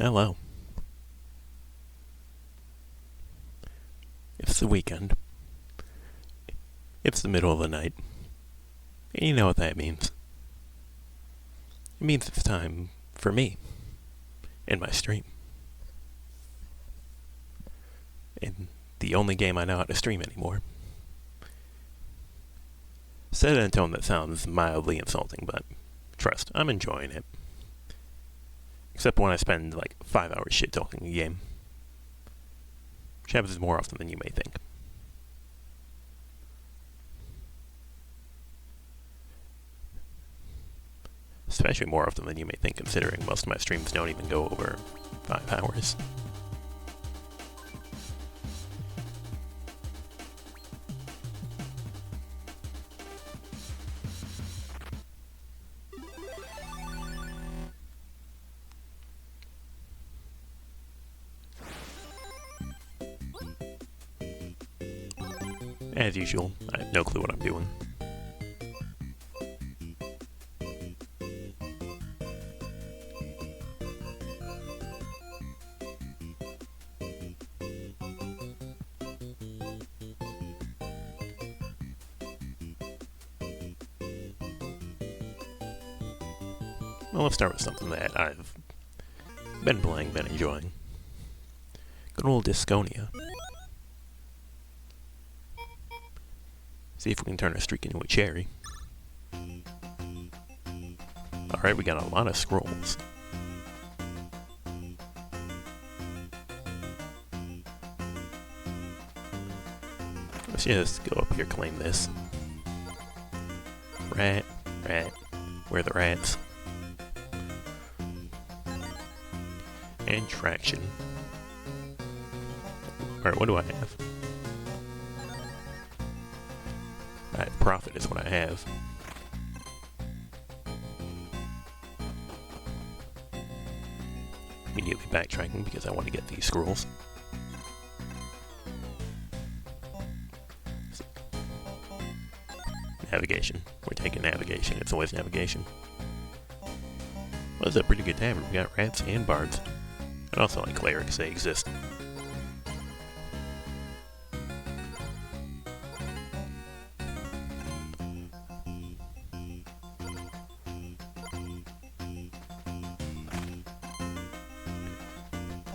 Hello. It's the weekend. It's the middle of the night. And you know what that means. It means it's time for me and my stream. And the only game I know how to stream anymore. Said in a tone that sounds mildly insulting, but trust, I'm enjoying it. Except when I spend like 5 hours shit talking a game. Which happens more often than you may think. Especially more often than you may think, considering most of my streams don't even go over 5 hours. As usual, I have no clue what I'm doing. Well, let's start with something that I've been playing, been enjoying. Good old Diskonia. See if we can turn a streak into a cherry. Alright, we got a lot of scrolls. Let's just go up here, claim this. Rat, where are the rats? And traction. Alright, what do I have? Alright, profit is what I have. Immediately backtracking because I want to get these scrolls. Navigation. We're taking navigation. It's always navigation. Well, it's a pretty good tavern. We got rats and bards. And also like clerics, they exist.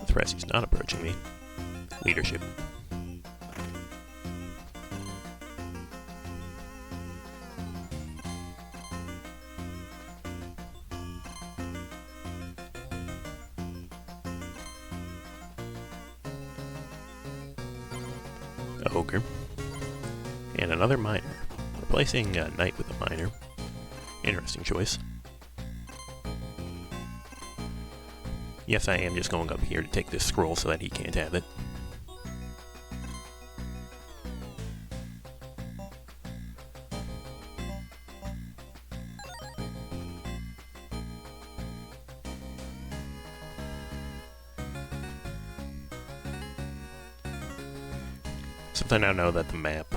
Surprised he's not approaching me. Leadership. A ogre. And another miner. Replacing a knight with a miner. Interesting choice. Yes, I am just going up here to take this scroll so that he can't have it. Since I now know that the map,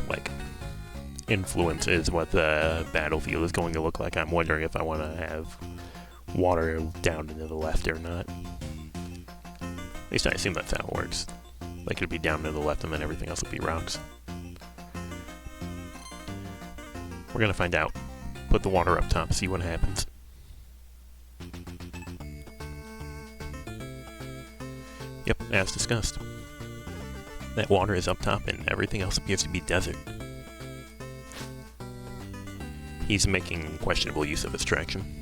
influences what the battlefield is going to look like, I'm wondering if I want to have water down to the left or not. At least I assume that's how it works. Like it'd be down to the left and then everything else would be rocks. We're gonna find out. Put the water up top, see what happens. Yep, as discussed. That water is up top and everything else appears to be desert. He's making questionable use of his traction.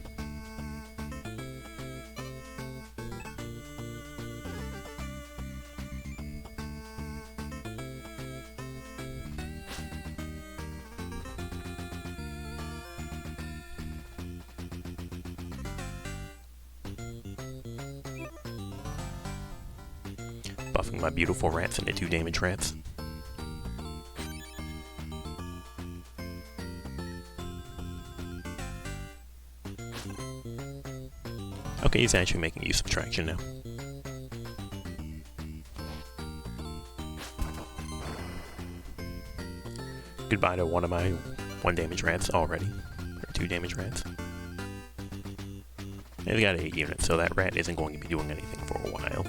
Buffing my beautiful rats into 2 damage rats. Okay, he's actually making use of traction now. Goodbye to one of my 1 damage rats already. Or 2 damage rats. They've got 8 units, so that rat isn't going to be doing anything for a while.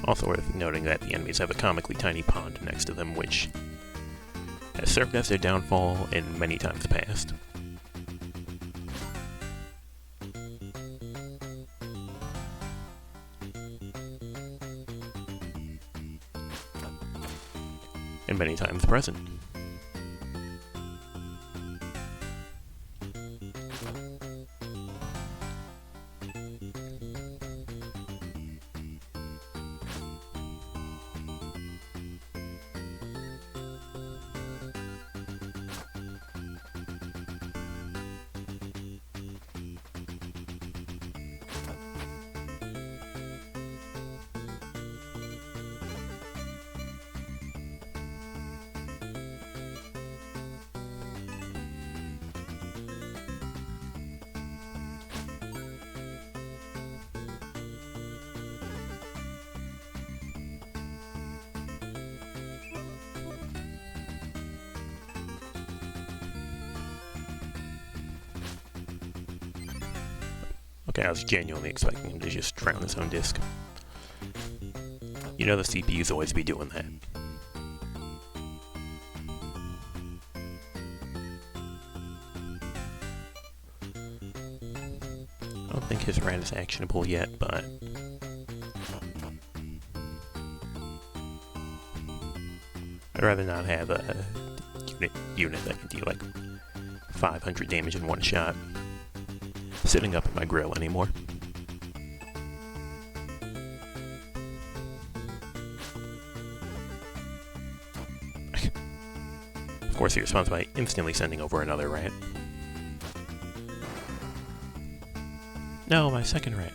Also worth noting that the enemies have a comically tiny pond next to them, which has served as their downfall in many times past. And many times present. Okay, I was genuinely expecting him to just drown his own disc. You know the CPUs always be doing that. I don't think his rat is actionable yet, but I'd rather not have a unit that can deal like 500 damage in one shot sitting up in my grill anymore. Of course, he responds by instantly sending over another rat. No, my second rat.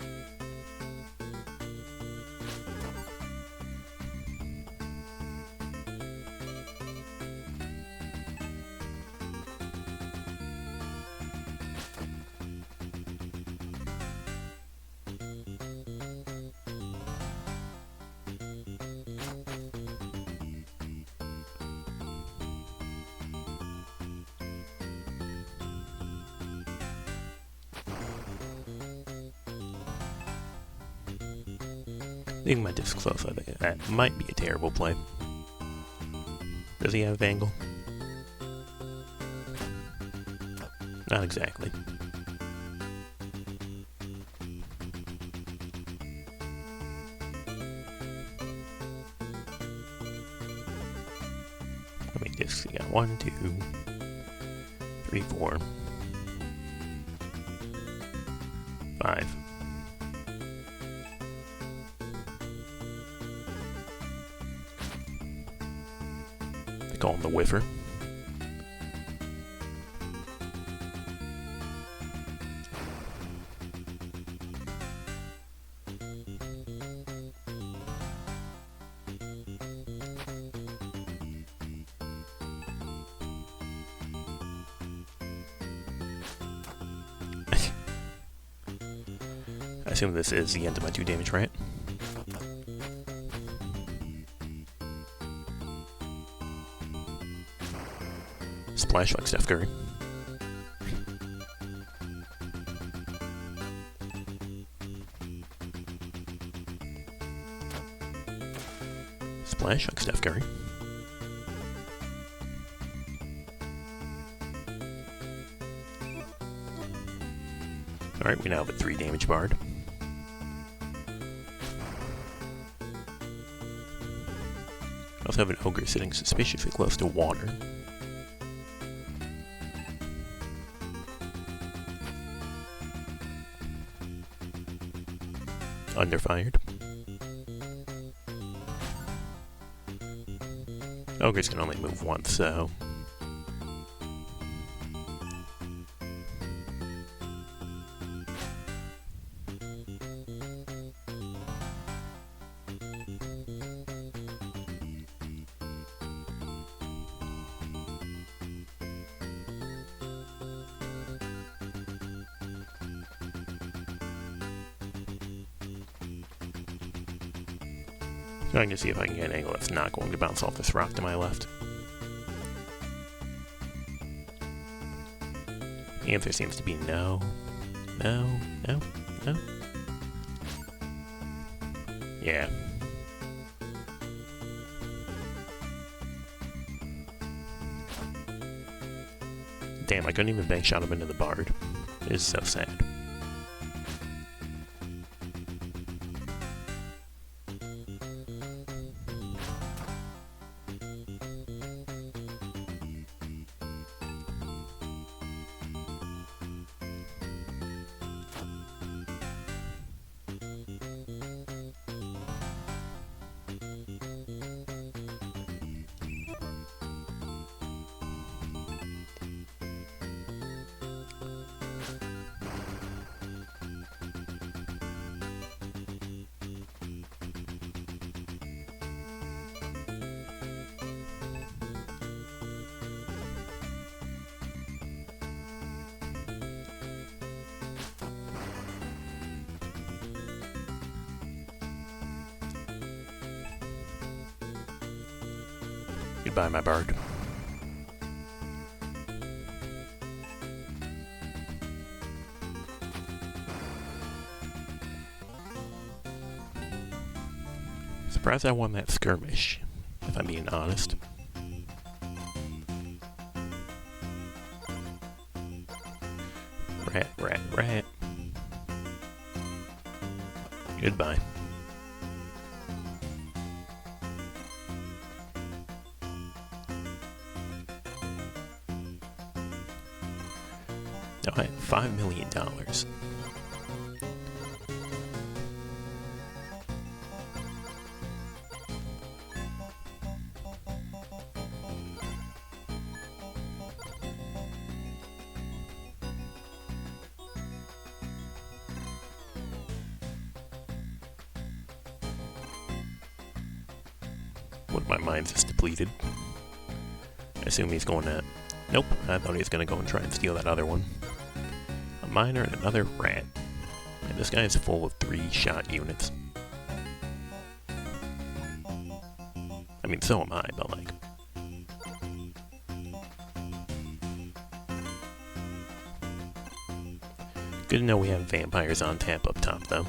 Leaving my disc close, I think that might be a terrible play. Does he have angle? Not exactly. How many discs we got? 1, 2, 3, 4, 5. Call him the Whiffer. I assume this is the end of my 2 damage, right? Splash like Steph Curry. Splash like Steph Curry. Alright, we now have a 3 damage bard. I also have an ogre sitting suspiciously close to water. Underfired. Ogres can only move once, so Trying to see if I can get an angle that's not going to bounce off this rock to my left. The answer seems to be no. No, no, no. Yeah. Damn, I couldn't even bank shot him into the bard. It is so sad. Goodbye, my bard. Surprised I won that skirmish, if I'm being honest. Rat, rat, rat. Goodbye. Now I have $5 million. One of my mines is depleted. I assume he's going to... Nope, I thought he was going to go and try and steal that other one. A miner and another rat. Man, this guy is full of 3-shot units. I mean, so am I, but like... Good to know we have vampires on tap up top, though.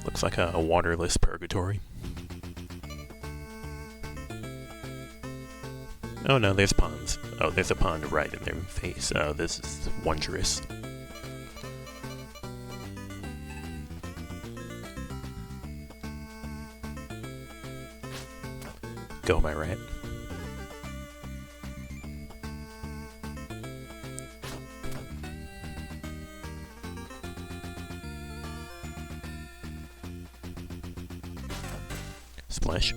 Looks like a waterless purgatory. Oh no, there's ponds. Oh, there's a pond right in their face. Oh, this is wondrous. Go, my rat. Splash.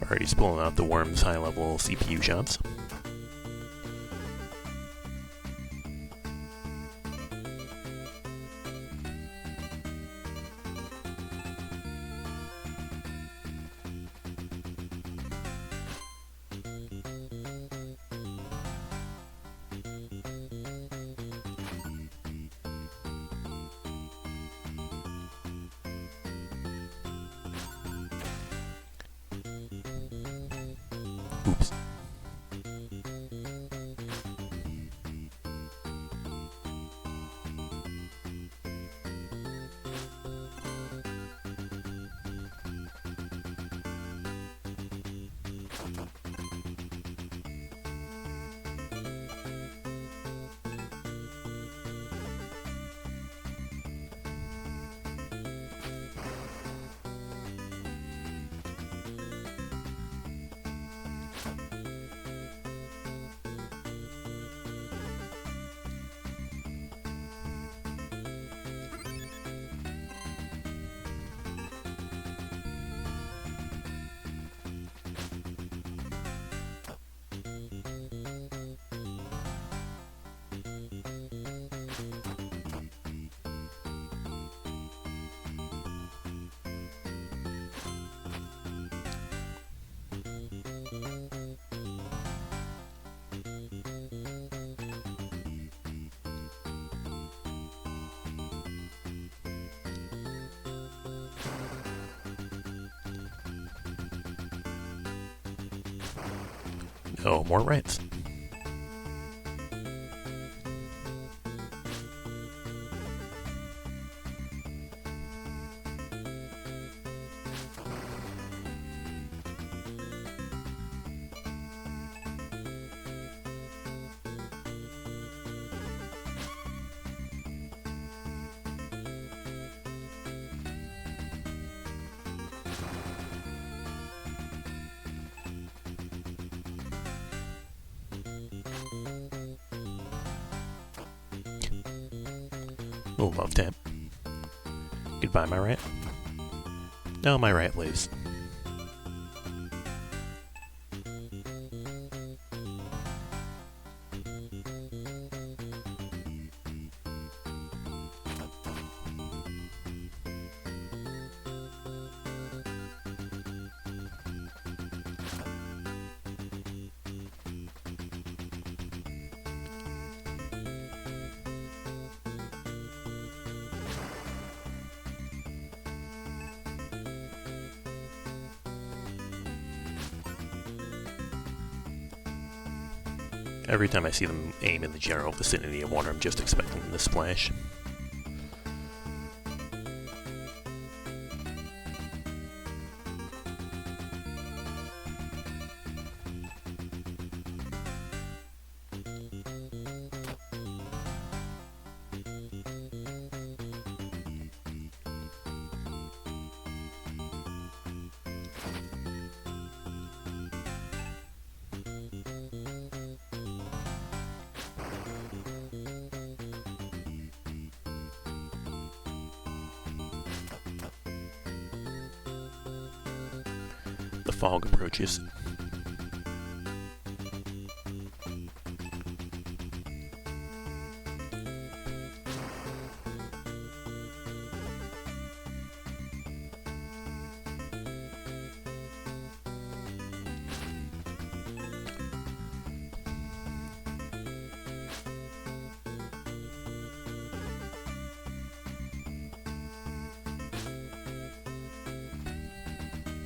Alright, he's pulling out the worm's high-level CPU shots. Oops. Oh, more rats. Oh, love tap. Goodbye, my rat. No, my rat lives. Every time I see them aim in the general vicinity of water, I'm just expecting them to splash. The fog approaches.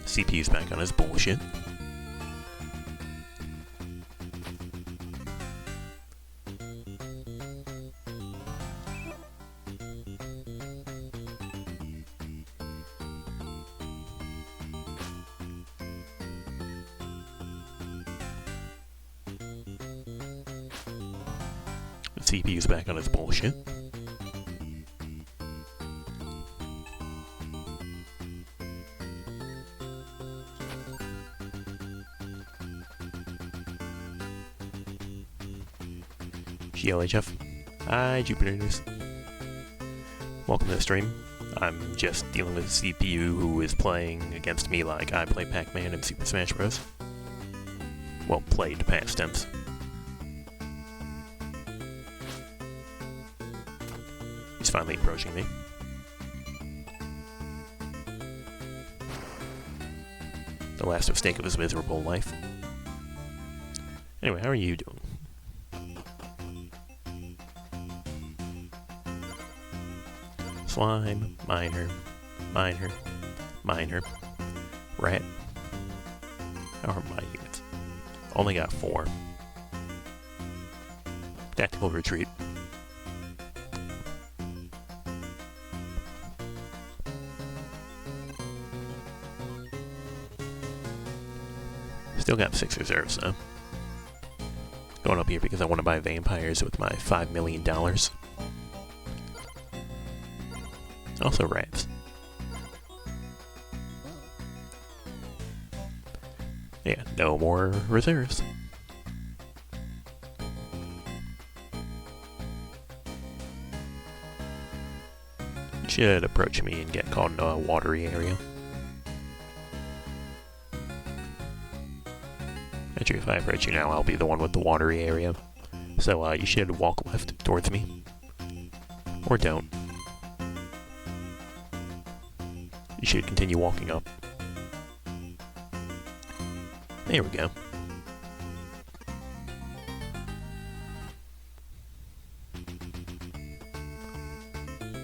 CPU's back on his bullshit. The CPU's back on his bullshit. GLHF. Hi, Jupiters. Welcome to the stream. I'm just dealing with a CPU who is playing against me like I play Pac-Man in Super Smash Bros. Well, played past tense. He's finally approaching me. The last mistake of his miserable life. Anyway, how are you doing? Slime, miner, rat. How are my units? Only got 4. Tactical retreat. Still got 6 reserves though. Going up here because I want to buy vampires with my $5 million. Also rats. Yeah, no more reserves. Should approach me and get caught in a watery area. Actually, if I approach you now, I'll be the one with the watery area. So you should walk left towards me. Or don't. You should continue walking up. There we go.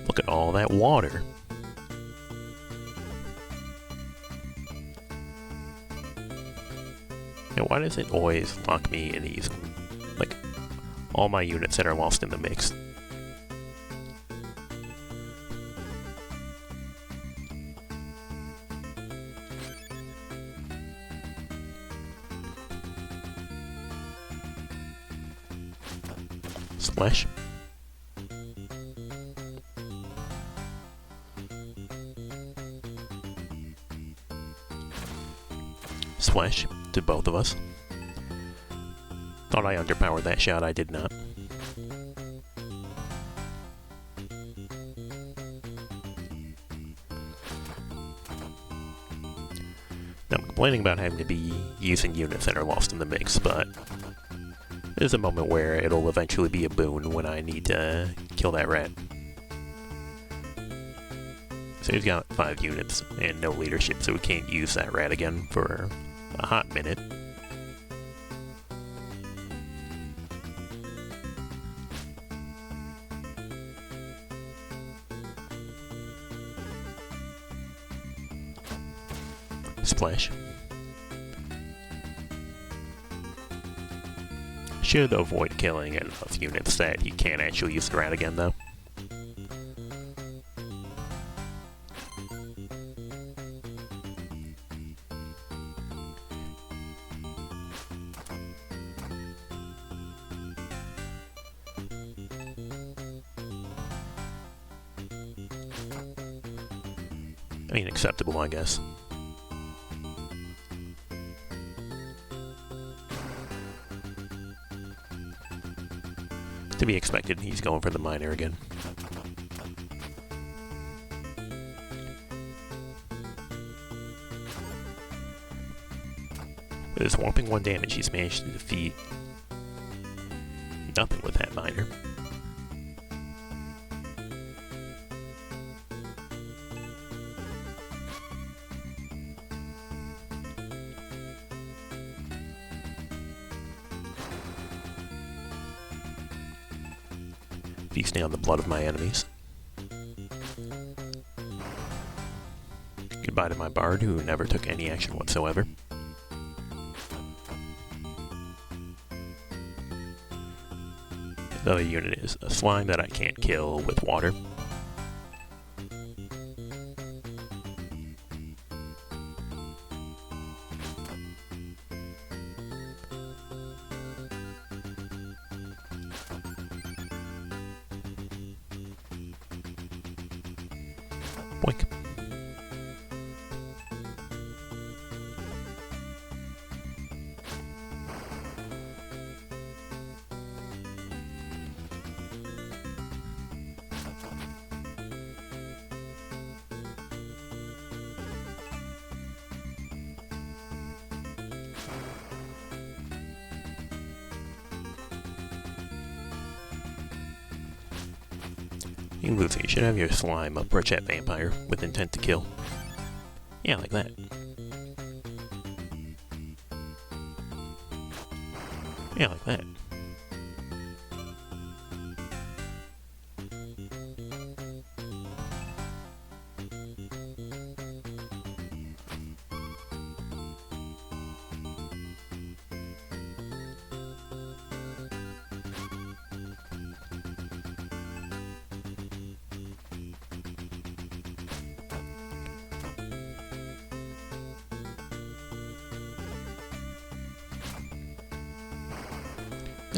Look at all that water. Yeah, why Why does it always lock me in these, like, all my units that are lost in the mix? Splash. Splash to both of us. Thought I underpowered that shot, I did not. Now, I'm complaining about having to be using units that are lost in the mix, but there's a moment where it'll eventually be a boon when I need to kill that rat. So he's got 5 units and no leadership, so we can't use that rat again for a hot minute. Splash. Should avoid killing enough units that you can't actually use the rat again, though. I mean, acceptable, I guess. To be expected, he's going for the miner again. With his whopping 1 damage, he's managed to defeat nothing with that miner. Feasting on the blood of my enemies. Goodbye to my bard, who never took any action whatsoever. The other unit is a slime that I can't kill with water. Boink. You Lucy, you should have your slime approach that vampire with intent to kill. Yeah, like that. Yeah, like that.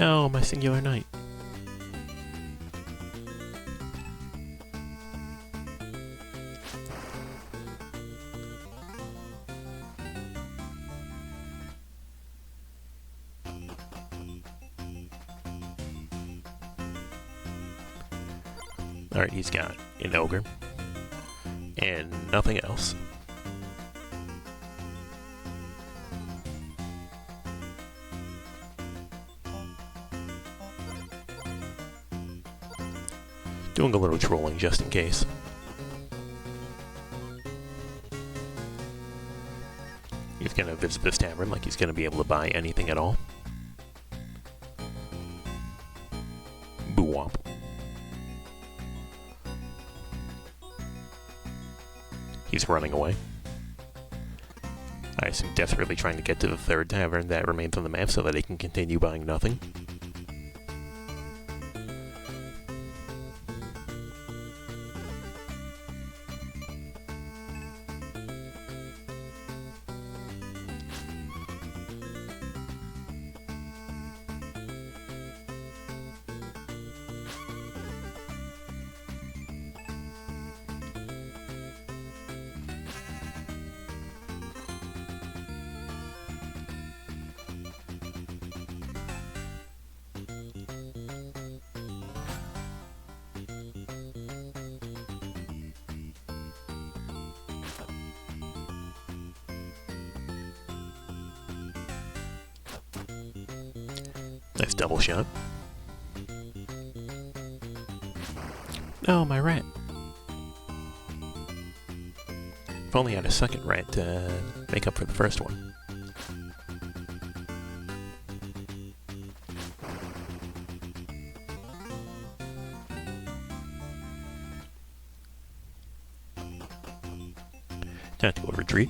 Oh, my singular knight. Alright, he's got an ogre. And nothing else. Doing a little trolling just in case. He's gonna visit this tavern like he's gonna be able to buy anything at all. Boo-womp. He's running away. I assume desperately trying to get to the third tavern that remains on the map so that they can continue buying nothing. Nice double shot. Oh, my rat. If only I had a second rat to make up for the first one. Tactical retreat.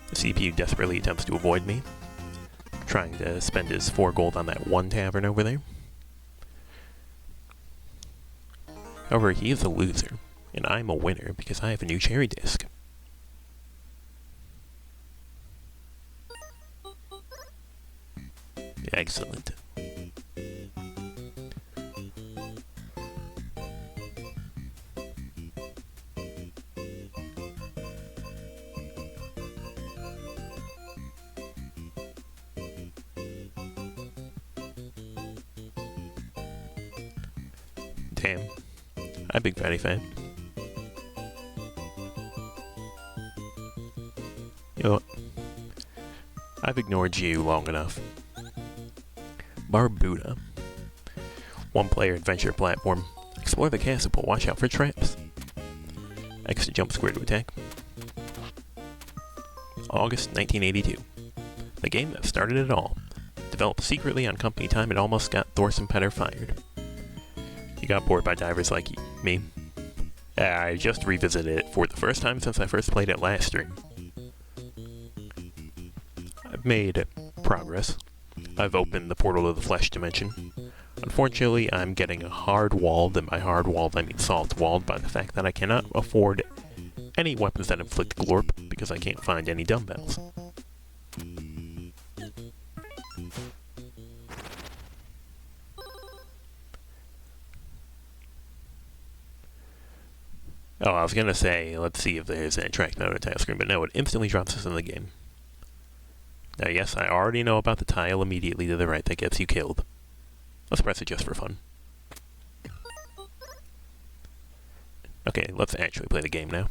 The CPU desperately attempts to avoid me, trying to spend his 4 gold on that one tavern over there. However, he is a loser, and I'm a winner because I have a new cherry disc. Excellent. Damn. Hi, big fatty fan. You know what? I've ignored you long enough. Barbuta. One-player adventure platform. Explore the castle, but watch out for traps. X to jump, square to attack. August 1982. The game that started it all. Developed secretly on company time, it almost got Thorson Petter fired. You got bored by divers like me. I just revisited it for the first time since I first played it last stream. I've made progress. I've opened the portal to the flesh dimension. Unfortunately, I'm getting hard-walled, and by hard-walled I mean soft-walled, by the fact that I cannot afford any weapons that inflict glorp because I can't find any dumbbells. Oh, I was gonna say, let's see if there's an attract note task screen, but no, it instantly drops us in the game. Now, yes, I already know about the tile immediately to the right that gets you killed. Let's press it just for fun. Okay, let's actually play the game now.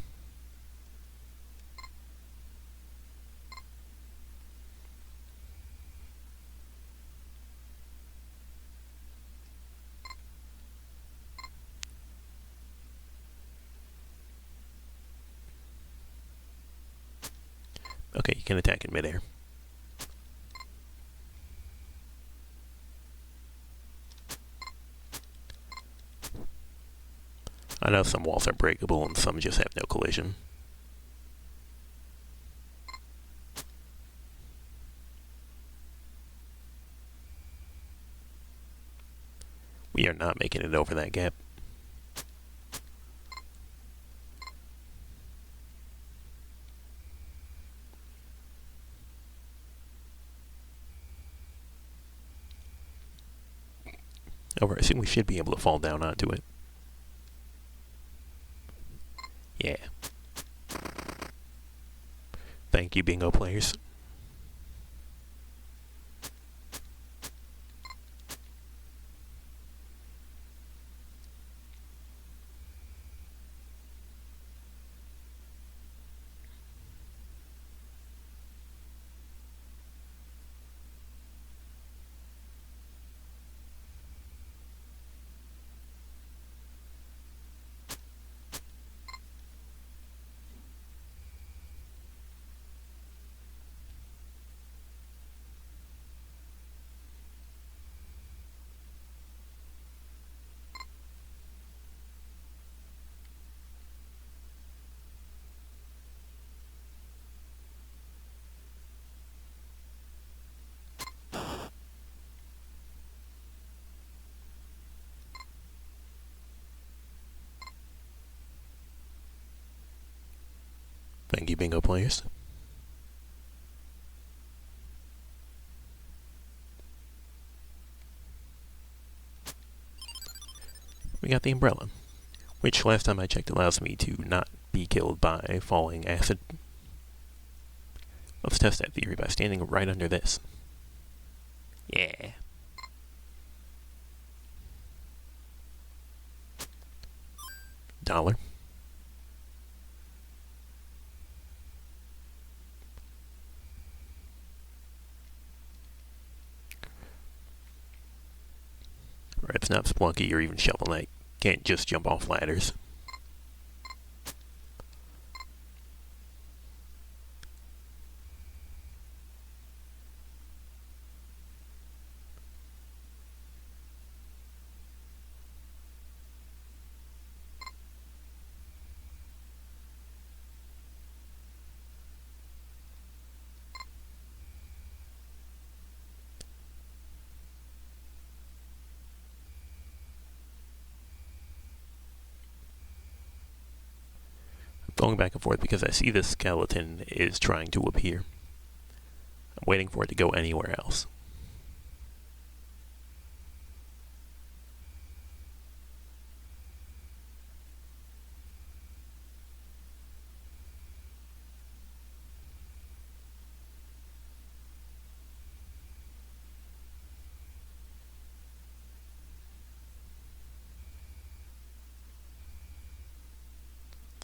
Okay, you can attack in midair. I know some walls are breakable and some just have no collision. We are not making it over that gap. However, I assume we should be able to fall down onto it. Yeah. Thank you, bingo players. Thank you, bingo players. We got the umbrella, which last time I checked allows me to not be killed by falling acid. Let's test that theory by standing right under this. Yeah. $1. Or it's not Splunky or even Shovel Knight. Can't just jump off ladders. Going back and forth because I see this skeleton is trying to appear. I'm waiting for it to go anywhere else.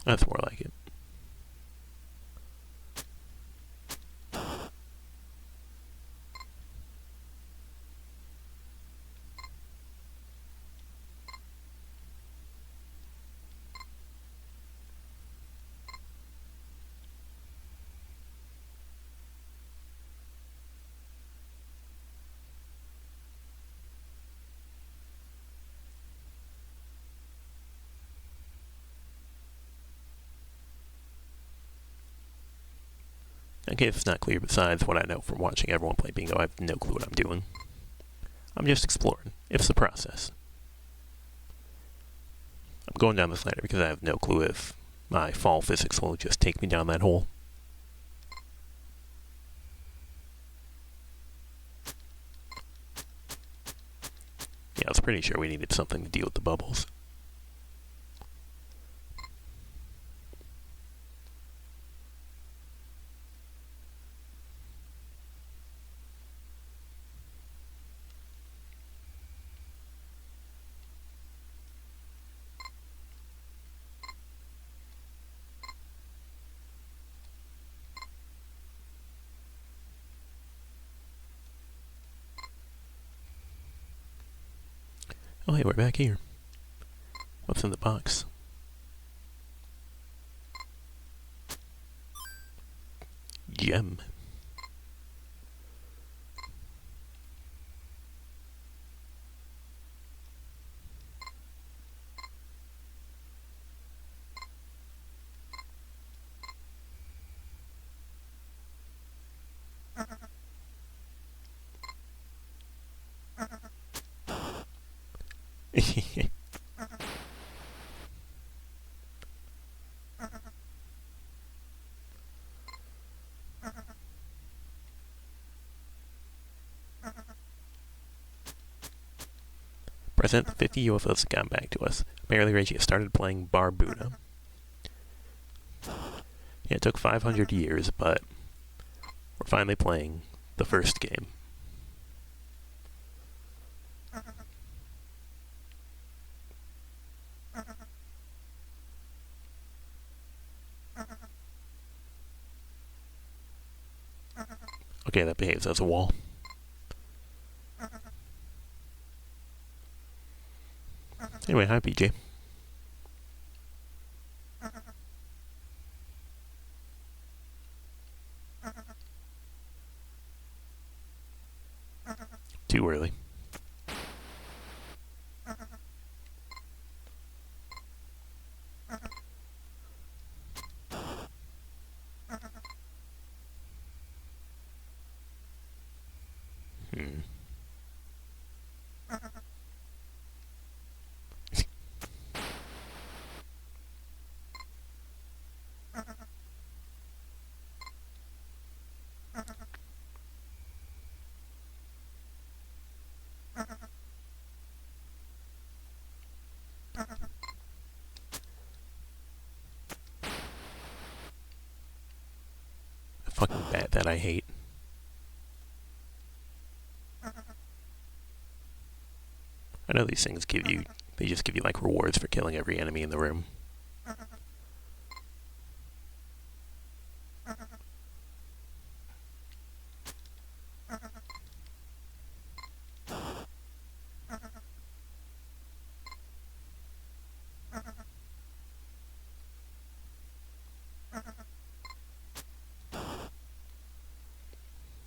That's more like it. Okay, if it's not clear besides what I know from watching everyone play bingo, I have no clue what I'm doing. I'm just exploring. It's the process. I'm going down this ladder because I have no clue if my fall physics will just take me down that hole. Yeah, I was pretty sure we needed something to deal with the bubbles. Oh, hey, we're back here. What's in the box? Gem. Present 50 UFOs have gone back to us. Apparently Reggie has started playing Barbuta. Yeah, it took 500 years, but we're finally playing the first game. Okay, that behaves as a wall. Anyway, hi PJ. Too early. fucking bat that I hate. I know these things they just give you like rewards for killing every enemy in the room.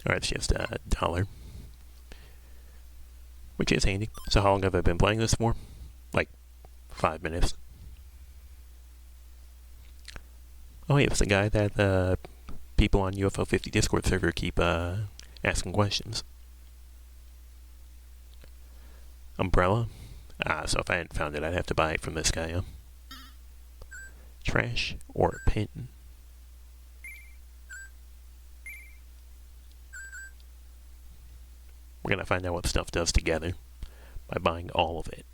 Alright, it's just $1. Which is handy. So how long have I been playing this for? Like 5 minutes. Oh yeah, it's the guy that the people on UFO 50 Discord server keep asking questions. Umbrella? So if I hadn't found it, I'd have to buy it from this guy, huh? Trash or a pin? We're gonna find out what stuff does together by buying all of it.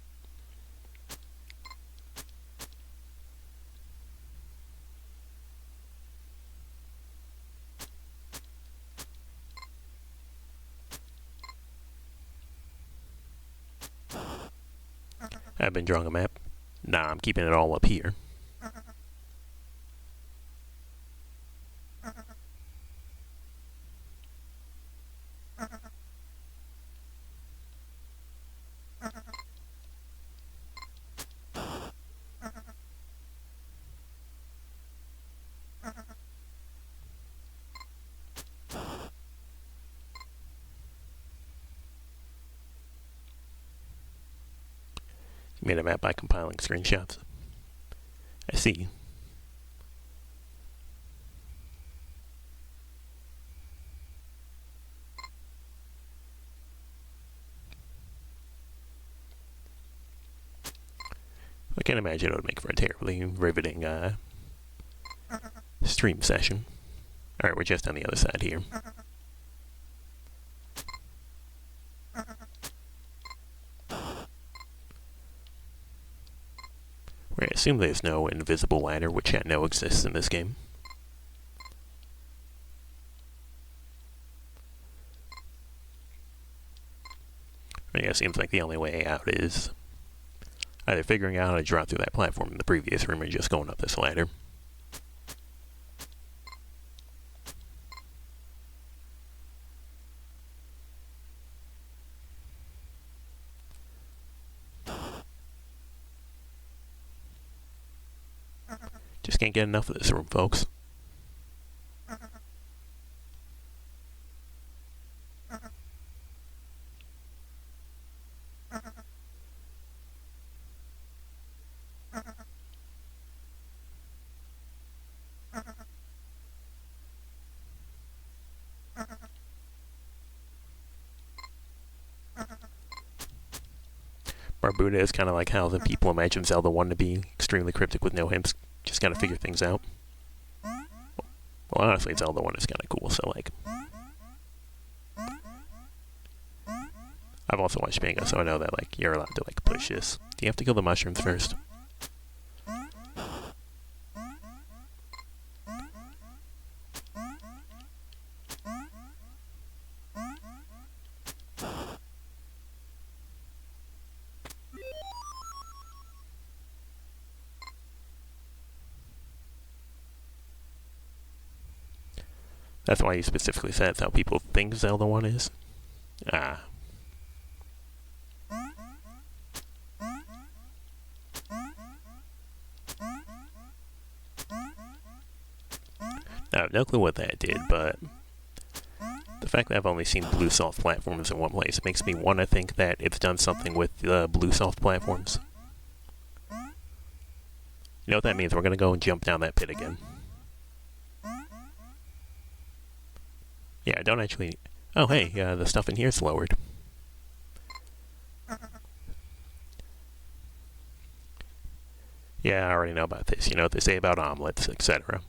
I've been drawing a map. Nah, I'm keeping it all up here. Made a map by compiling screenshots. I see. I can't imagine it would make for a terribly riveting stream session. Alright, we're just on the other side here. I assume there's no invisible ladder, which I know exists in this game. I mean, it seems like the only way out is either figuring out how to drop through that platform in the previous room or just going up this ladder. Just can't get enough of this room, folks. Barbuta is kind of like how the people imagine Zelda 1 to be, extremely cryptic with no hints. Just gotta figure things out. Well, honestly, Zelda 1 is kind of cool, so like... I've also watched Bingo, so I know that like you're allowed to like push this. Do you have to kill the mushrooms first? That's why you specifically said it's how people think Zelda 1 is. Ah. I have no clue what that did, but the fact that I've only seen blue soft platforms in one place makes me want to think that it's done something with the blue soft platforms. You know what that means? We're going to go and jump down that pit again. Yeah, I don't actually... Oh, hey, the stuff in here is lowered. Yeah, I already know about this. You know what they say about omelets, etc.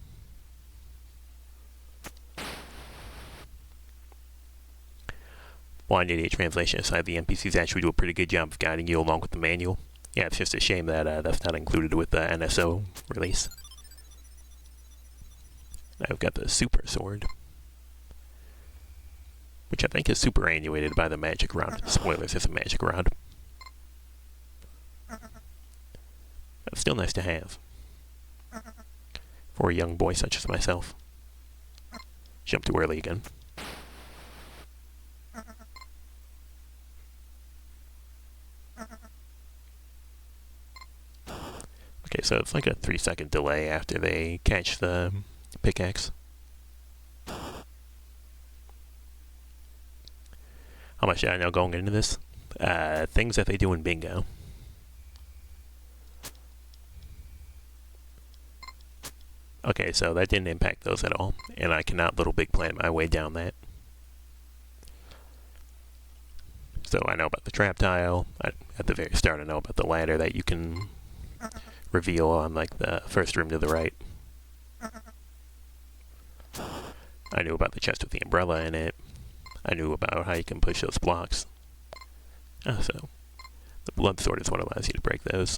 Blind idiot translation aside, the NPCs actually do a pretty good job of guiding you along with the manual. Yeah, it's just a shame that that's not included with the NSO release. I've got the super sword. which I think is superannuated by the magic rod. Spoilers, it's a magic rod. That's still nice to have. For a young boy such as myself. Jump too early again. Okay, so it's like a 3-second delay after they catch the pickaxe. How much did I know going into this? Things that they do in bingo. Okay, so that didn't impact those at all, and I cannot little big plan my way down that. So I know about the trap tile. At the very start, I know about the ladder that you can reveal on like the first room to the right. I knew about the chest with the umbrella in it. I knew about how you can push those blocks. So the blood sword is what allows you to break those.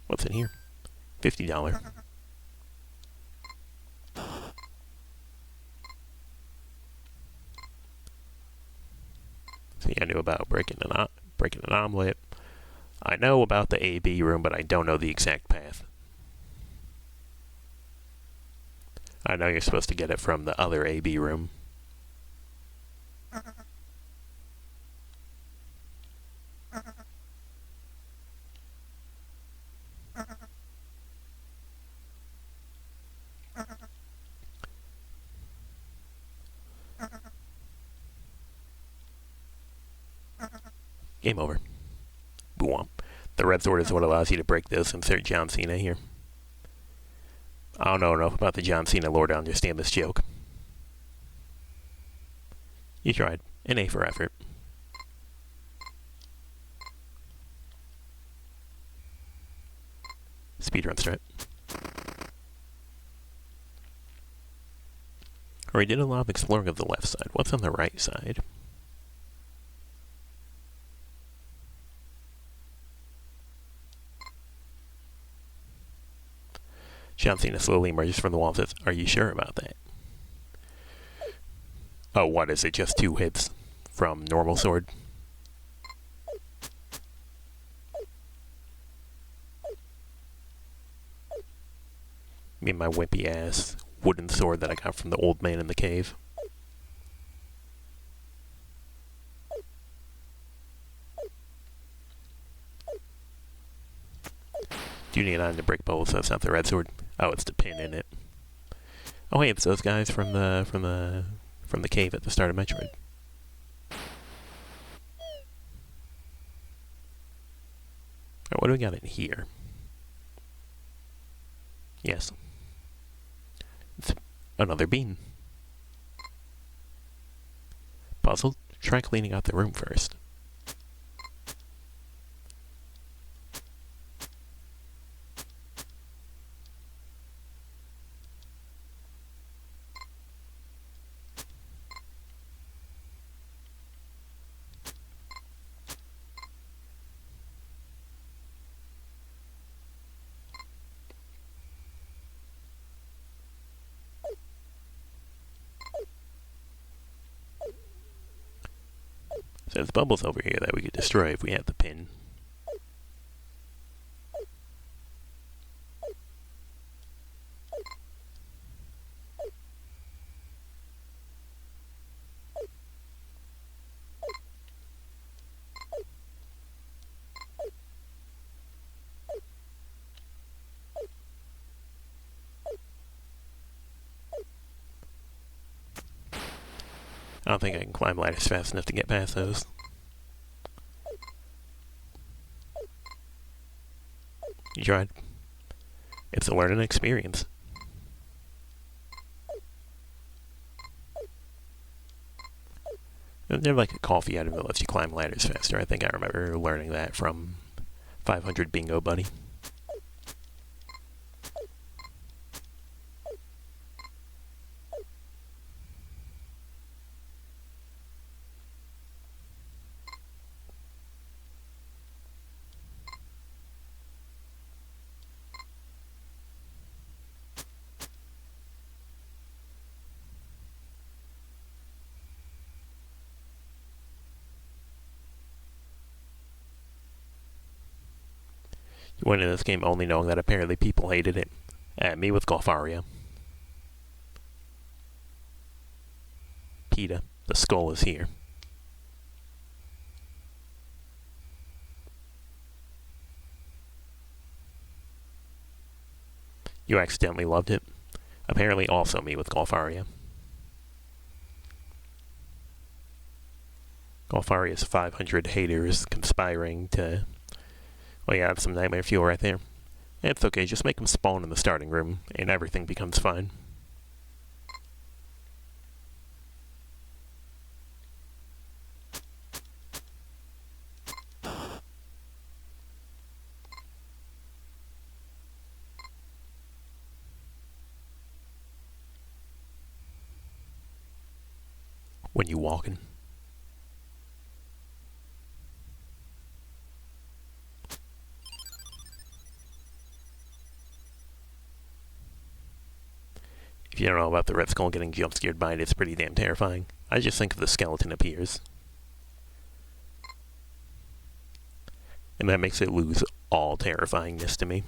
What's in here? $50. See, I knew about breaking an omelet. I know about the A-B room, but I don't know the exact path. I know you're supposed to get it from the other A-B room. Game over. Boom. The red sword is what allows you to break those. Insert John Cena here. I don't know enough about the John Cena lore to understand this joke. You tried. An A for effort. Speedrun strat. We did a lot of exploring of the left side. What's on the right side? John Cena slowly emerges from the wall and says, "Are you sure about that?" Oh, what is it? Just 2 hits from normal sword? Me and my wimpy ass wooden sword that I got from the old man in the cave. Do you need on to break bowls? So it's not the red sword. Oh, it's the pin in it. Oh, hey, it's those guys from the cave at the start of Metroid. Alright, what do we got in here? Yes. It's another bean. Puzzle? Try cleaning out the room first. So there's bubbles over here that we could destroy if we had the pin. I don't think I can climb ladders fast enough to get past those. You tried. It's a learning experience. They're like a coffee item that lets you climb ladders faster. I think I remember learning that from 500 Bingo Buddy. You went into this game only knowing that apparently people hated it. Me with Golfaria. PETA, the skull is here. You accidentally loved it. Apparently also me with Golfaria. Golfaria's 500 haters conspiring to... Well, yeah, that's some nightmare fuel right there. It's okay, just make them spawn in the starting room, and everything becomes fine. When you walking. If you don't know about the Red Skull getting jump scared by it, it's pretty damn terrifying. I just think if the skeleton appears. And that makes it lose all terrifyingness to me.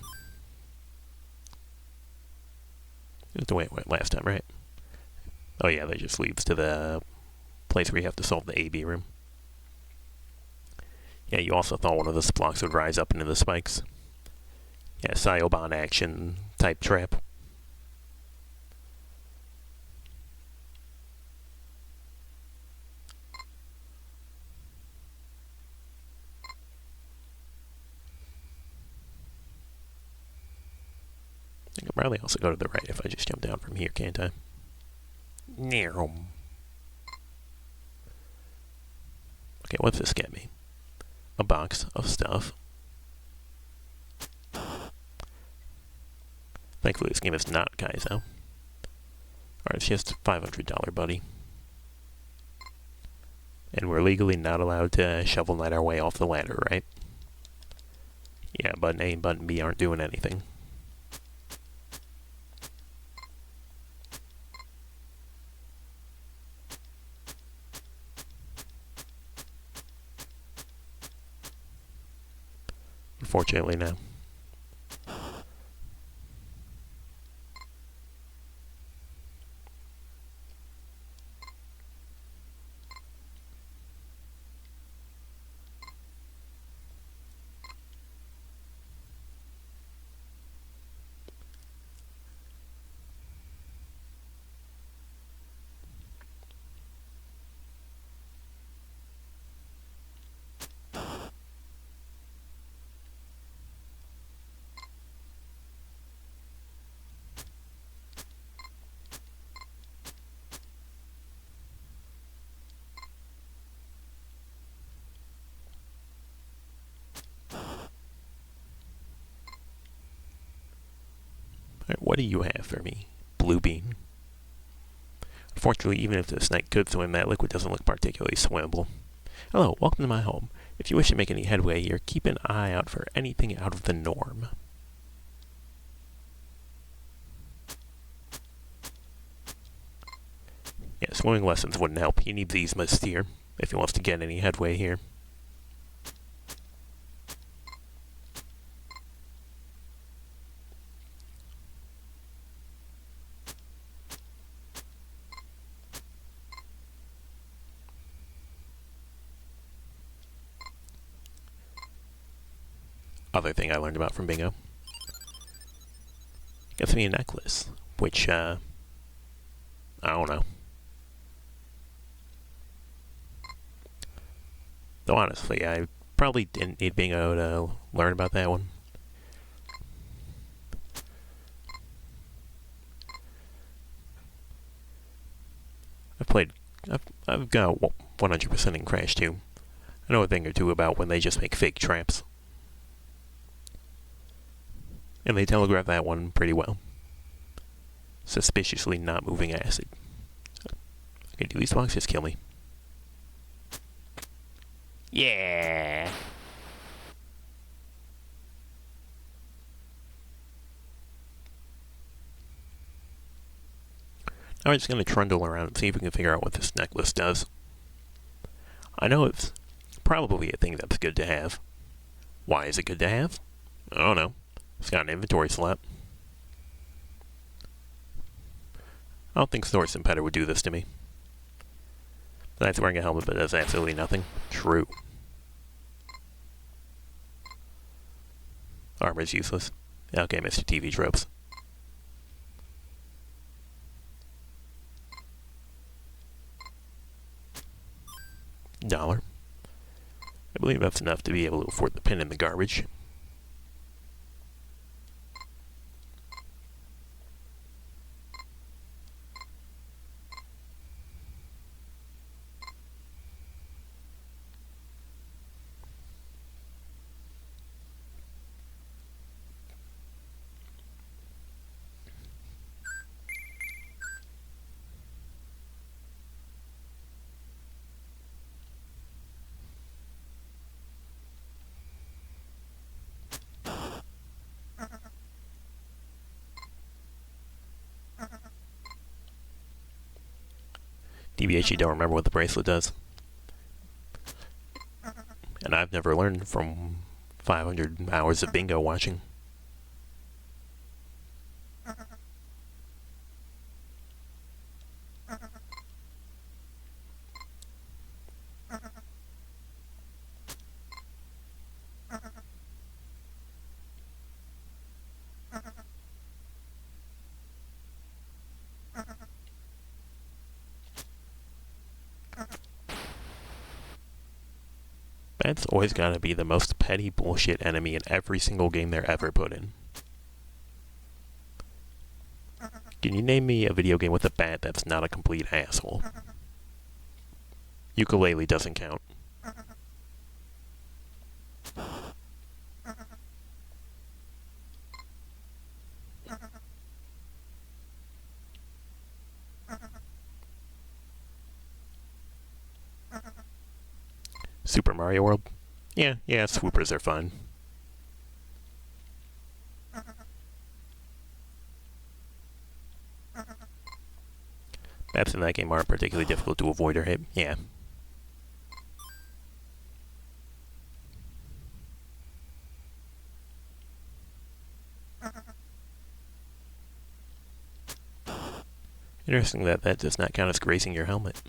It was the way it went last time, right? Oh yeah, that just leads to the place where you have to solve the AB room. Yeah, you also thought one of the blocks would rise up into the spikes. Yeah, Cyobon action type trap. I could probably also go to the right if I just jump down from here, can't I? Okay, what's this get me? A box of stuff. Thankfully this game is not Kaizo. Alright, it's just $500 buddy. And we're legally not allowed to Shovel Knight our way off the ladder, right? Yeah, button A and button B aren't doing anything. Unfortunately, no. Alright, what do you have for me? Blue bean. Unfortunately, even if the snake could swim, that liquid doesn't look particularly swimmable. Hello, welcome to my home. If you wish to make any headway here, keep an eye out for anything out of the norm. Yeah, swimming lessons wouldn't help. He needs these must steer if he wants to get any headway here. Other thing I learned about from Bingo. Gets me a necklace, which, I don't know. Though honestly, I probably didn't need Bingo to learn about that one. I've got 100% in Crash 2. I know a thing or two about when they just make fake traps. And they telegraph that one pretty well. Suspiciously not moving acid. Okay, do these blocks just kill me? Yeah! Now we're just going to trundle around and see if we can figure out what this necklace does. I know it's probably a thing that's good to have. Why is it good to have? I don't know. It's got an inventory slot. I don't think Source and Petter would do this to me. The Knight's wearing a helmet but does absolutely nothing. True. Armor is useless. Okay, Mr. TV tropes. $1. I believe that's enough to be able to afford the pin in the garbage. DBH, you don't remember what the bracelet does. And I've never learned from 500 hours of bingo watching. That's always gotta be the most petty bullshit enemy in every single game they're ever put in. Can you name me a video game with a bat that's not a complete asshole? Ukulele doesn't count. Super Mario World? Yeah, swoopers are fun. Bats in that game aren't particularly difficult to avoid or hit. Yeah. Interesting that does not count as grazing your helmet.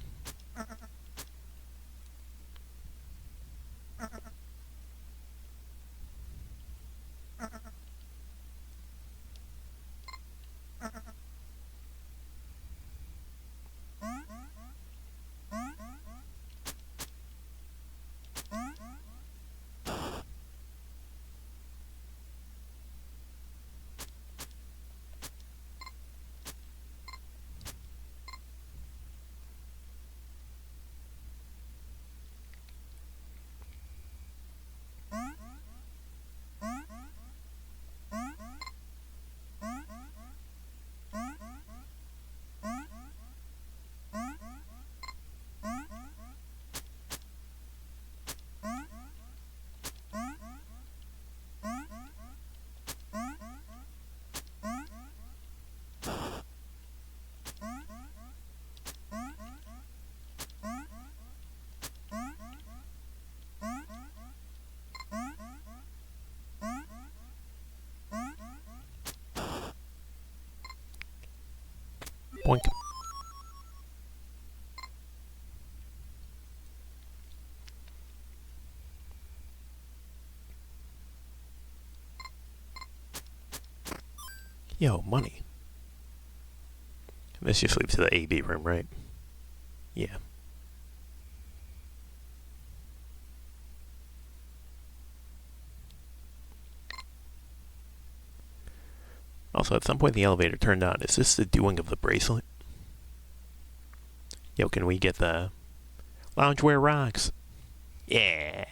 Boink. Yo, money. This just leads to the AB room, right? Yeah. Also, at some point the elevator turned on. Is this the doing of the bracelet? Yo, can we get the loungewear rocks? Yeah.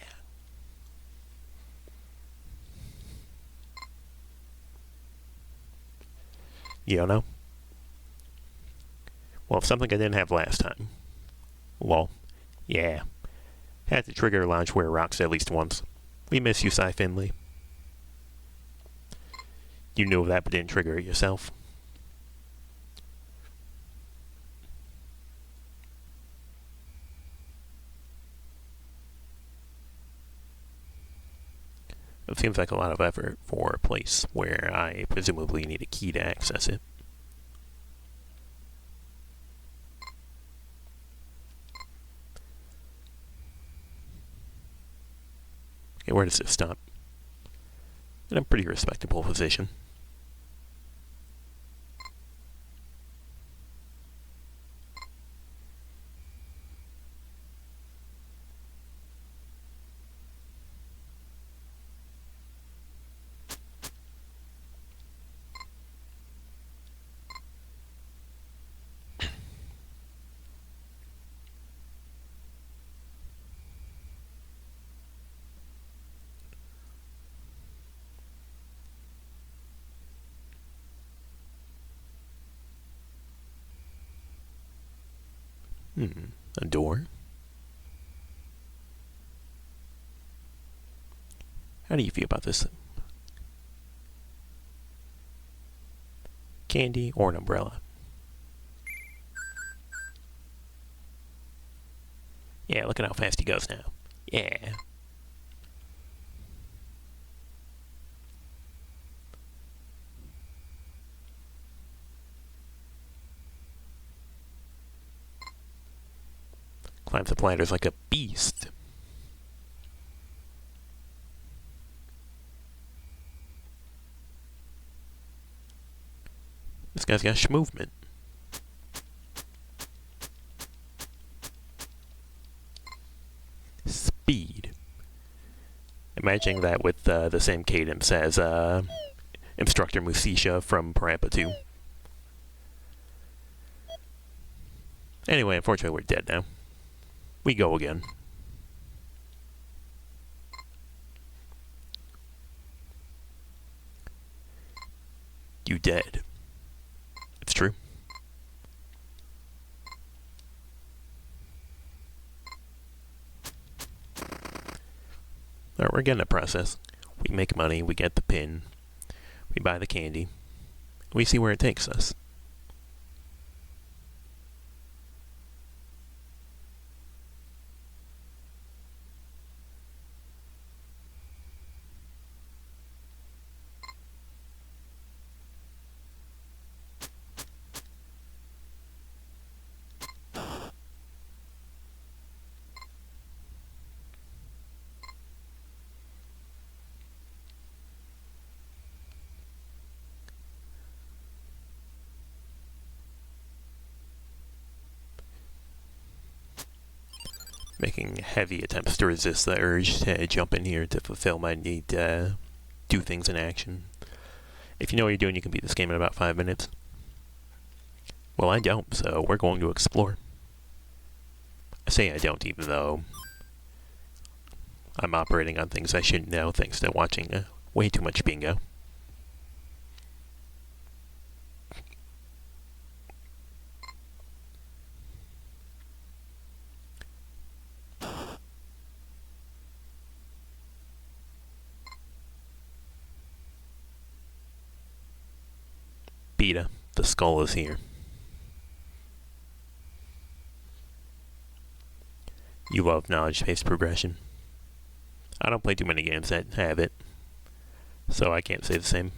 You don't know? Well, something I didn't have last time. Lol. Yeah. Had to trigger loungewear rocks at least once. We miss you, Cy Finley. You knew of that but didn't trigger it yourself. It seems like a lot of effort for a place where I presumably need a key to access it. Okay, where does this stop? In a pretty respectable position. A door? How do you feel about this? Candy or an umbrella? Yeah, look at how fast he goes now. Yeah. Climbs the ladders like a beast. This guy's got movement. Speed. Imagining that with the same cadence as Instructor Musisha from Parappa 2. Anyway, unfortunately we're dead now. We go again. You dead. It's true. Alright, we're getting a process. We make money, we get the pin, we buy the candy, we see where it takes us. Making heavy attempts to resist the urge to jump in here to fulfill my need to do things in action. If you know what you're doing, you can beat this game in about 5 minutes. Well, I don't, so we're going to explore. I say I don't, even though I'm operating on things I shouldn't know thanks to watching way too much bingo. Beta, the skull is here. You love knowledge-based progression. I don't play too many games that have it, so I can't say the same.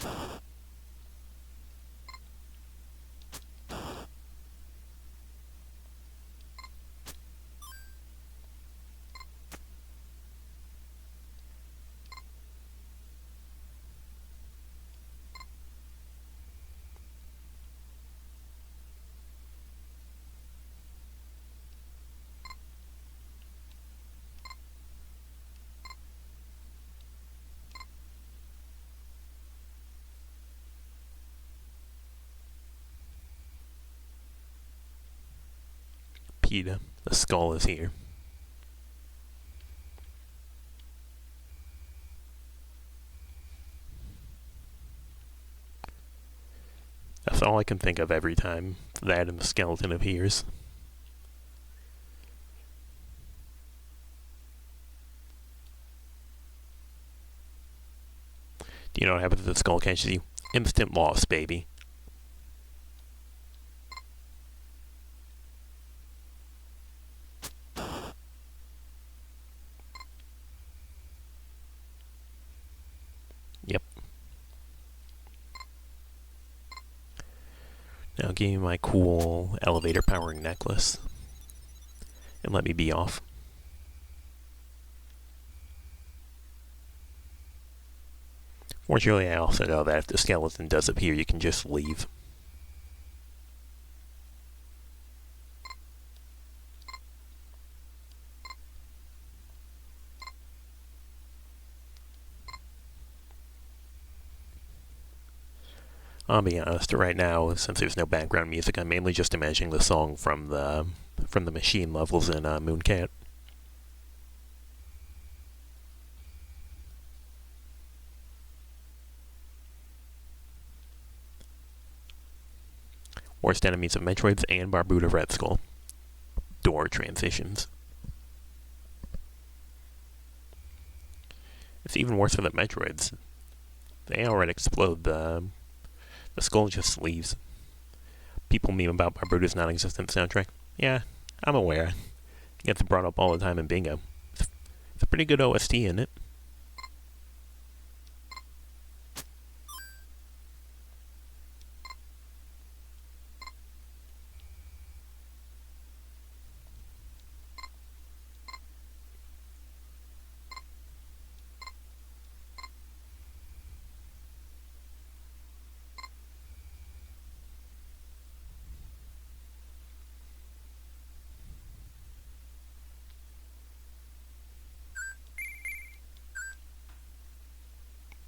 Beta, the skull is here. That's all I can think of every time that and the skeleton appears. Do you know what happens if the skull catches you? Instant loss, baby. Now give me my cool elevator powering necklace and let me be off. Fortunately, I also know that if the skeleton does appear, you can just leave. I'll be honest, right now, since there's no background music, I'm mainly just imagining the song from the machine levels in Mooncat. Worst enemies of Metroids and Barbuta Red Skull. Door transitions. It's even worse for the Metroids. They outright explode. The skull just leaves. People meme about Barbuta's non-existent soundtrack. Yeah, I'm aware. It gets brought up all the time in bingo. It's a pretty good OST, isn't it?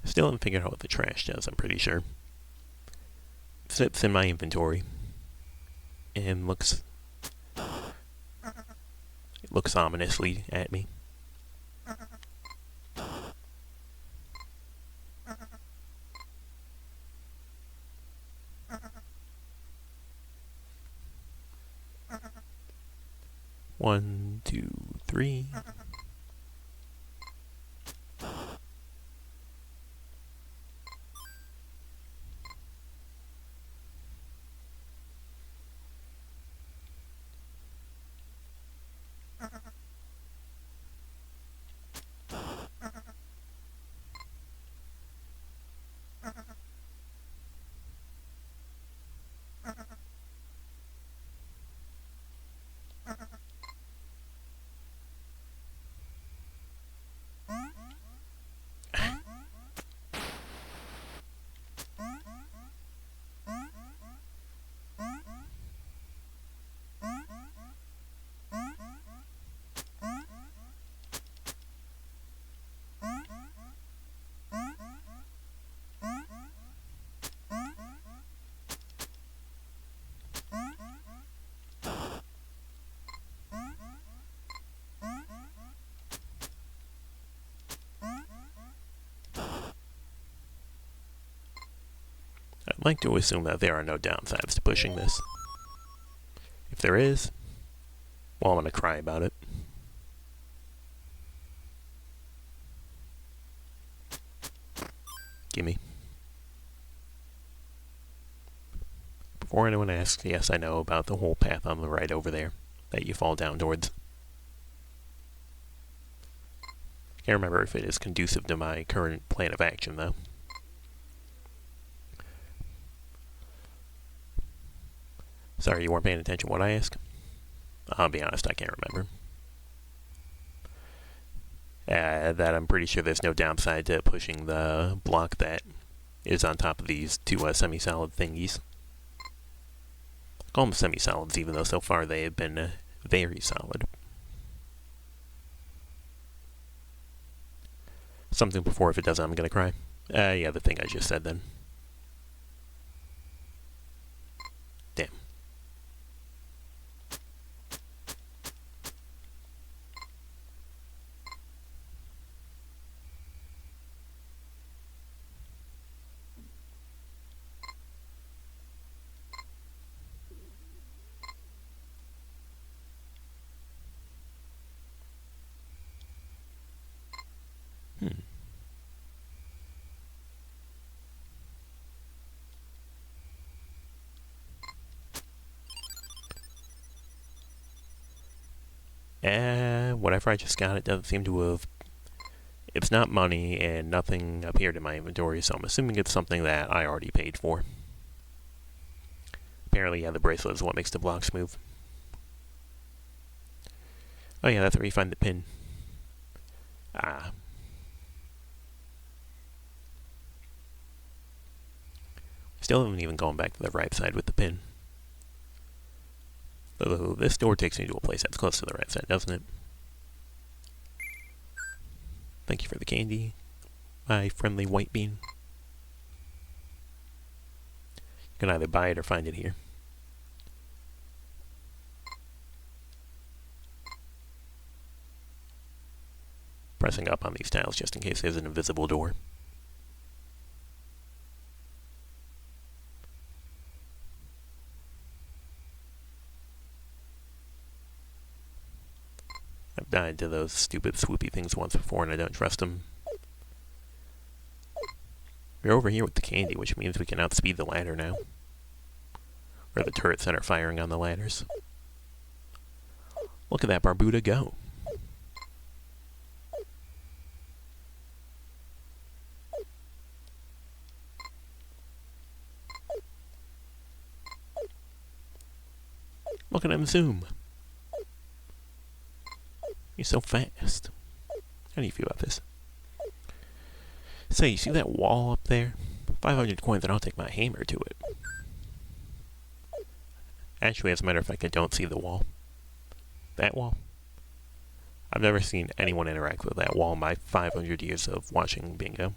Still haven't figured out what the trash does, I'm pretty sure. It sits in my inventory. And looks ominously at me. One, two, three. I'd like to assume that there are no downsides to pushing this. If there is, well, I'm gonna cry about it. Gimme. Before anyone asks, yes, I know about the whole path on the right over there that you fall down towards. Can't remember if it is conducive to my current plan of action, though. Sorry, you weren't paying attention to what I asked? I'll be honest, I can't remember. That I'm pretty sure there's no downside to pushing the block that is on top of these two semi-solid thingies. I call them semi-solids, even though so far they have been very solid. Something before, if it doesn't, I'm gonna cry. Yeah, the thing I just said then. Damn. Whatever I just got, it doesn't seem to have... It's not money, and nothing appeared in my inventory, so I'm assuming it's something that I already paid for. Apparently, yeah, the bracelet is what makes the blocks move. Oh yeah, that's where you find the pin. Ah. Still haven't even gone back to the right side with the pin. Although this door takes me to a place that's close to the right side, doesn't it? Thank you for the candy, my friendly white bean. You can either buy it or find it here. Pressing up on these tiles just in case there's an invisible door. I've died to those stupid swoopy things once before and I don't trust them. We're over here with the candy, which means we can outspeed the ladder now. Or the turrets that are firing on the ladders. Look at that Barbuta go. Look at him zoom. He's so fast. How do you feel about this? Say, you see that wall up there? 500 coins and I'll take my hammer to it. Actually, as a matter of fact, I don't see the wall. That wall? I've never seen anyone interact with that wall in my 500 years of watching bingo.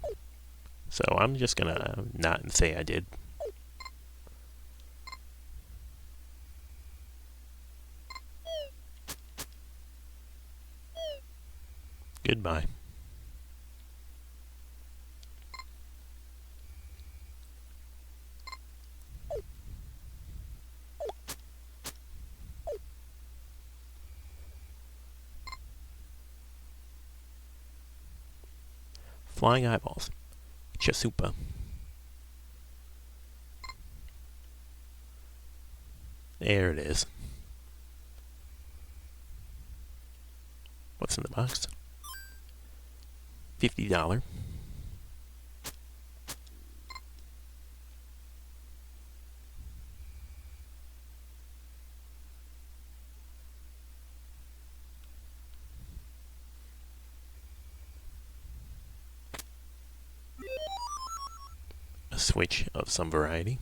So I'm just gonna not and say I did. Goodbye. Flying eyeballs. Chasupa. There it is. What's in the box? $50. A switch of some variety.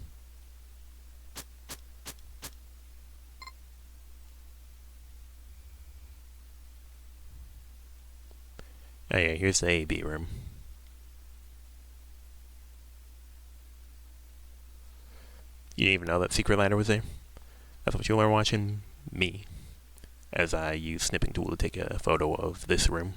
Oh yeah, here's the A-B room. You didn't even know that secret ladder was there? That's what you were watching me, as I use snipping tool to take a photo of this room.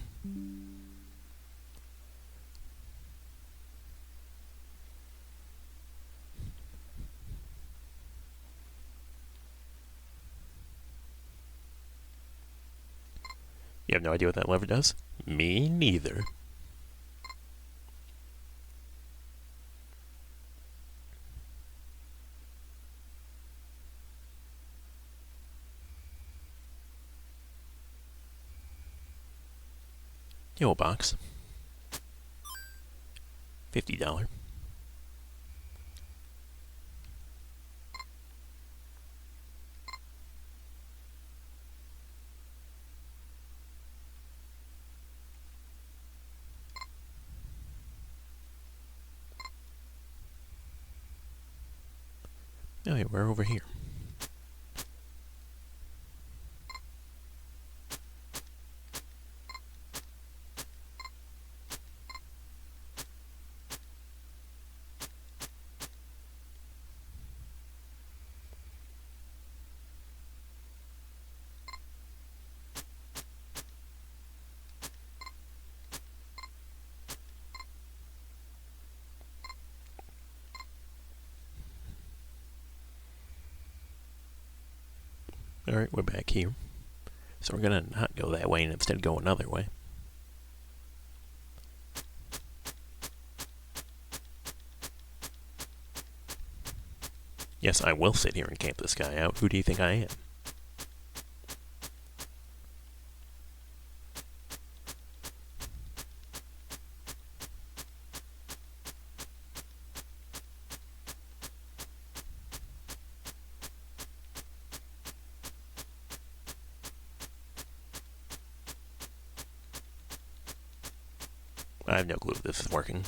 You have no idea what that lever does? Me neither. Yo box. $50. Oh yeah, we're over here. Alright, we're back here. So we're gonna not go that way and instead go another way. Yes, I will sit here and camp this guy out. Who do you think I am? I have no clue if this is working.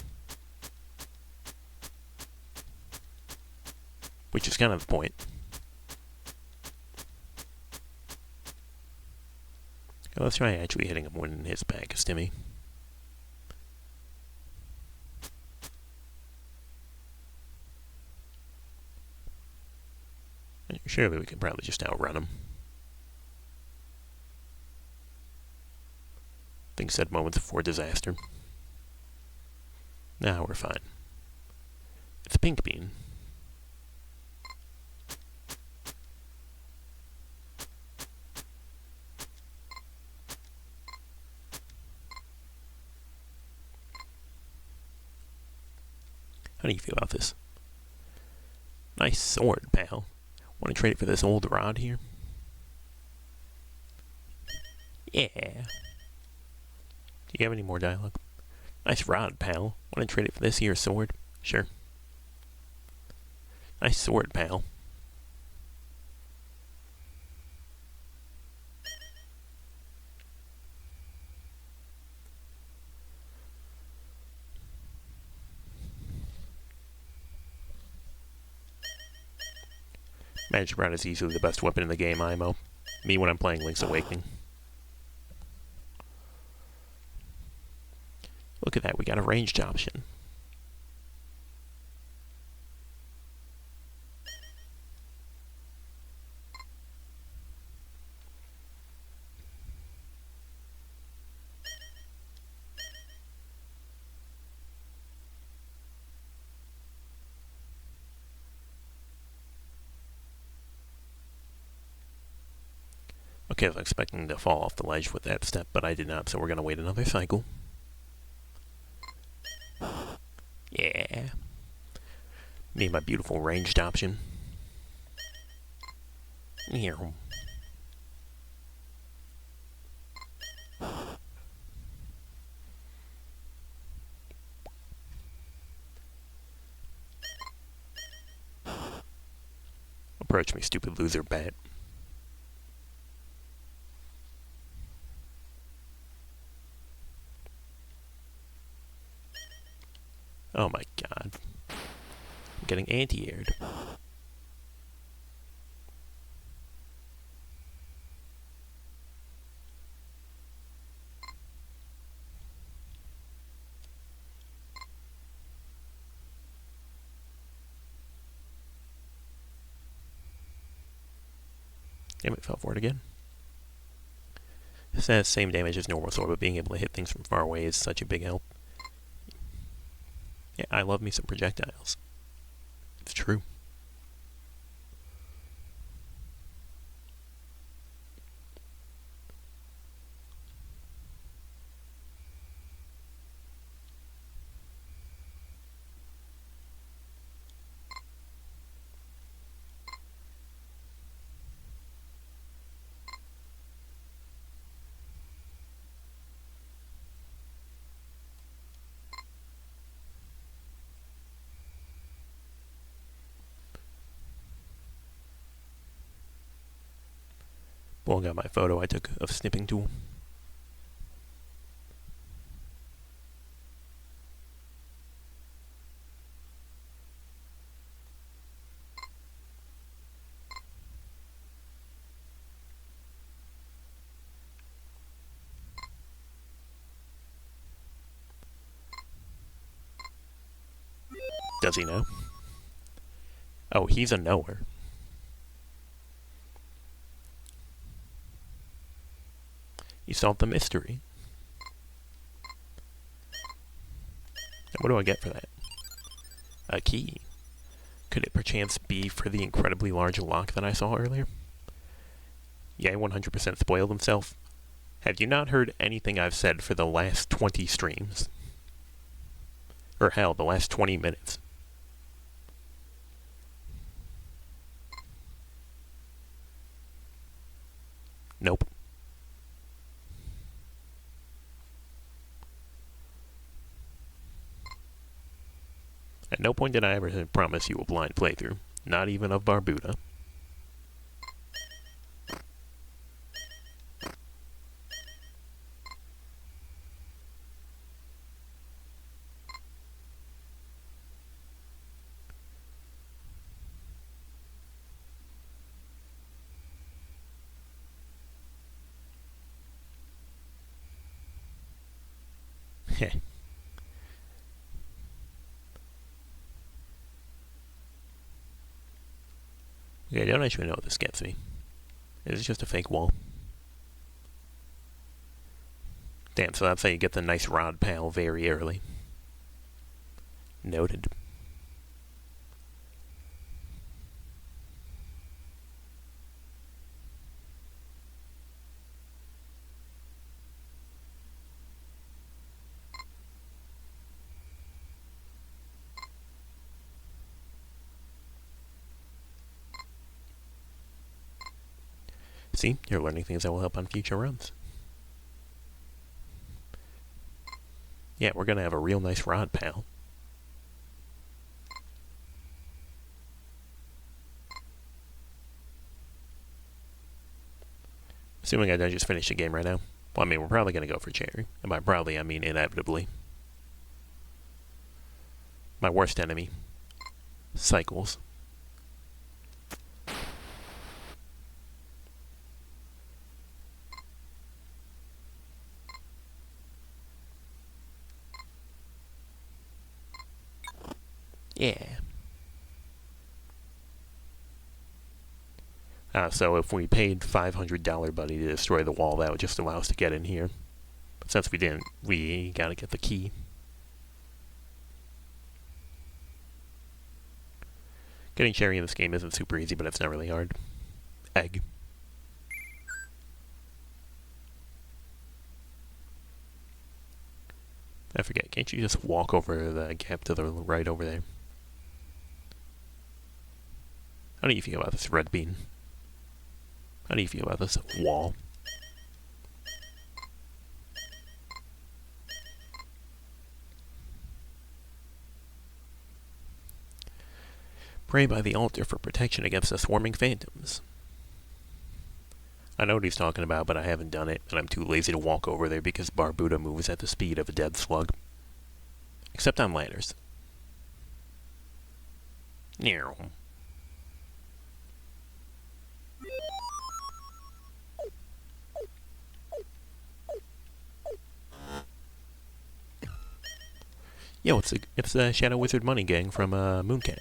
Which is kind of the point. Okay, let's try actually hitting him when his back is to me. Surely we can probably just outrun him. Things said moments before disaster. Now we're fine. It's a pink bean. How do you feel about this? Nice sword, pal. Want to trade it for this old rod here? Yeah. Do you have any more dialogue? Nice rod, pal. Want to trade it for this here sword? Sure. Nice sword, pal. Magic Rod is easily the best weapon in the game, IMO. Me when I'm playing Link's Awakening. Look at that, we got a ranged option. Okay, I was expecting to fall off the ledge with that step, but I did not, so we're going to wait another cycle. Yeah. Me and my beautiful ranged option. Here. Approach me, stupid loser bat. Oh my god. I'm getting anti-aired. Damn it, fell for it again. This has the same damage as normal sword, but being able to hit things from far away is such a big help. Yeah, I love me some projectiles. It's true. Blowing out my photo I took of snipping tool. Does he know? Oh, he's a knower. You solved the mystery. And what do I get for that? A key. Could it perchance be for the incredibly large lock that I saw earlier? Yay 100% spoiled himself. Have you not heard anything I've said for the last 20 streams? Or hell, the last 20 minutes. Nope. At no point did I ever promise you a blind playthrough, not even of Barbuta. Okay, I don't actually know what this gets me. Is it just a fake wall? Damn, so that's how you get the nice rod pal very early. Noted. See, you're learning things that will help on future runs. Yeah, we're gonna have a real nice rod pal. Assuming I don't just finish the game right now. Well, I mean, we're probably gonna go for cherry. And by probably, I mean inevitably. My worst enemy. Cycles. Yeah. So if we paid $500 buddy to destroy the wall, that would just allow us to get in here. But since we didn't, we gotta get the key. Getting cherry in this game isn't super easy, but it's not really hard. Egg. I forget, can't you just walk over the gap to the right over there? How do you feel about this red bean? How do you feel about this wall? Pray by the altar for protection against the swarming phantoms. I know what he's talking about, but I haven't done it, and I'm too lazy to walk over there because Barbuta moves at the speed of a dead slug. Except on ladders. Near. Yo, it's the Shadow Wizard Money Gang from Mooncat.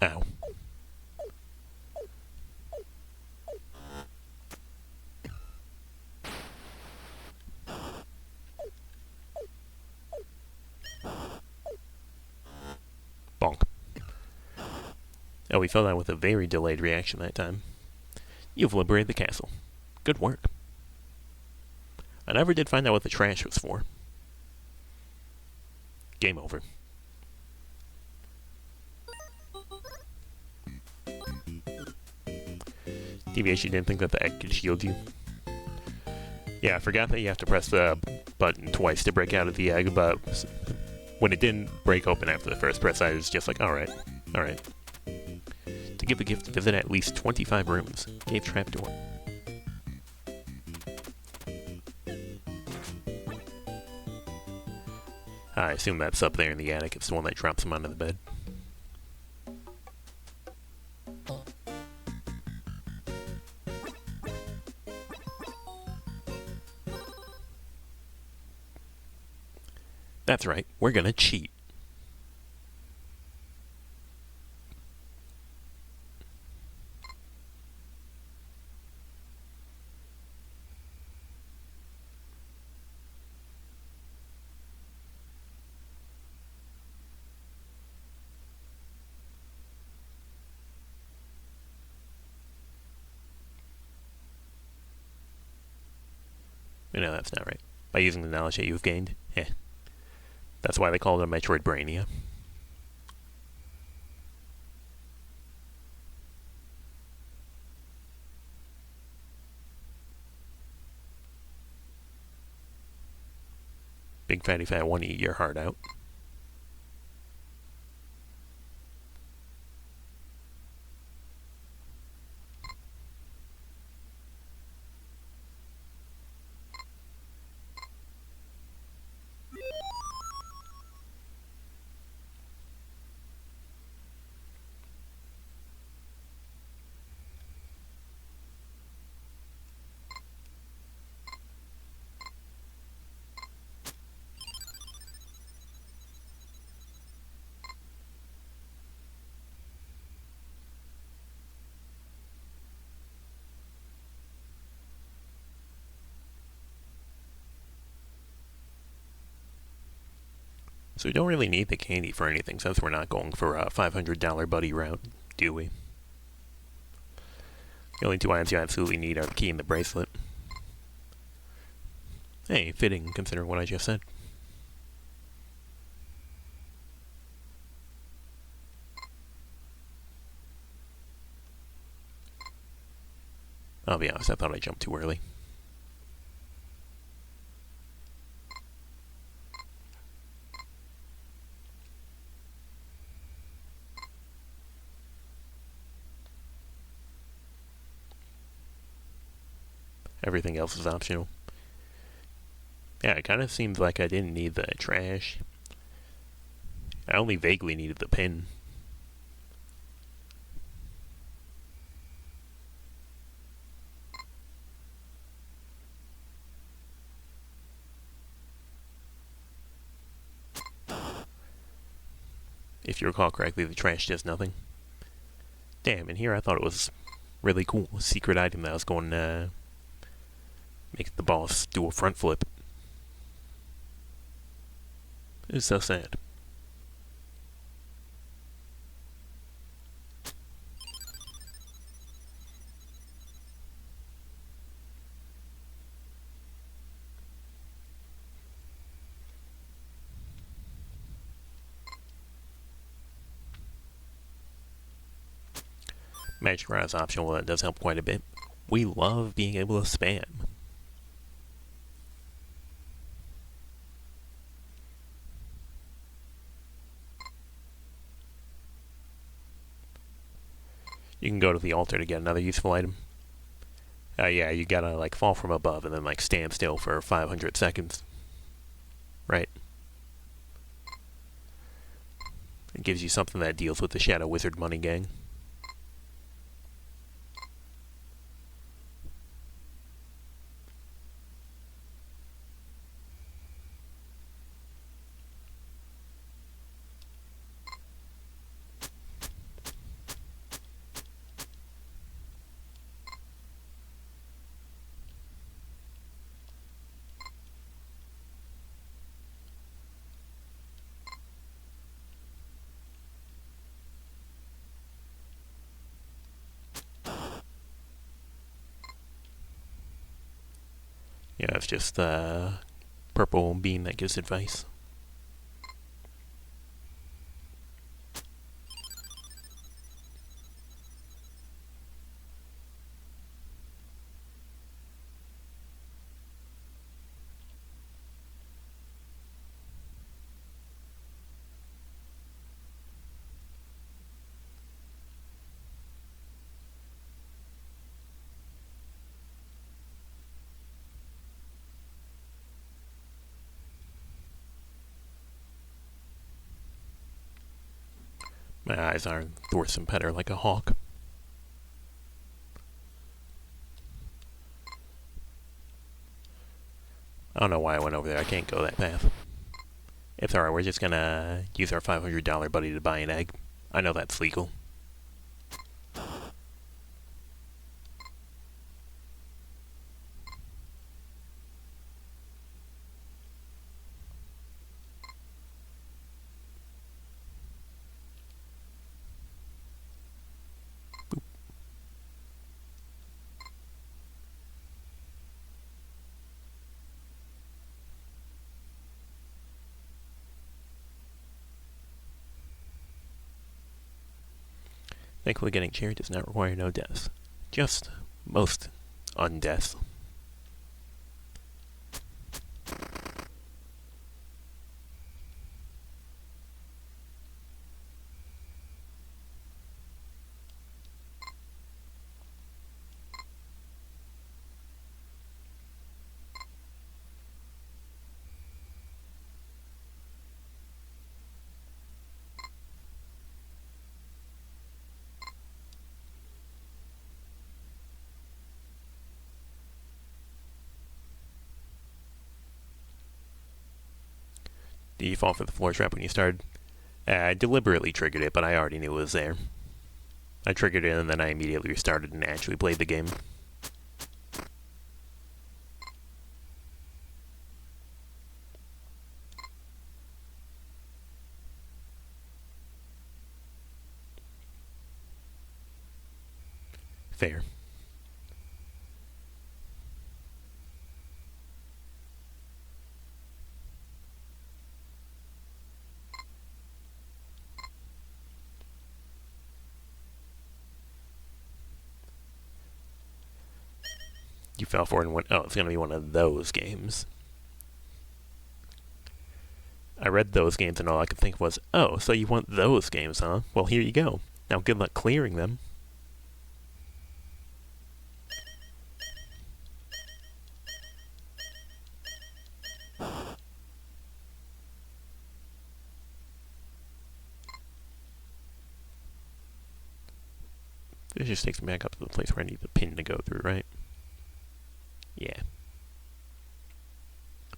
Ow. Bonk. Oh, we fell down with a very delayed reaction that time. You've liberated the castle. Good work. I never did find out what the trash was for. Game over. Deviation didn't think that the egg could shield you. Yeah, I forgot that you have to press the button twice to break out of the egg, but when it didn't break open after the first press, I was just like, alright. To give a gift, visit at least 25 rooms. Cave trapdoor. I assume that's up there in the attic. It's the one that drops him onto the bed. That's right, we're gonna cheat. No, that's not right. By using the knowledge that you've gained? That's why they call it a Metroid Brainia. Big fatty fat one, eat your heart out. So we don't really need the candy for anything since we're not going for a $500 buddy route, do we? The only two items you absolutely need are the key and the bracelet. Hey, fitting considering what I just said. I'll be honest, I thought I jumped too early. Everything else is optional. Yeah, it kind of seems like I didn't need the trash. I only vaguely needed the pin. If you recall correctly, the trash does nothing. Damn, and here I thought it was really cool. A secret item that was going to make the boss do a front flip. It's so sad. Magic Rod is optional, that does help quite a bit. We love being able to spam. You can go to the altar to get another useful item. Yeah, you gotta like fall from above and then like stand still for 500 seconds. Right. It gives you something that deals with the Shadow Wizard money gang. Yeah, it's just the purple bean that gives advice. My eyes are Thorson Petter like a hawk. I don't know why I went over there. I can't go that path. It's alright, we're just gonna use our $500 buddy to buy an egg. I know that's legal. Thankfully, getting chair does not require no deaths. Just most undeaths. Did you fall for the floor trap when you started? I deliberately triggered it, but I already knew it was there. I triggered it and then I immediately restarted and actually played the game. Fair. You fell for it and went, oh, it's going to be one of those games. I read those games and all I could think was, oh, so you want those games, huh? Well, here you go. Now good luck clearing them. This just takes me back up to the place where I need the pin to go through, right? Yeah.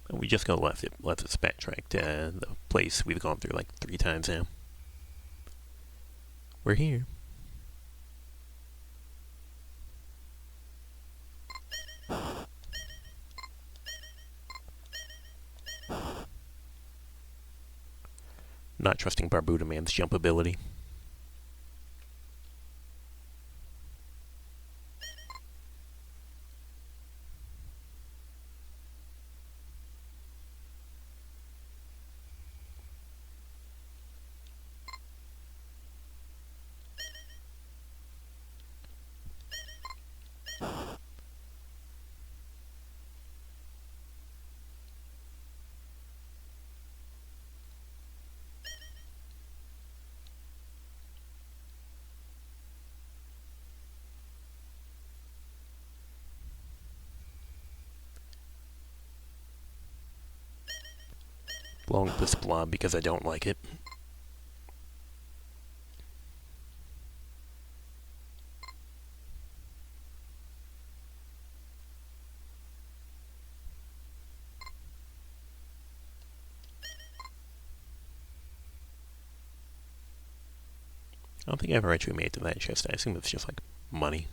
And we just go left. It lets us backtrack to the place we've gone through like 3 times now. We're here. Not trusting Barbuta Man's jump ability. Blowing up this blob because I don't like it. I don't think I ever actually made it to that chest. I assume it's just like money.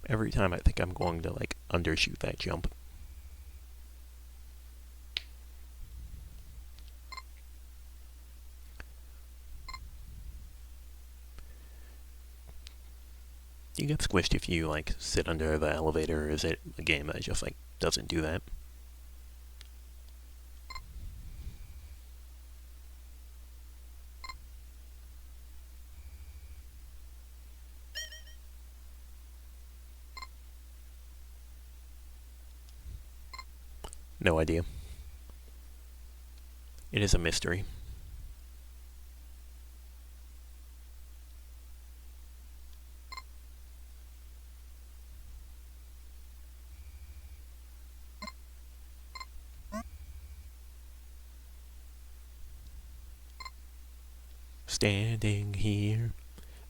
Every time I think I'm going to like undershoot that jump. You get squished if you like sit under the elevator, or is it a game that just like doesn't do that? No idea. It is a mystery. Standing here,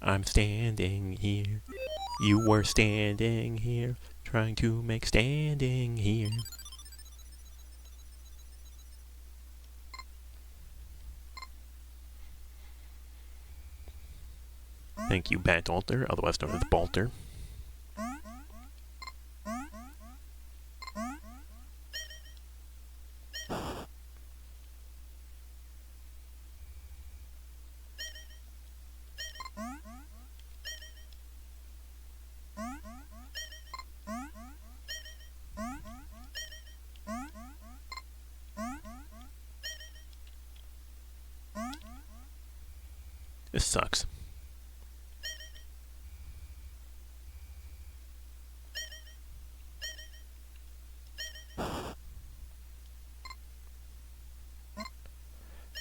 I'm standing here. You were standing here, trying to make standing here. Thank you, Bat Alter, otherwise known as Balter. This sucks.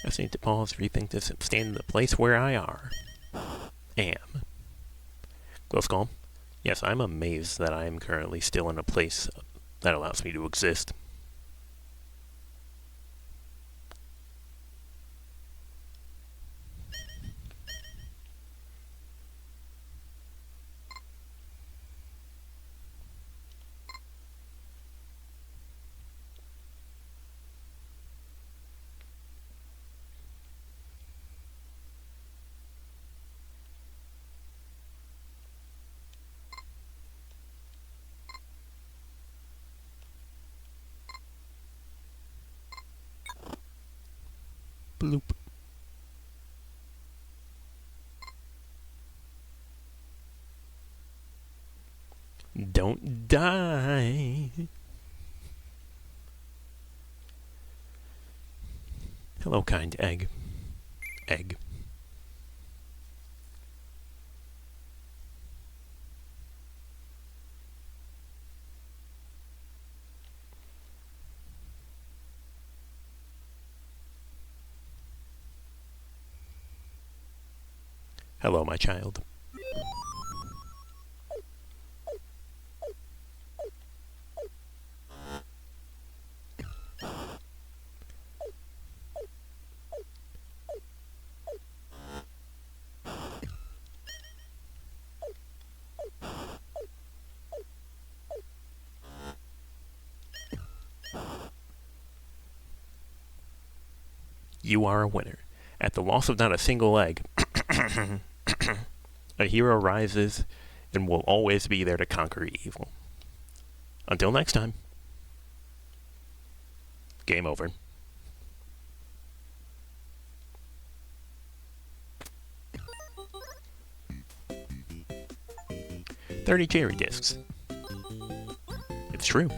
I just need to pause, rethink this, and stand in the place where I am. Close call. Yes, I'm amazed that I'm currently still in a place that allows me to exist. Bloop. Don't die. Hello, kind egg. Egg. Hello, my child. You are a winner. At the loss of not a single egg, a hero rises and will always be there to conquer evil. Until next time. Game over. 30 cherry discs. It's true.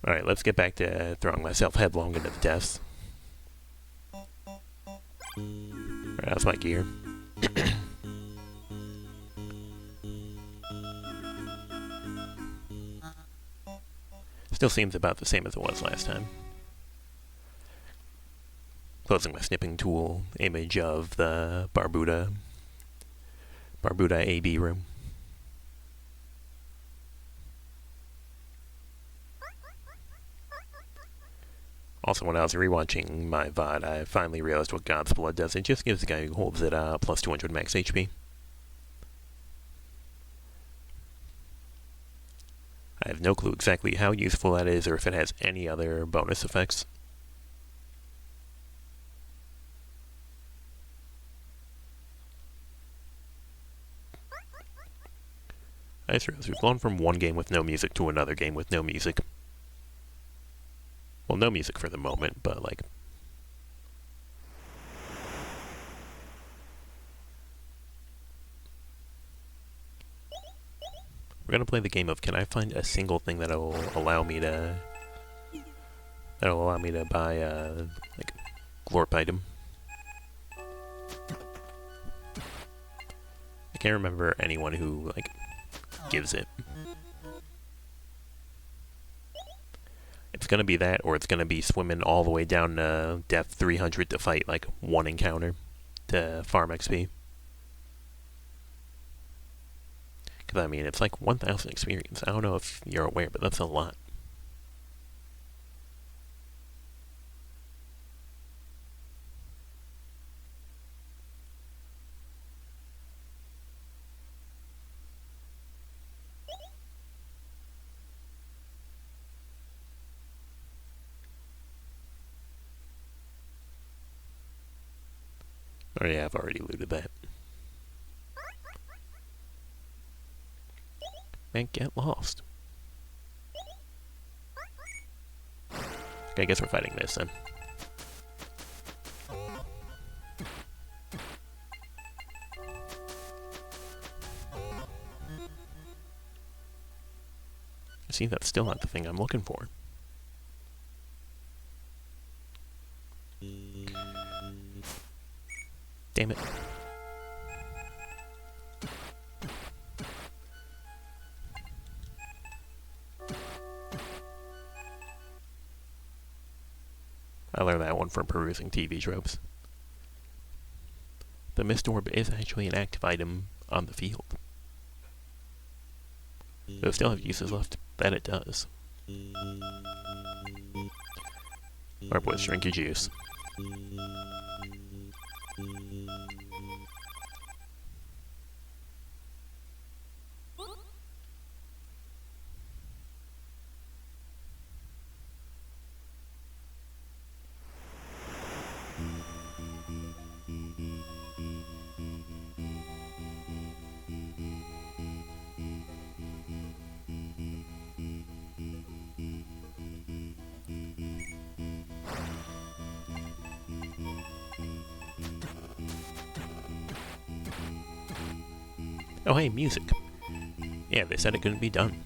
Alright, let's get back to throwing myself headlong into the depths. Alright, that's my gear. Still seems about the same as it was last time. Closing my snipping tool image of the Barbuta AB room. Also, when I was rewatching my VOD, I finally realized what God's Blood does. It just gives the guy who holds it plus 200 max HP. I have no clue exactly how useful that is or if it has any other bonus effects. I just realized we've gone from one game with no music to another game with no music. Well, no music for the moment, but like... We're gonna play the game of, can I find a single thing that'll allow me to... buy a, like, glorp item. I can't remember anyone who, like, gives it. It's gonna be that, or it's gonna be swimming all the way down to depth 300 to fight, like, one encounter to farm XP. Because, I mean, it's like 1,000 experience. I don't know if you're aware, but that's a lot. Oh yeah, I've already looted that. Man, get lost. Okay, I guess we're fighting this then. See, that's still not the thing I'm looking for. Damn it. I learned that one from perusing TV tropes. The mist orb is actually an active item on the field. Though still have uses left, that it does. Alright boys, drink your juice. Oh, hey, music. Yeah, they said it couldn't be done.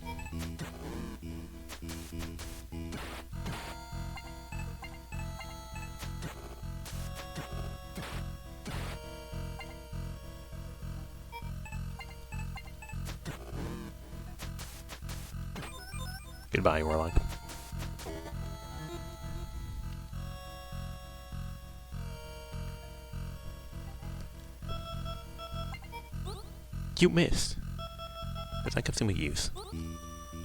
Goodbye, Warlock. You missed. Does that give some use?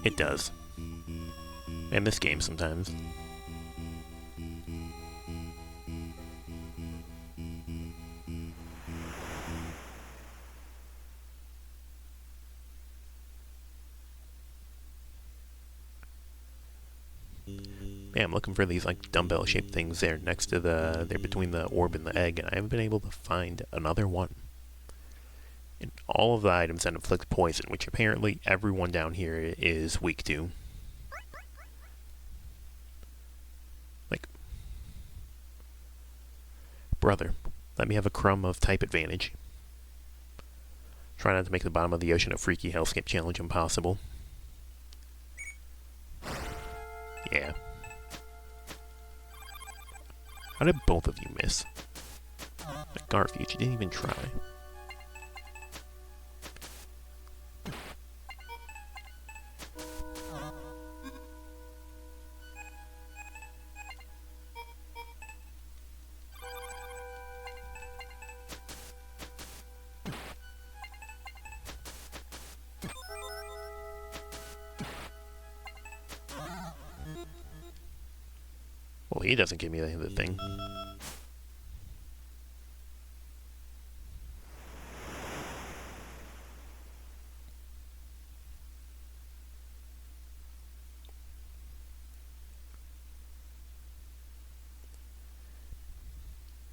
It does. And this game sometimes. Yeah, I'm looking for these like dumbbell-shaped things there next to they're between the orb and the egg, and I haven't been able to find another one. And all of the items that inflict poison, which apparently everyone down here is weak to. Like, brother, let me have a crumb of type advantage. Try not to make the bottom of the ocean a freaky hellscape challenge impossible. Yeah. How did both of you miss? Like Garfield, you didn't even try. Well, he doesn't give me the thing.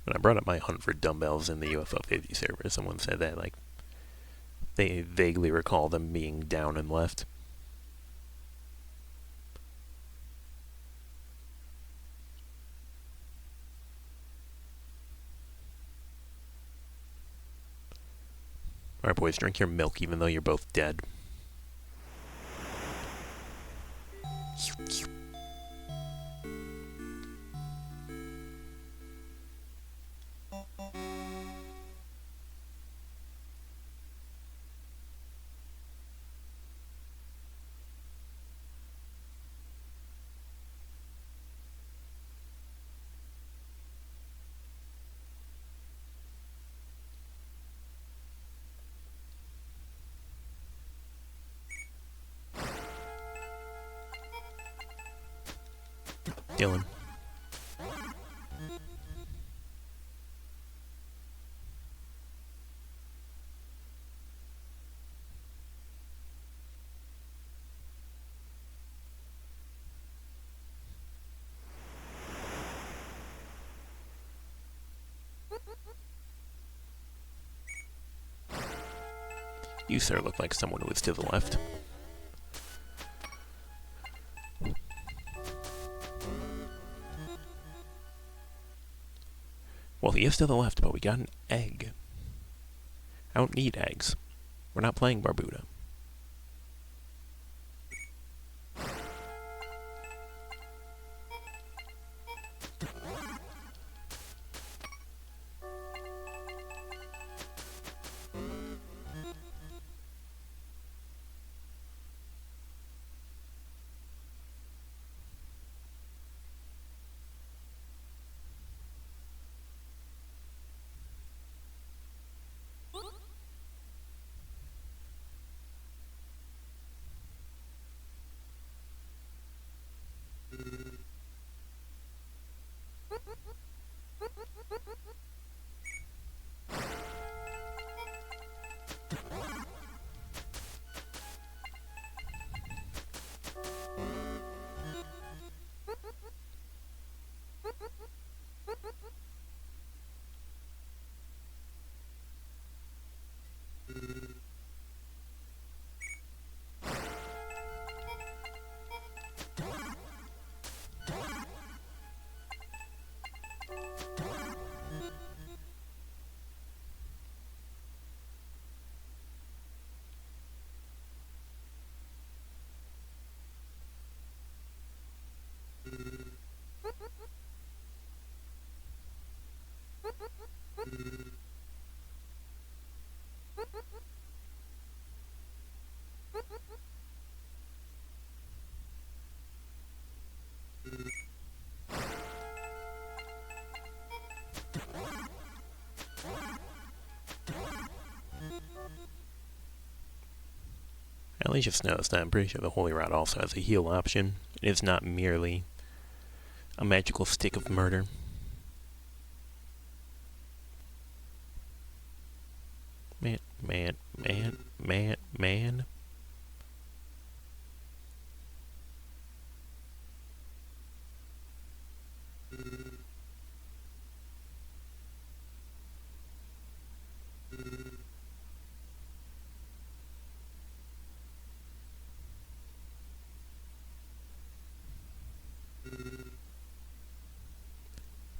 When I brought up my hunt for dumbbells in the UFO 50 server, someone said that, like, they vaguely recall them being down and left. Alright, boys, drink your milk even though you're both dead. Dylan. You, sir, look like someone who is to the left. Well, he is to the left, but we got an egg. I don't need eggs. We're not playing Barbuta. At least just noticed that I'm pretty sure the Holy Rod also has a heal option. It is not merely a magical stick of murder. Man.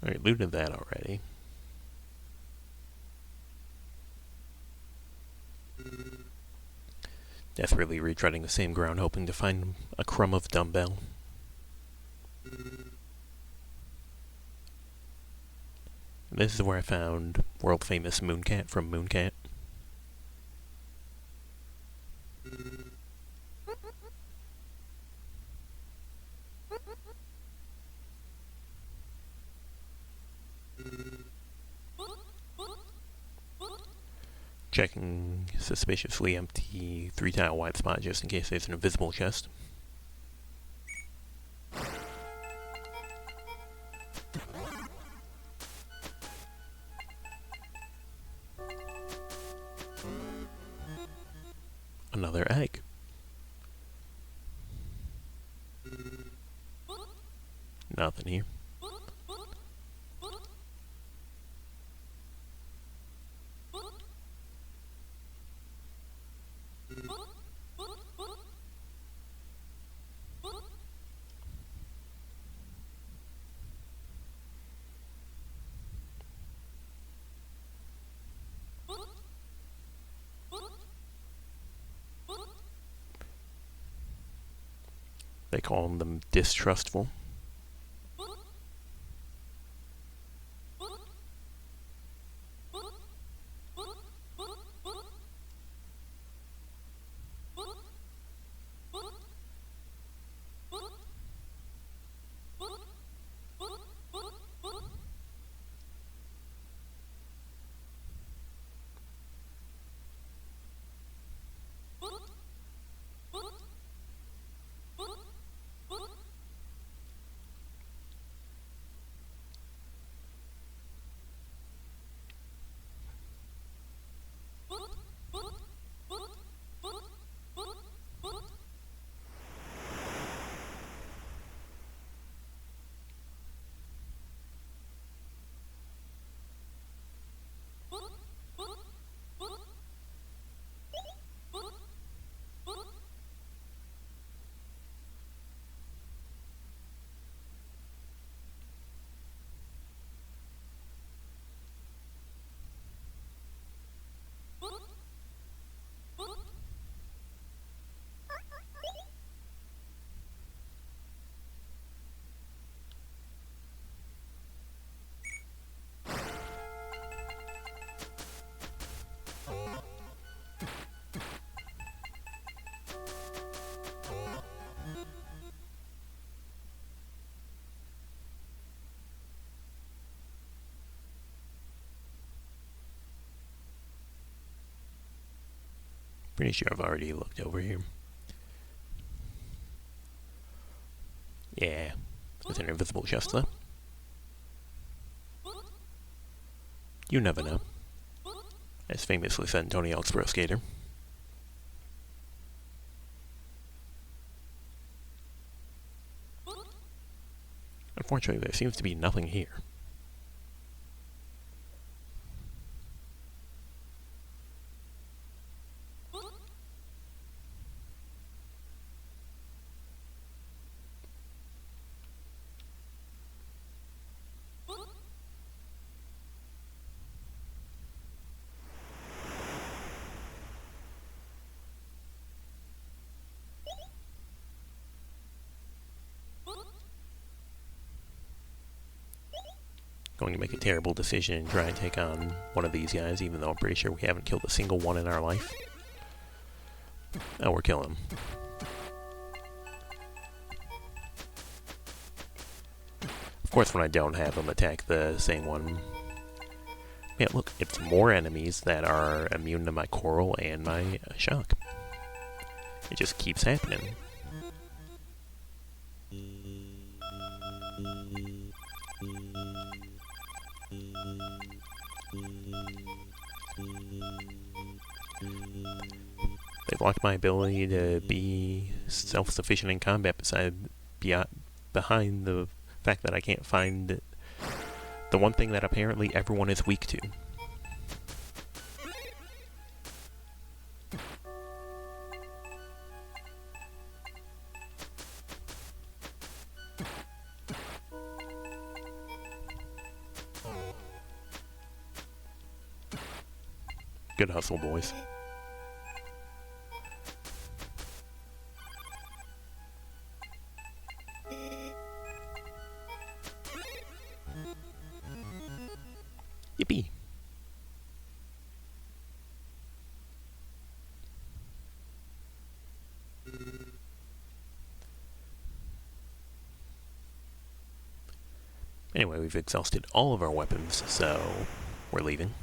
Alright, looted that already. Desperately retreading the same ground, hoping to find a crumb of dumbbell. This is where I found world-famous Mooncat from Mooncat. Checking suspiciously empty 3-tile wide spot just in case there's an invisible chest. Another egg. Nothing here. They call them distrustful. Pretty sure I've already looked over here. Yeah, there's an invisible chest there. You never know. As famously said Tony Hawk's Pro Skater. Unfortunately, there seems to be nothing here. going to make a terrible decision and try and take on one of these guys, even though I'm pretty sure we haven't killed a single one in our life. Oh, we're killing them. Of course, when I don't have them attack the same one. Yeah, look, it's more enemies that are immune to my coral and my shock. It just keeps happening. They've locked my ability to be self-sufficient in combat behind the fact that I can't find the one thing that apparently everyone is weak to. Good hustle, boys. Yippee! Anyway, we've exhausted all of our weapons, so we're leaving.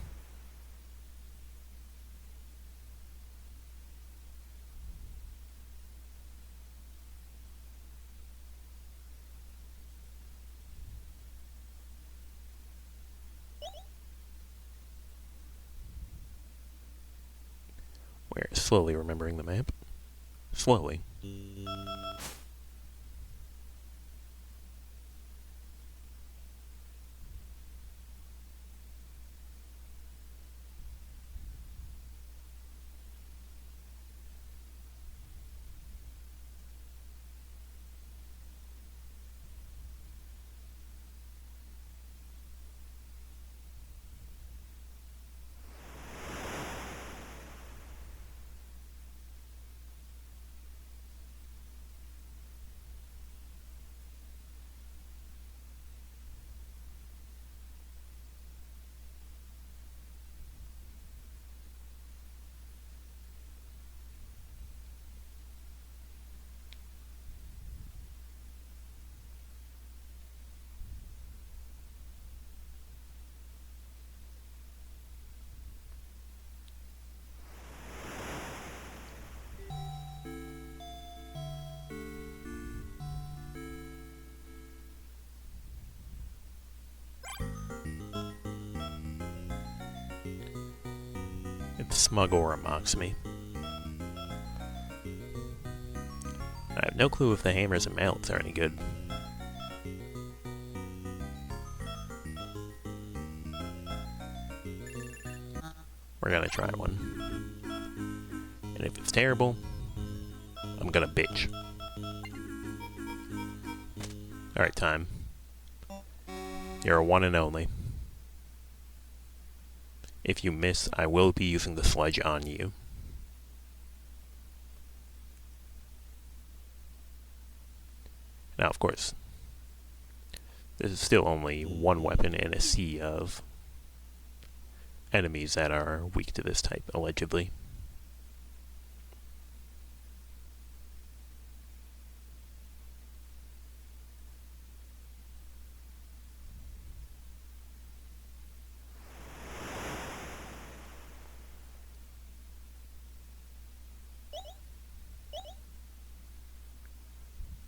We're slowly remembering the map. Slowly. If smug aura mocks me. I have no clue if the hammers and mallets are any good. We're gonna try one. And if it's terrible, I'm gonna bitch. Alright, time. You're a one and only. If you miss, I will be using the sledge on you. Now, of course, this is still only one weapon in a sea of enemies that are weak to this type, allegedly.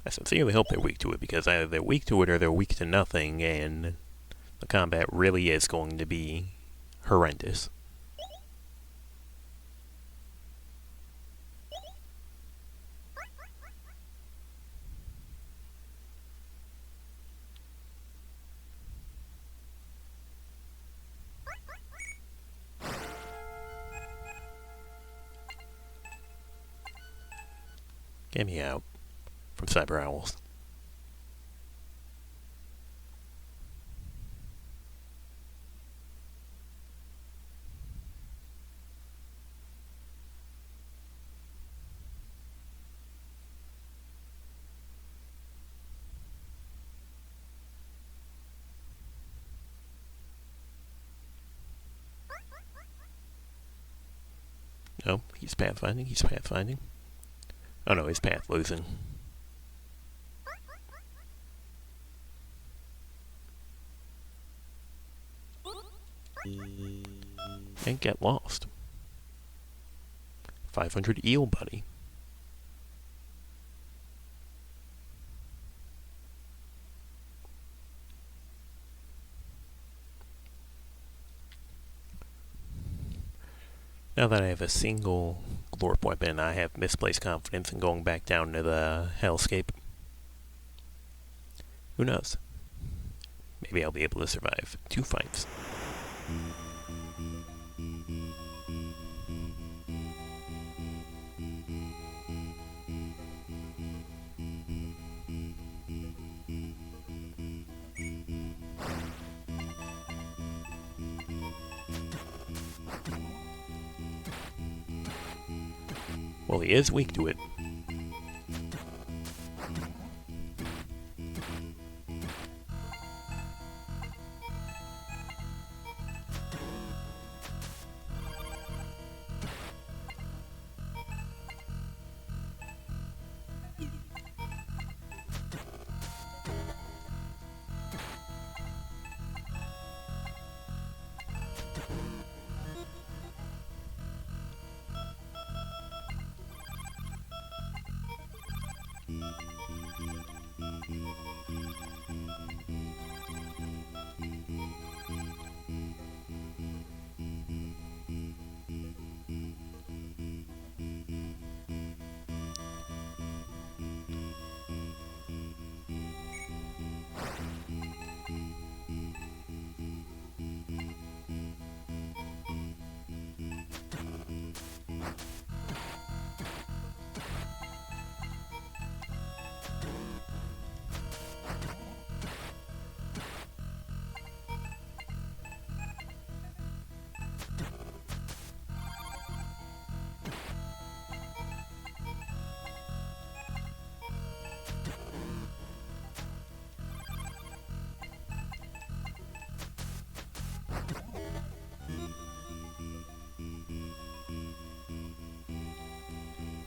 I sincerely hope they're weak to it, because either they're weak to it or they're weak to nothing, and the combat really is going to be horrendous. Get me out from Cyber Owls. No, he's pathfinding, he's pathfinding. Oh no, he's path losing. And get lost. 500 eel buddy. Now that I have a single glorp weapon, I have misplaced confidence in going back down to the hellscape. Who knows? Maybe I'll be able to survive 2 fights. Well, he is weak to it.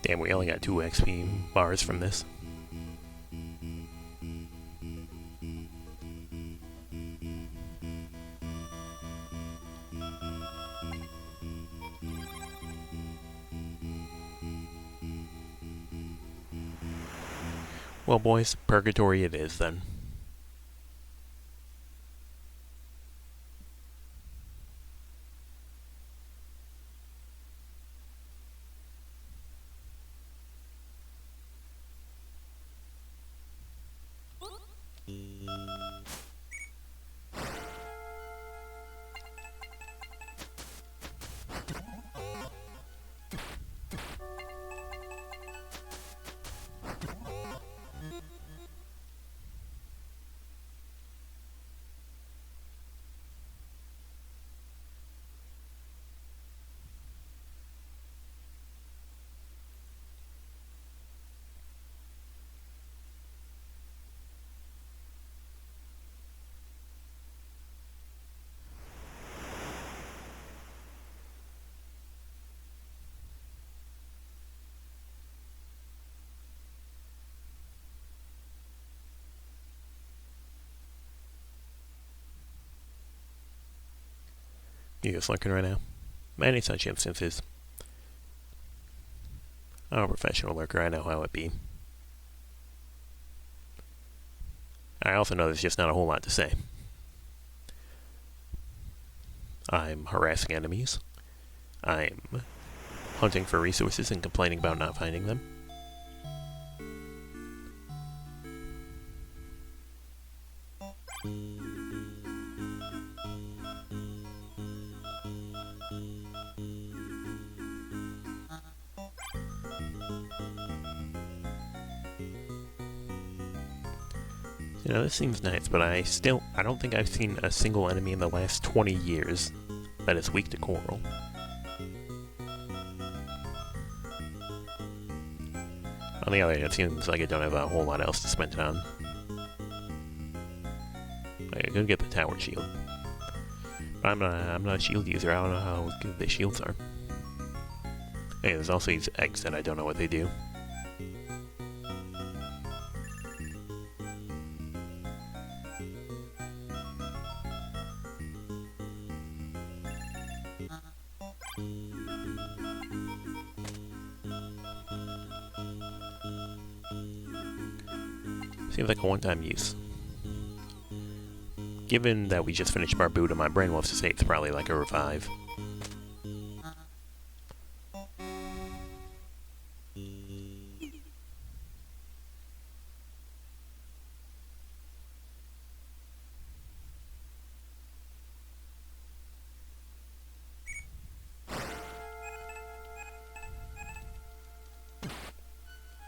Damn, we only got 2 XP bars from this. Well, boys, purgatory it is then. You guys lurking right now? Many such instances. I'm a professional lurker, I know how it be. I also know there's just not a whole lot to say. I'm harassing enemies. I'm hunting for resources and complaining about not finding them. You know, this seems nice, but I don't think I've seen a single enemy in the last 20 years that is weak to coral. On the other hand, it seems like I don't have a whole lot else to spend it on. I could get the tower shield. But I'm not a shield user, I don't know how good the shields are. Hey, there's also these eggs that I don't know what they do. Seems like a one-time use. Given that we just finished Barbuta, my brain wants to say it's probably like a revive.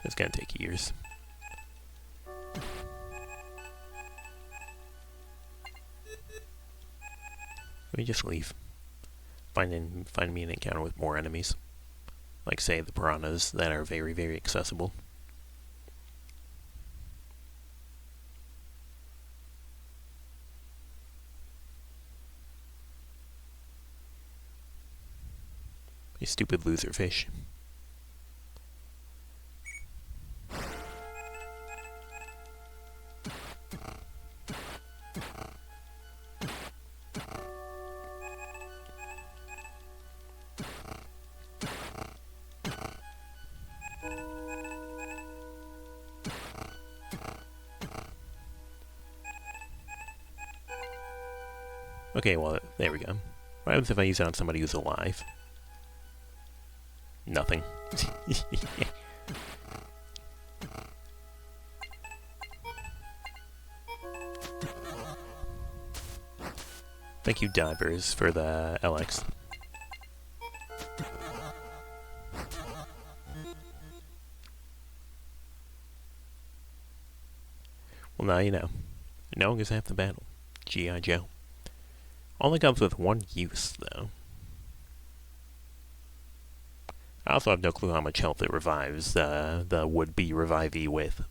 It's gonna take years. Let me just leave. Find me an encounter with more enemies. Like, say, the piranhas that are very, very accessible. You stupid loser fish. Okay, well, there we go. What happens if I use it on somebody who's alive? Nothing. Thank you, divers, for the LX. Well, now you know. No one gets half the battle. G.I. Joe. Only comes with one use, though. I also have no clue how much health it revives the would-be revivee with.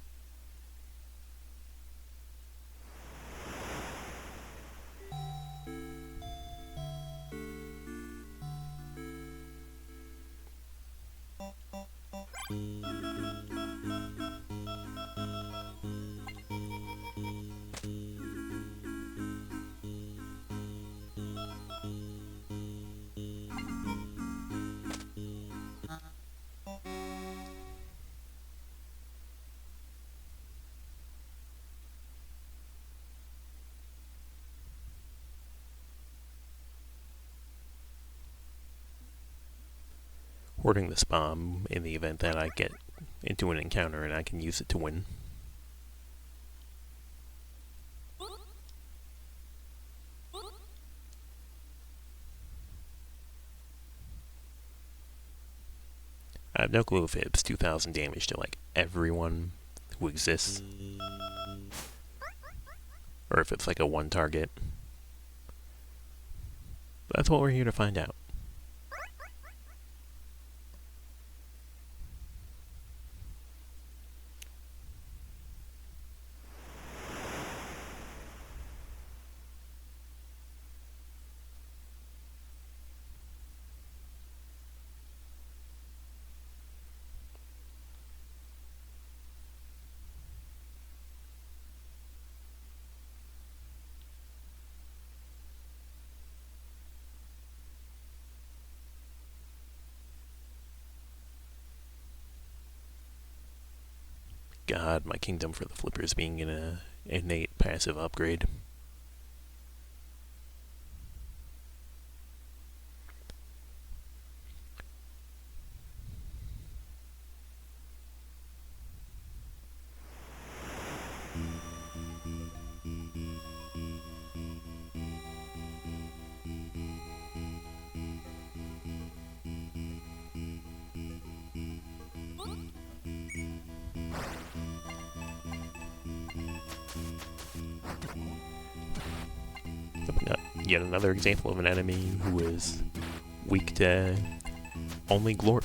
Hoarding this bomb in the event that I get into an encounter and I can use it to win. I have no clue if it's 2,000 damage to like everyone who exists, or if it's like a one target. That's what we're here to find out. God, my kingdom for the flippers being in a innate passive upgrade. Yet another example of an enemy who is weak to only glory.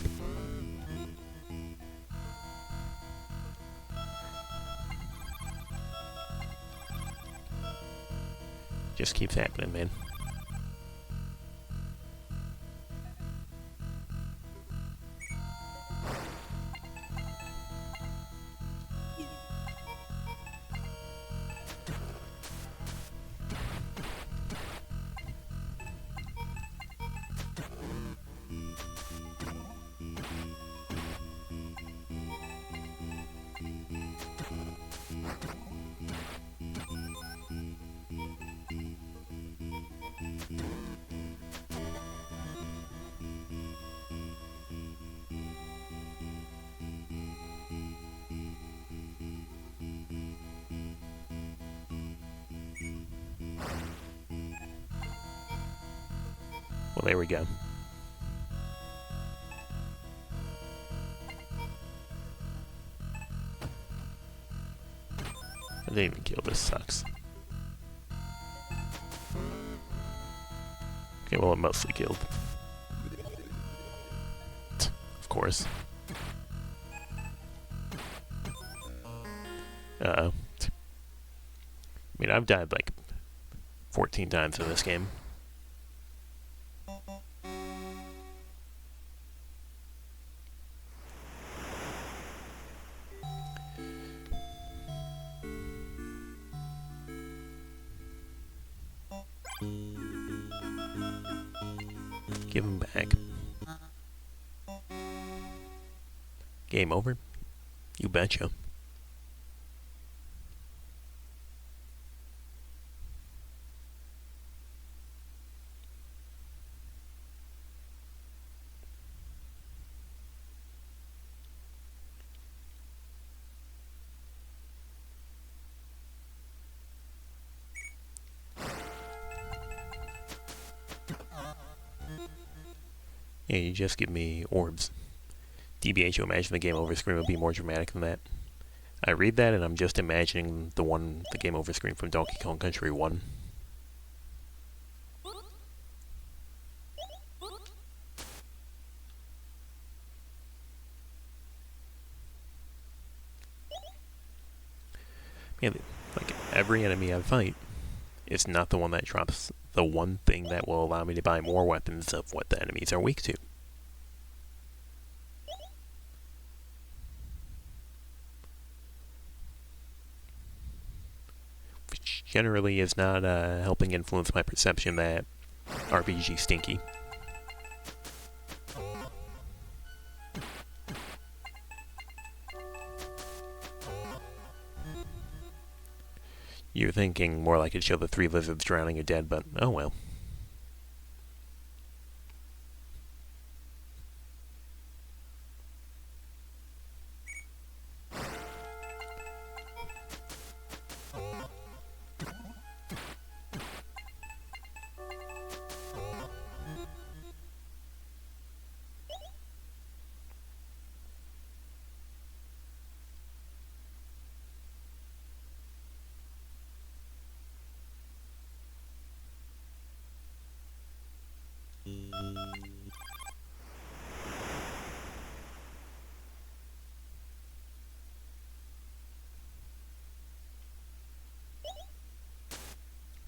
Just keeps happening, man. Oh, there we go. I didn't even kill. This sucks. Okay, well, it mostly killed. Of course. Uh-oh. I mean, I've died like 14 times in this game. Give him back. Game over? You betcha. Yeah, you just give me orbs. DBH, you imagine the game over screen would be more dramatic than that. I read that and I'm just imagining the game over screen from Donkey Kong Country 1. Yeah, like every enemy I fight is not the one that drops the one thing that will allow me to buy more weapons of what the enemies are weak to. Which generally is not helping influence my perception that RPG stinky. You're thinking more like it showed the 3 lizards drowning or dead, but oh well.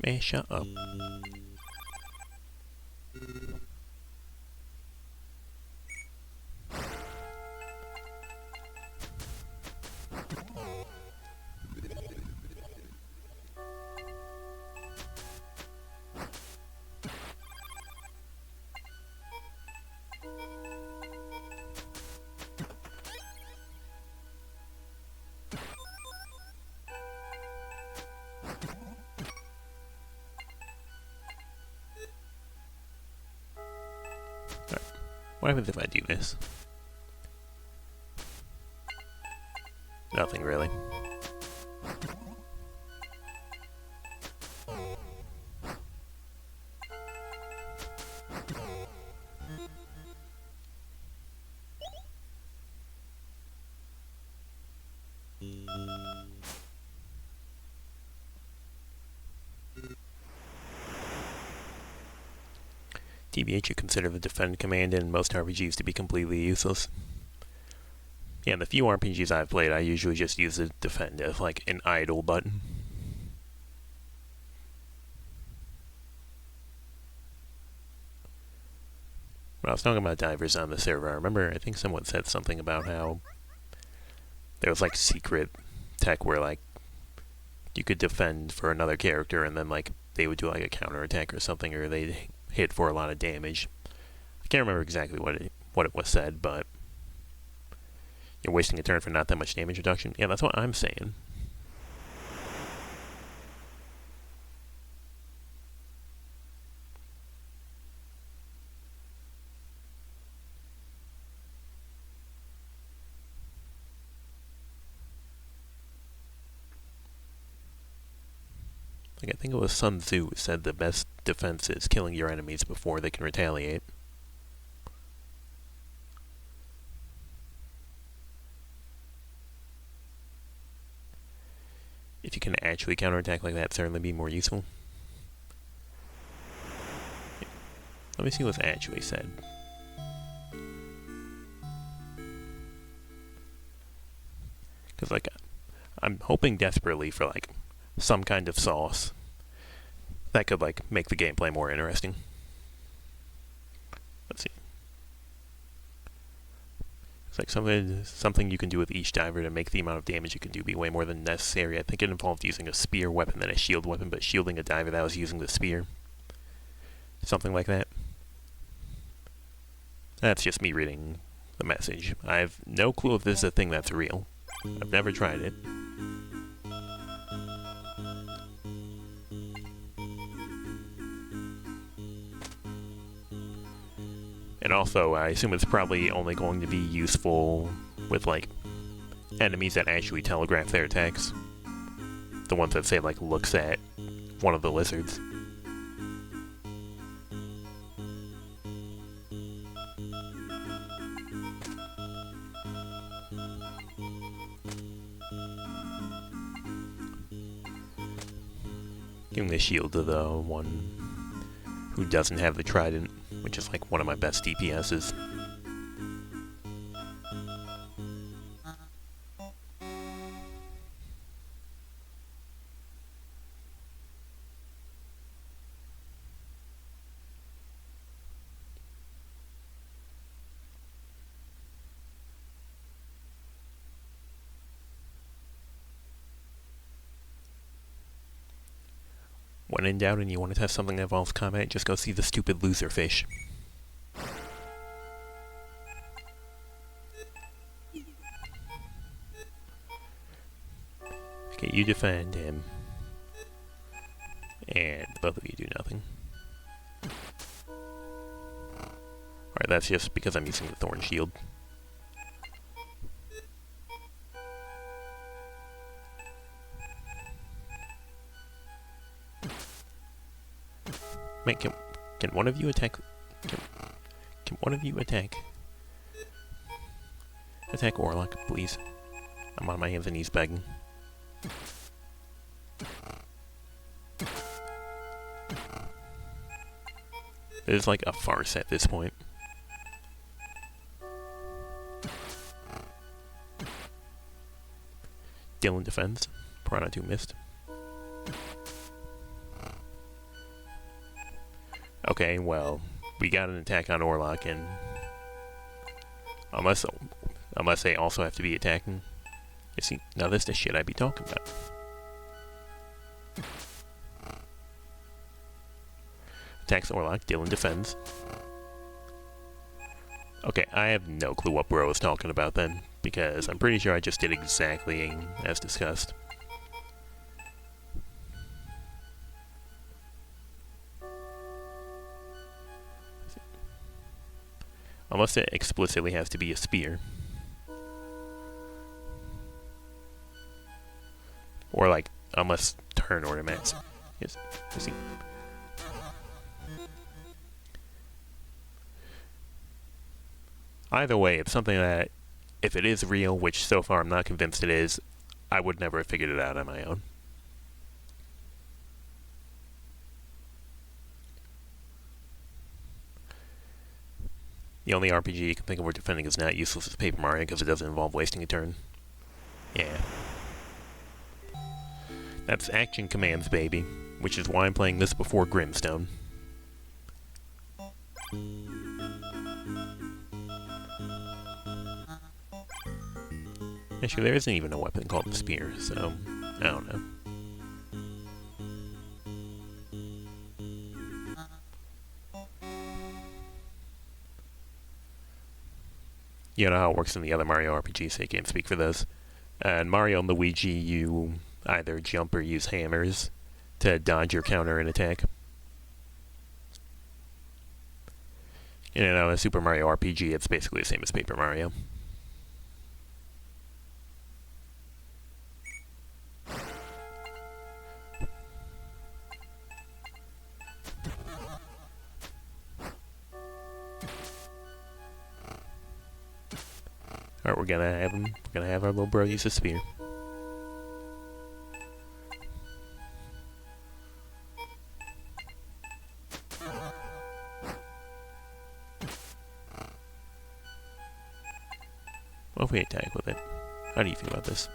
Man, shut up. What happens if I do this? Nothing really. DBH, you consider the defend command in most RPGs to be completely useless. Yeah, in the few RPGs I've played, I usually just use the defend as like an idle button. When I was talking about divers on the server, I remember I think someone said something about how there was like secret tech where like you could defend for another character and then like they would do like a counter attack or something, or they'd hit for a lot of damage. I can't remember exactly what it was said, but you're wasting a turn for not that much damage reduction. Yeah, that's what I'm saying. Like, I think it was Sun Tzu who said the best defense is killing your enemies before they can retaliate. If you can actually counterattack like that, certainly be more useful. Let me see what's actually said. Because, like, I'm hoping desperately for, like, some kind of sauce that could, like, make the gameplay more interesting. Let's see. It's like something you can do with each diver to make the amount of damage you can do be way more than necessary. I think it involved using a spear weapon than a shield weapon, but shielding a diver that was using the spear. Something like that. That's just me reading the message. I have no clue if this is a thing that's real. I've never tried it. And also, I assume it's probably only going to be useful with, like, enemies that actually telegraph their attacks. The ones that say, like, looks at one of the lizards. Giving the shield to the one who doesn't have the trident, which is like one of my best DPSs. When in doubt and you want to test something that involves combat, just go see the stupid loser fish. Okay, you defend him. And both of you do nothing. Alright, that's just because I'm using the thorn shield. Man, can one of you attack? Can one of you attack? Attack Orlok, please. I'm on my hands and knees begging. This is like a farce at this point. Dylan defends. Piranha 2 missed. Okay, well, we got an attack on Orlok, and unless they also have to be attacking. You see, now this is the shit I'd be talking about. Attacks Orlok, Dylan defends. Okay, I have no clue what Bro is talking about then, because I'm pretty sure I just did exactly as discussed. Unless it explicitly has to be a spear. Or like, unless turn ornaments. Yes, I see. Either way, it's something that, if it is real, which so far I'm not convinced it is, I would never have figured it out on my own. The only RPG you can think of where defending is not useless is Paper Mario because it doesn't involve wasting a turn. Yeah. That's action commands, baby. Which is why I'm playing this before Grimstone. Actually, there isn't even a weapon called the spear, so I don't know. You know how it works in the other Mario RPGs, so you can't speak for those. In Mario and Luigi, you either jump or use hammers to dodge or counter an attack. In a Super Mario RPG, it's basically the same as Paper Mario. Alright, we're gonna have him. We're gonna have our little bro use a spear. What if we attack with it? How do you feel about this?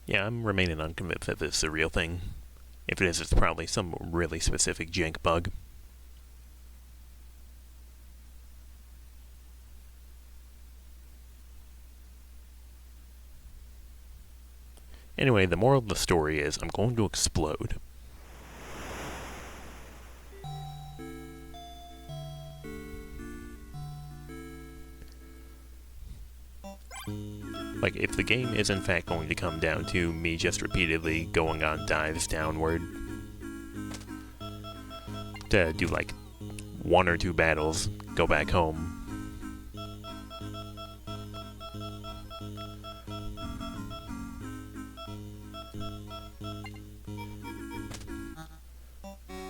Yeah, I'm remaining unconvinced that this is a real thing. If it is, it's probably some really specific jank bug. Anyway, the moral of the story is I'm going to explode. Like, if the game is in fact going to come down to me just repeatedly going on dives downward to do like 1 or 2 battles, go back home.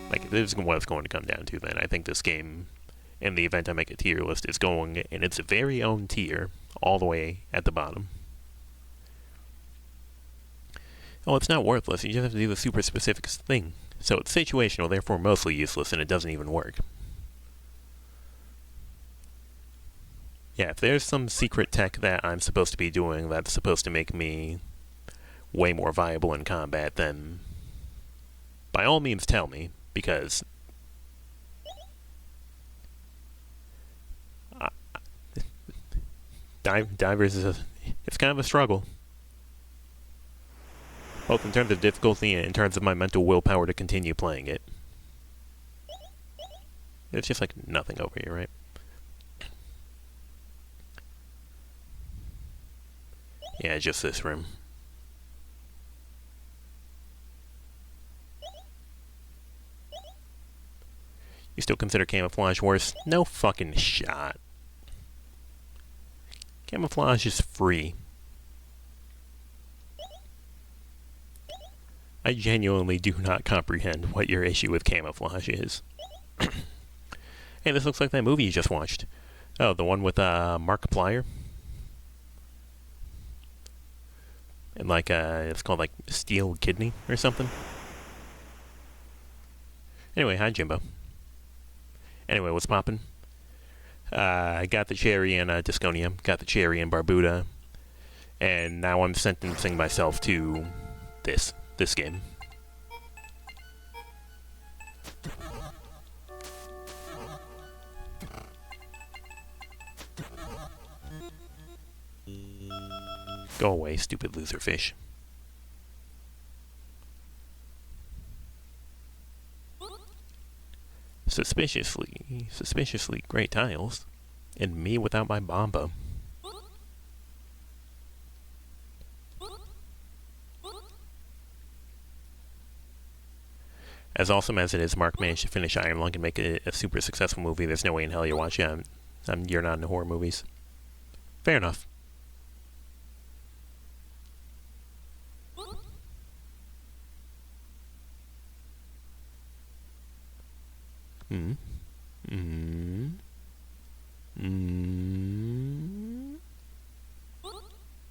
Like, if this is what it's going to come down to, then I think this game, in the event I make a tier list, is going in its very own tier, all the way at the bottom. Oh, it's not worthless, you just have to do the super specific thing. So it's situational, therefore mostly useless, and it doesn't even work. Yeah, if there's some secret tech that I'm supposed to be doing that's supposed to make me way more viable in combat, then by all means tell me, because divers is it's kind of a struggle. Both in terms of difficulty and in terms of my mental willpower to continue playing it. It's just like nothing over here, right? Yeah, just this room. You still consider camouflage worse? No fucking shot. Camouflage is free. I genuinely do not comprehend what your issue with camouflage is. Hey, this looks like that movie you just watched. Oh, the one with Markiplier? And like, it's called like Steel Kidney or something? Anyway, hi Jimbo. Anyway, what's poppin'? I got the cherry in Diskonia, got the cherry in Barbuta, and now I'm sentencing myself to this game. Go away, stupid loser fish. Suspiciously great tiles. And me without my bomba. As awesome as it is, Mark managed to finish Iron Lung and make it a super successful movie. There's no way in hell you're watching. You're not into horror movies. Fair enough.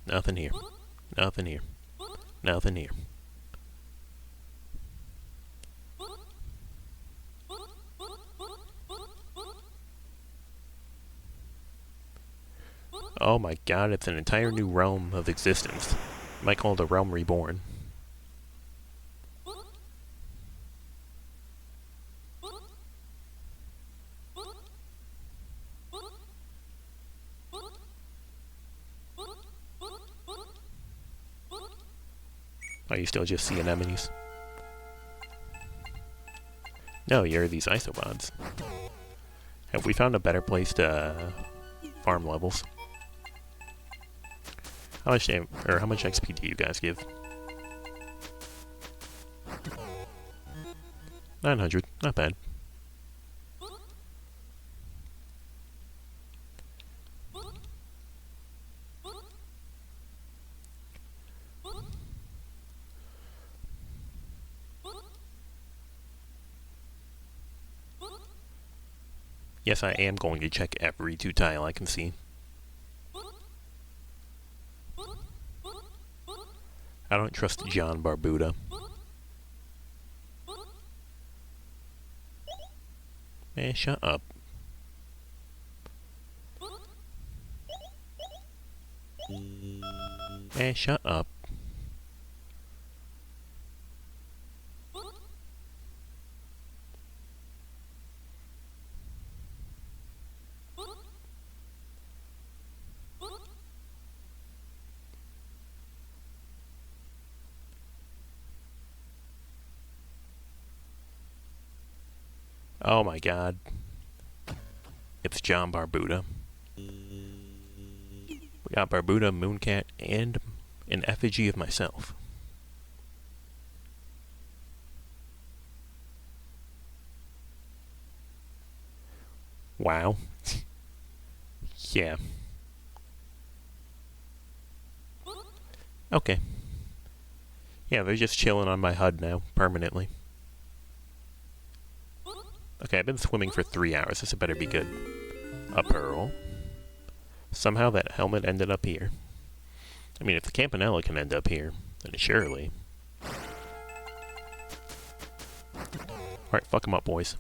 Nothing here. Nothing here. Nothing here. Oh my god, it's an entire new realm of existence. You might call it a realm reborn. Are you still just sea anemones? No, you're these isopods. Have we found a better place to farm levels? How much XP do you guys give? 900, not bad. Yes, I am going to check every 2 tile I can see. I don't trust John Barbuta. Man, shut up. Man, shut up. Oh my god. It's John Barbuta. We got Barbuta, Mooncat, and an effigy of myself. Wow. Yeah. Okay. Yeah, they're just chilling on my HUD now, permanently. Okay, I've been swimming for 3 hours. This had better be good. A pearl. Somehow that helmet ended up here. I mean, if the Campanella can end up here, then surely. Alright, fuck them up, boys.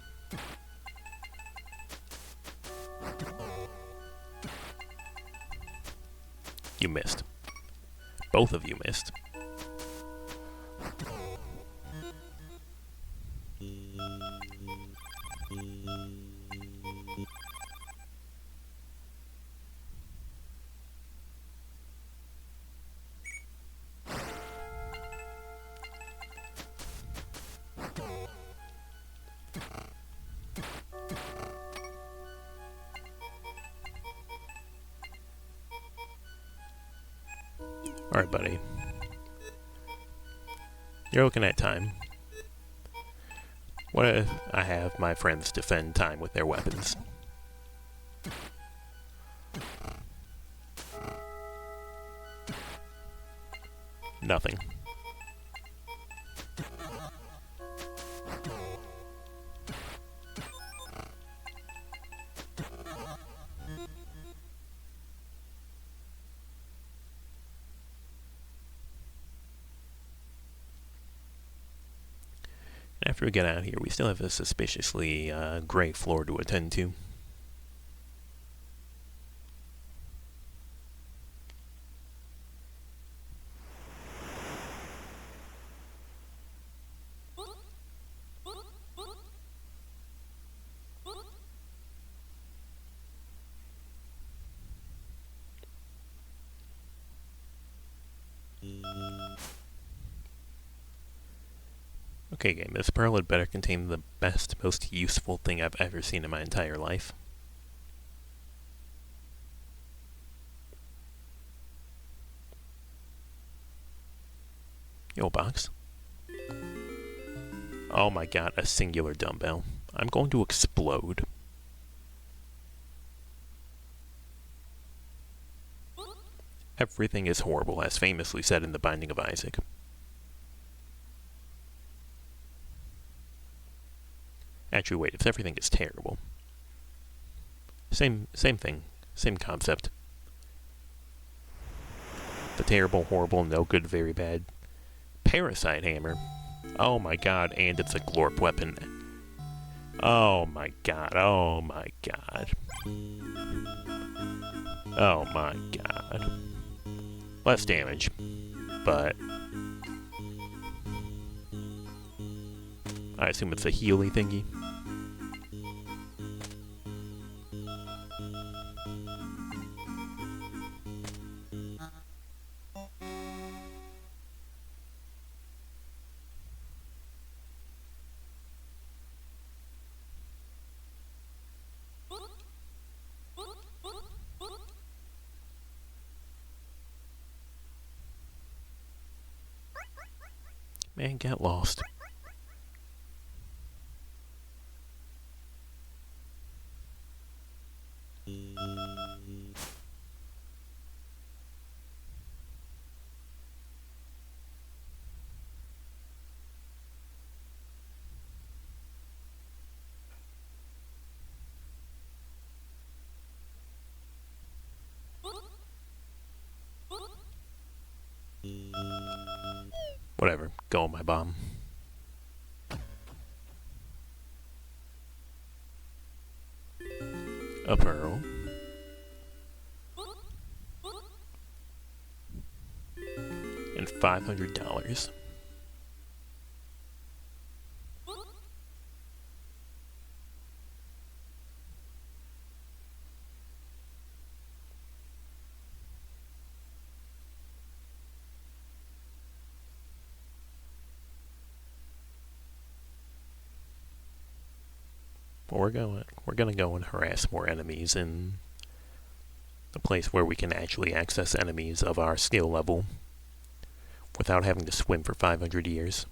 You missed. Both of you missed. Alright, buddy. You're looking at time. What if I have my friends defend time with their weapons? Nothing. After we get out of here, we still have a suspiciously gray floor to attend to. Okay, game, this pearl had better contain the best, most useful thing I've ever seen in my entire life. Yo, box. Oh my god, a singular dumbbell. I'm going to explode. Everything is horrible, as famously said in The Binding of Isaac. Actually, wait, if everything is terrible. Same thing. Same concept. The terrible, horrible, no good, very bad. Parasite hammer. Oh my god, and it's a glorp weapon. Oh my god, oh my god. Oh my god. Less damage, but I assume it's a healy thingy. Man, get lost. Whatever, go on my bomb. A pearl. And $500. We're gonna go and harass more enemies in a place where we can actually access enemies of our skill level without having to swim for 500 years.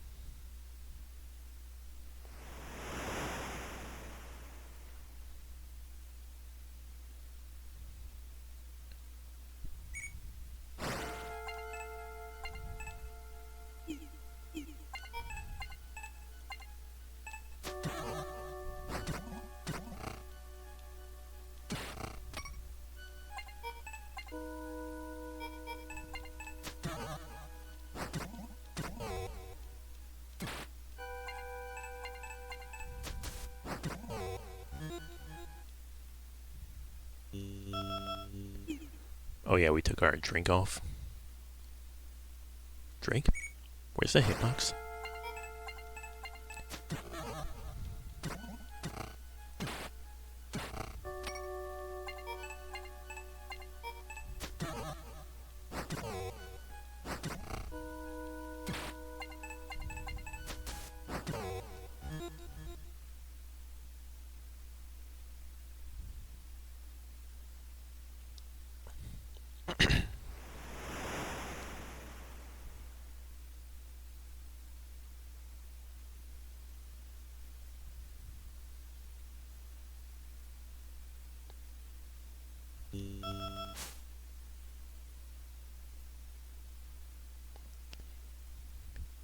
Oh yeah, we took our drink off. Drink? Where's the hitbox?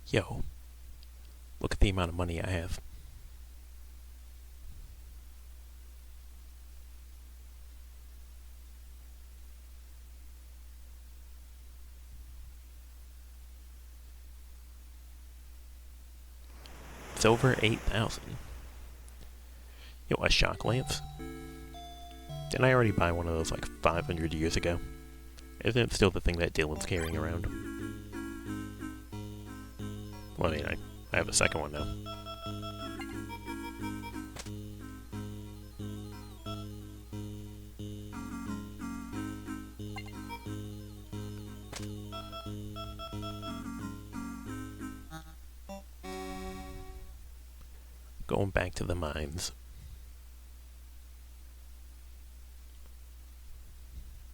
Yo, look at the amount of money I have. It's over 8,000. Yo, a shock lance? Didn't I already buy one of those like 500 years ago? Isn't it still the thing that Dylan's carrying around? Well, I mean, I have a second one now. Going back to the mines.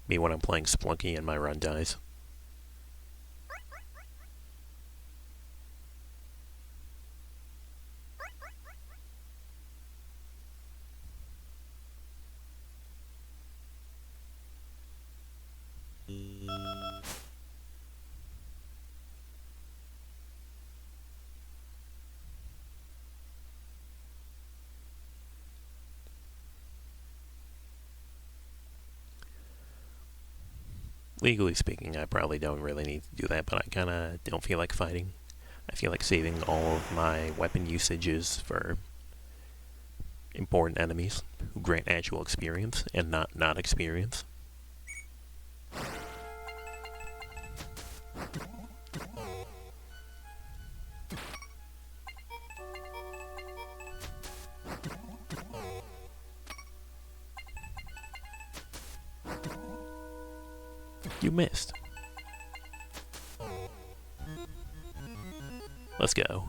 Me when I'm playing Splunky and my run dies. Legally speaking, I probably don't really need to do that, but I kinda don't feel like fighting. I feel like saving all of my weapon usages for important enemies who grant actual experience and not experience. You missed. Let's go.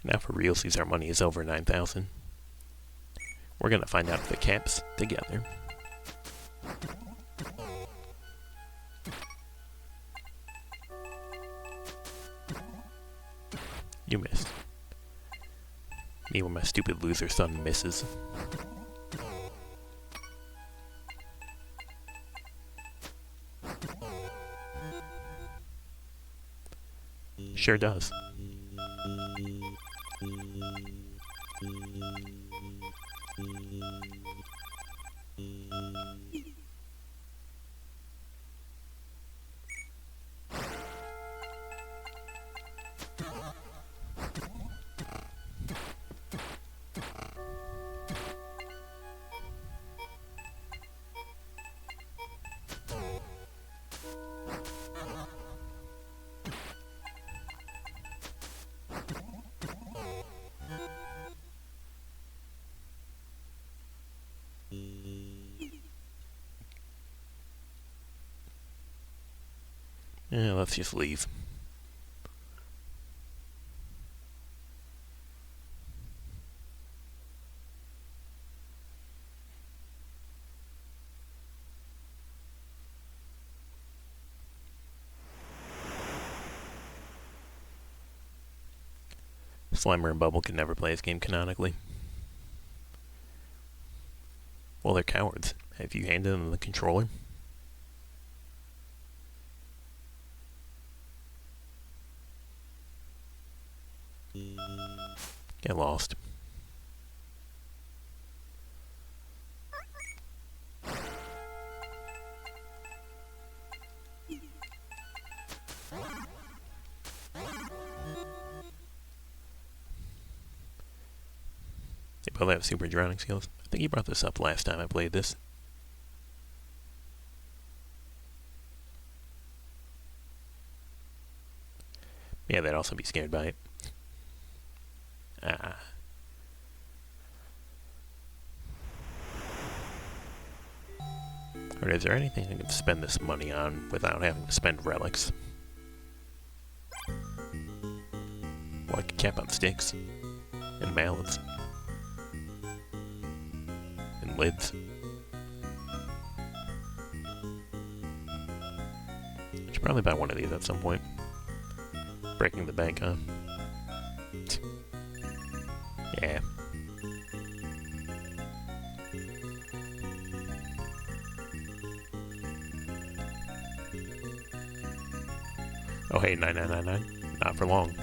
Now for realsies, our money is over 9,000. We're gonna find out the caps together. You missed. Me when my stupid loser son misses. Sure does. Yeah, let's just leave. Slimer and Bubble can never play this game canonically. Well, they're cowards. Have you handed them the controller? Get lost. They both have super drowning skills. I think you brought this up last time I played this. Yeah, they'd also be scared by it. Alright, is there anything I can spend this money on without having to spend relics? Like a cap on sticks. And mallets. And lids. I should probably buy one of these at some point. Breaking the bank, huh? Yeah. Oh hey, 9999. Not for long.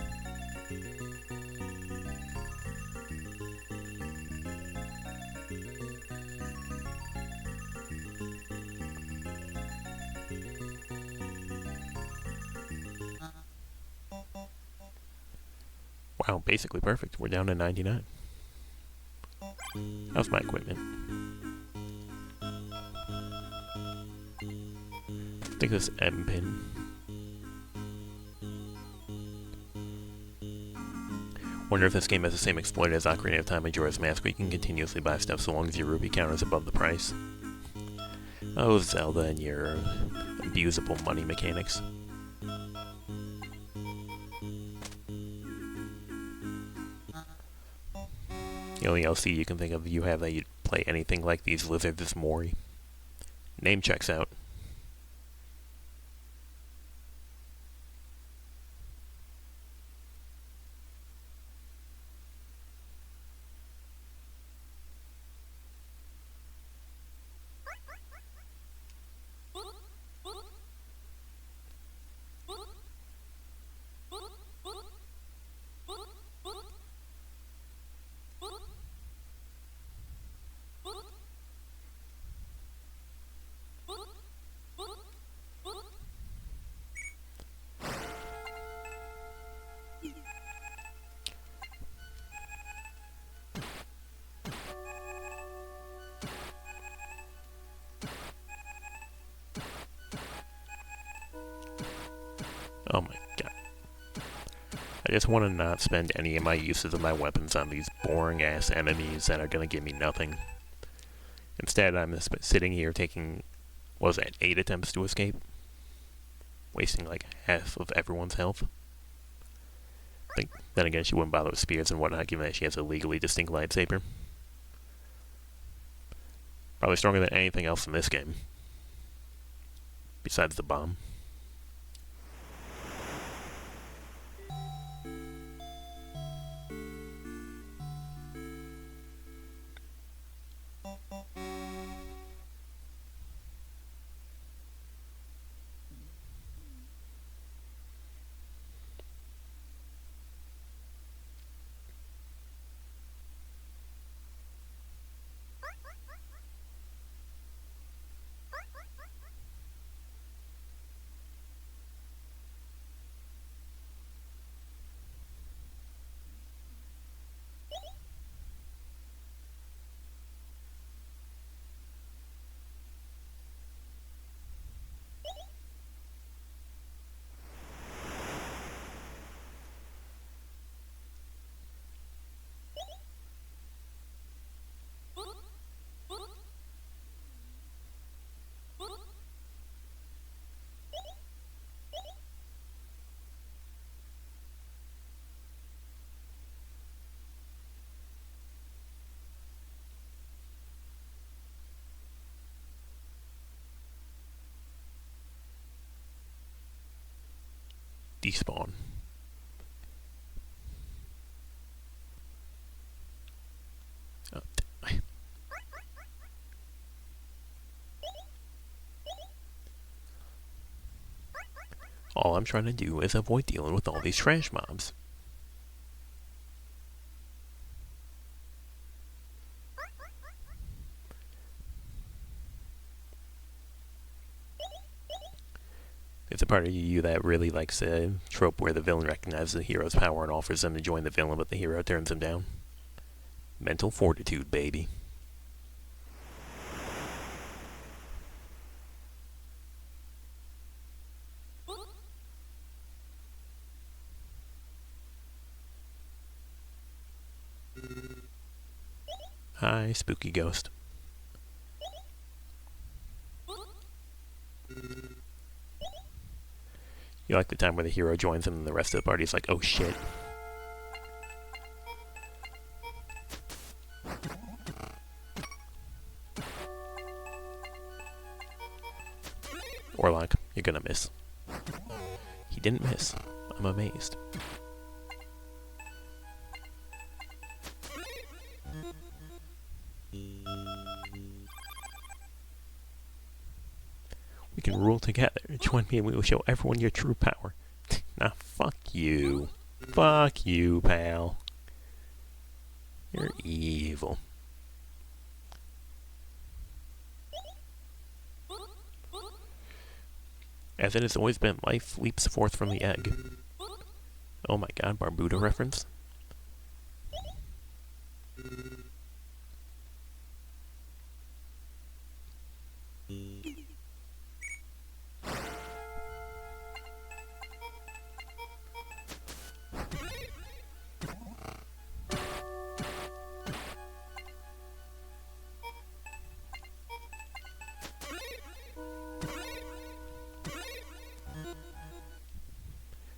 Wow, basically perfect. We're down to 99. How's my equipment? I think this M pin. Wonder if this game has the same exploit as Ocarina of Time Majora's Mask, where you can continuously buy stuff so long as your rupee count is above the price. Oh, Zelda and your abusable money mechanics. The only LC you can think of you have that you'd play anything like these lizards is Mori. Name checks out. Oh my god. I just want to not spend any of my uses of my weapons on these boring ass enemies that are going to give me nothing. Instead, I'm just sitting here taking, what was that, 8 attempts to escape? Wasting like half of everyone's health. Then again, she wouldn't bother with spears and whatnot, given that she has a legally distinct lightsaber. Probably stronger than anything else in this game. Besides the bomb. Despawn. Oh, all I'm trying to do is avoid dealing with all these trash mobs. There's a part of you that really likes a trope where the villain recognizes the hero's power and offers them to join the villain, but the hero turns him down. Mental fortitude, baby. Hi, spooky ghost. You like the time where the hero joins him and the rest of the party's like, oh shit. Orlok, you're gonna miss. He didn't miss. I'm amazed. We can rule together. Join me and we will show everyone your true power. Nah, fuck you. Fuck you, pal. You're evil. As it has always been, life leaps forth from the egg. Oh my god, Barbuta reference?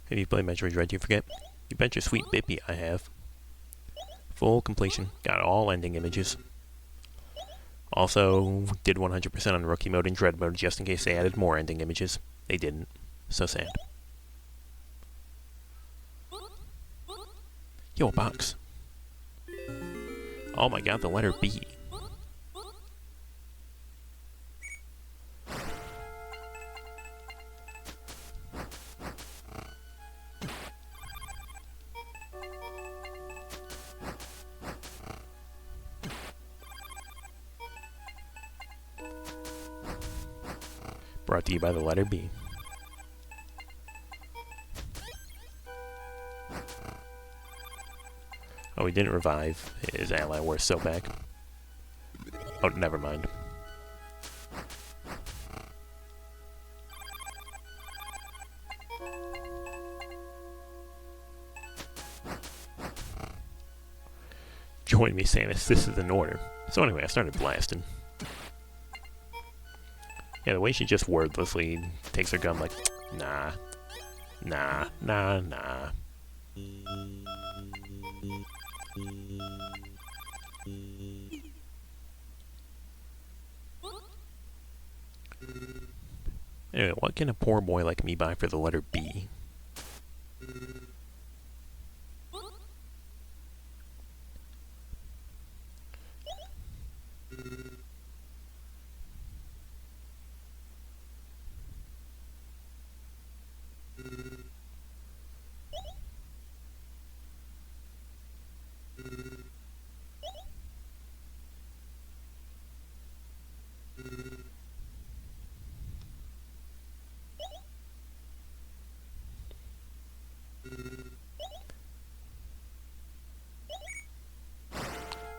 Have you played Metroid Dread, you forget? You bet your sweet bippy I have. Full completion. Got all ending images. Also, did 100% on Rookie Mode and Dread Mode just in case they added more ending images. They didn't. So sad. Yo, a box. Oh my god, the letter B. Brought to you by the letter B. Oh, he didn't revive his ally worth so back. Oh, never mind. Join me, Samus. This is an order. So anyway, I started blasting. Yeah, the way she just wordlessly takes her gun like, nah, nah, nah, nah. Anyway, what can a poor boy like me buy for the letter B?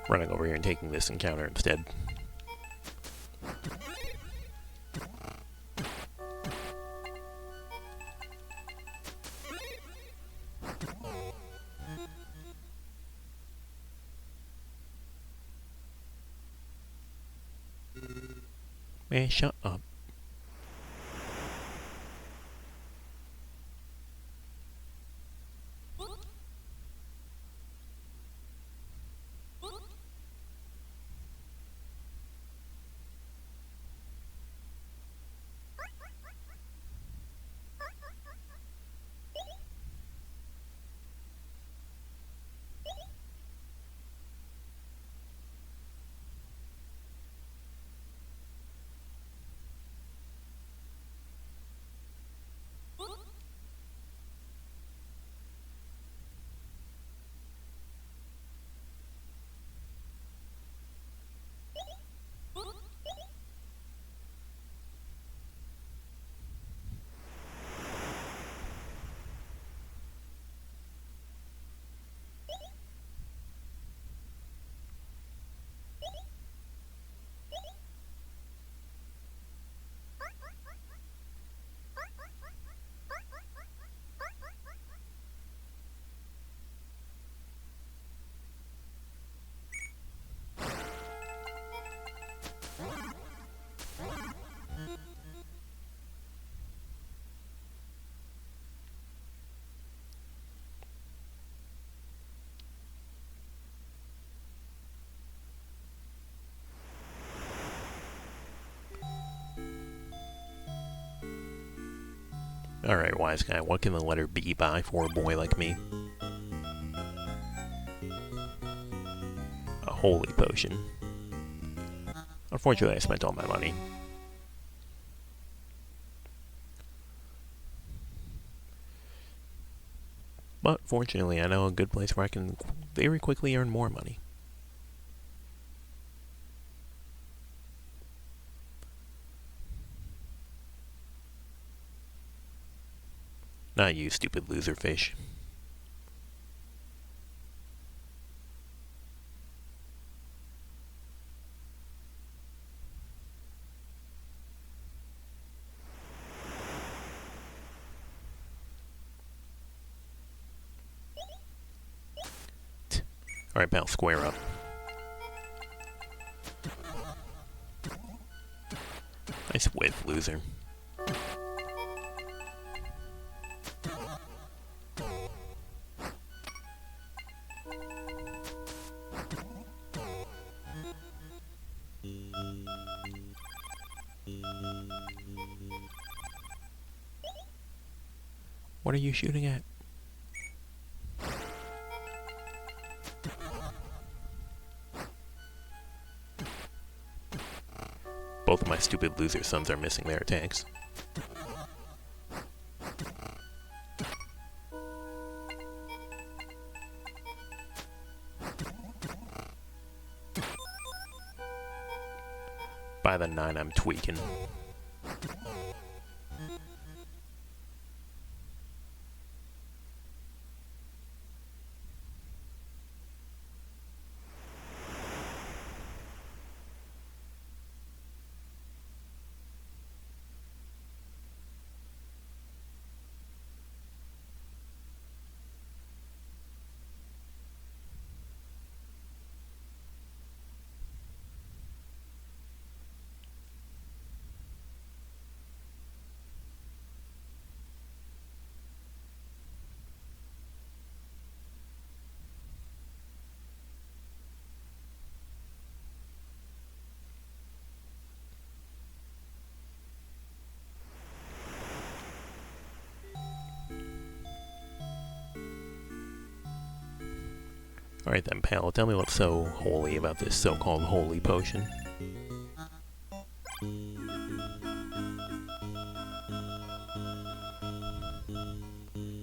Running over here and taking this encounter instead. Man, shut up. Alright, wise guy, what can the letter B buy for a boy like me? A holy potion. Unfortunately, I spent all my money. But fortunately, I know a good place where I can very quickly earn more money. Not you, stupid loser fish. Alright, pal, square up. Nice whiff, loser. What are you shooting at? Both of my stupid loser sons are missing their attacks. By the 9, I'm tweaking. Alright then, pal, tell me what's so holy about this so-called holy potion.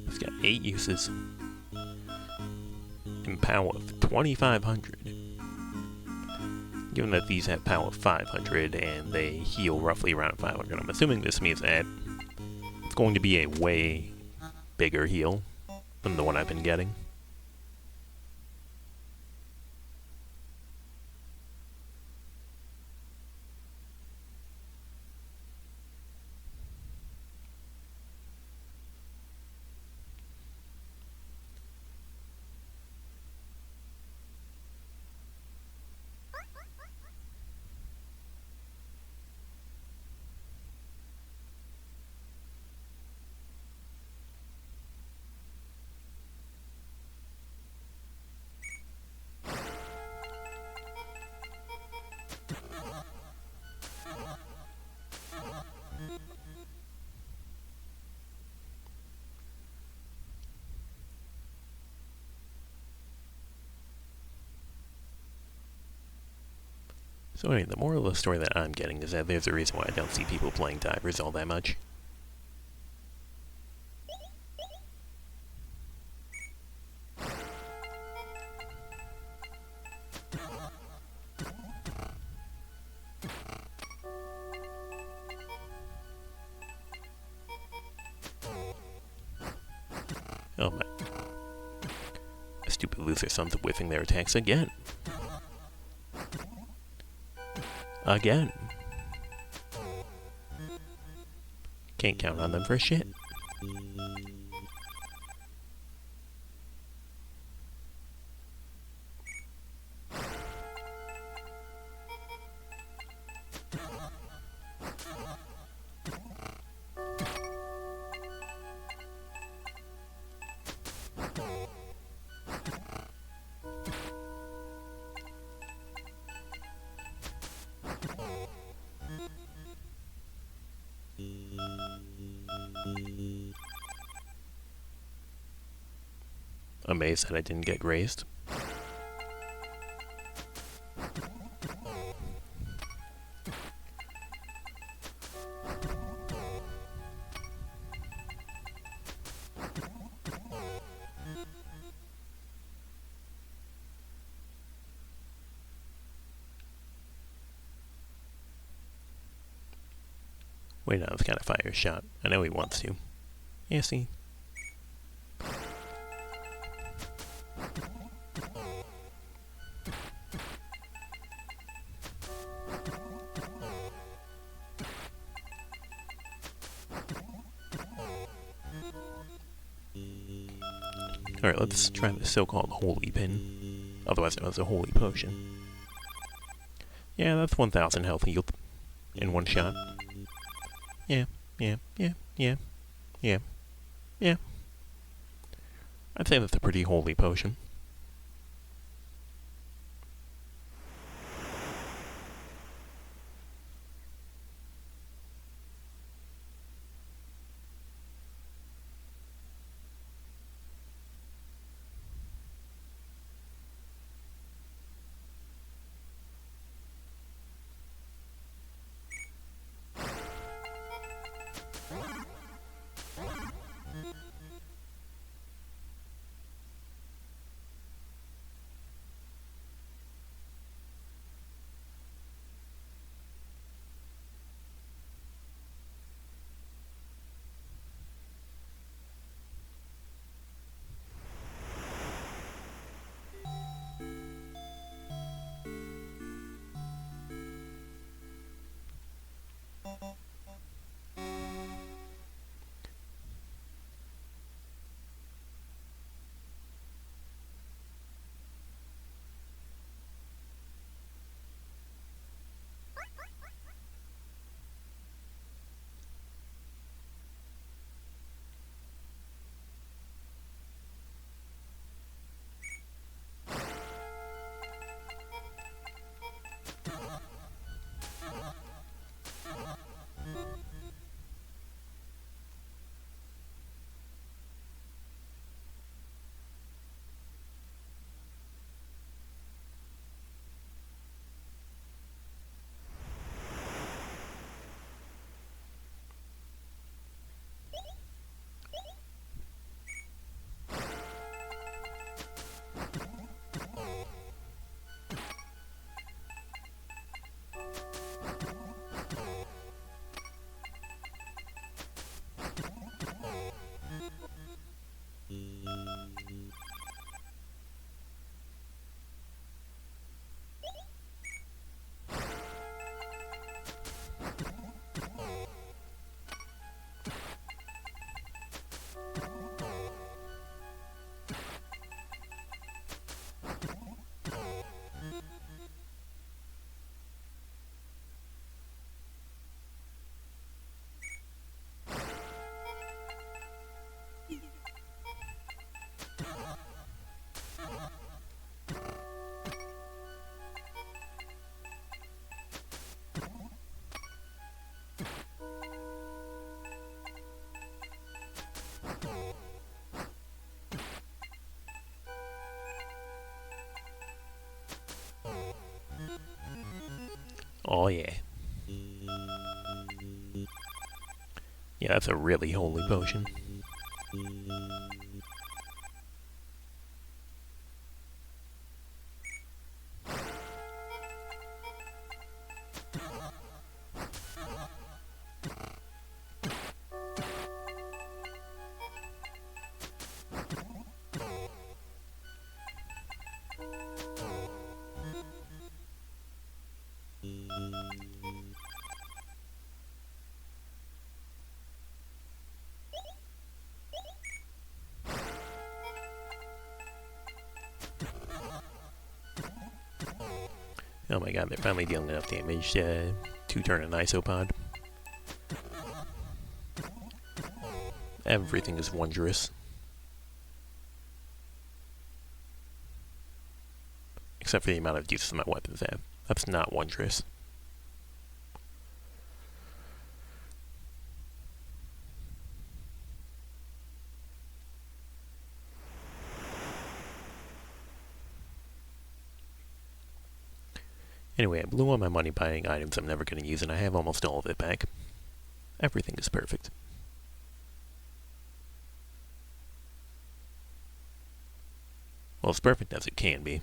It's got 8 uses. And power of 2,500. Given that these have power of 500 and they heal roughly around 500, I'm assuming this means that it's going to be a way bigger heal than the one I've been getting. So anyway, the moral of the story that I'm getting is that there's a reason why I don't see people playing divers all that much. Oh my. Stupid loser sons of whiffing their attacks again. Again. Can't count on them for shit. Amazed that I didn't get grazed. Wait, no, it's kind of fire a shot. I know he wants to. Yeah, see? Alright, let's try the so-called holy pin. Otherwise known as a holy potion. Yeah, that's 1,000 health healed in one shot. Yeah. I'd say that's a pretty holy potion. Oh yeah. Yeah, that's a really holy potion. Oh my god, they're finally dealing enough damage to turn an isopod. Everything is wondrous. Except for the amount of uses my weapons have. That's not wondrous. Anyway, I blew all my money buying items I'm never going to use, and I have almost all of it back. Everything is perfect. Well, as perfect as it can be.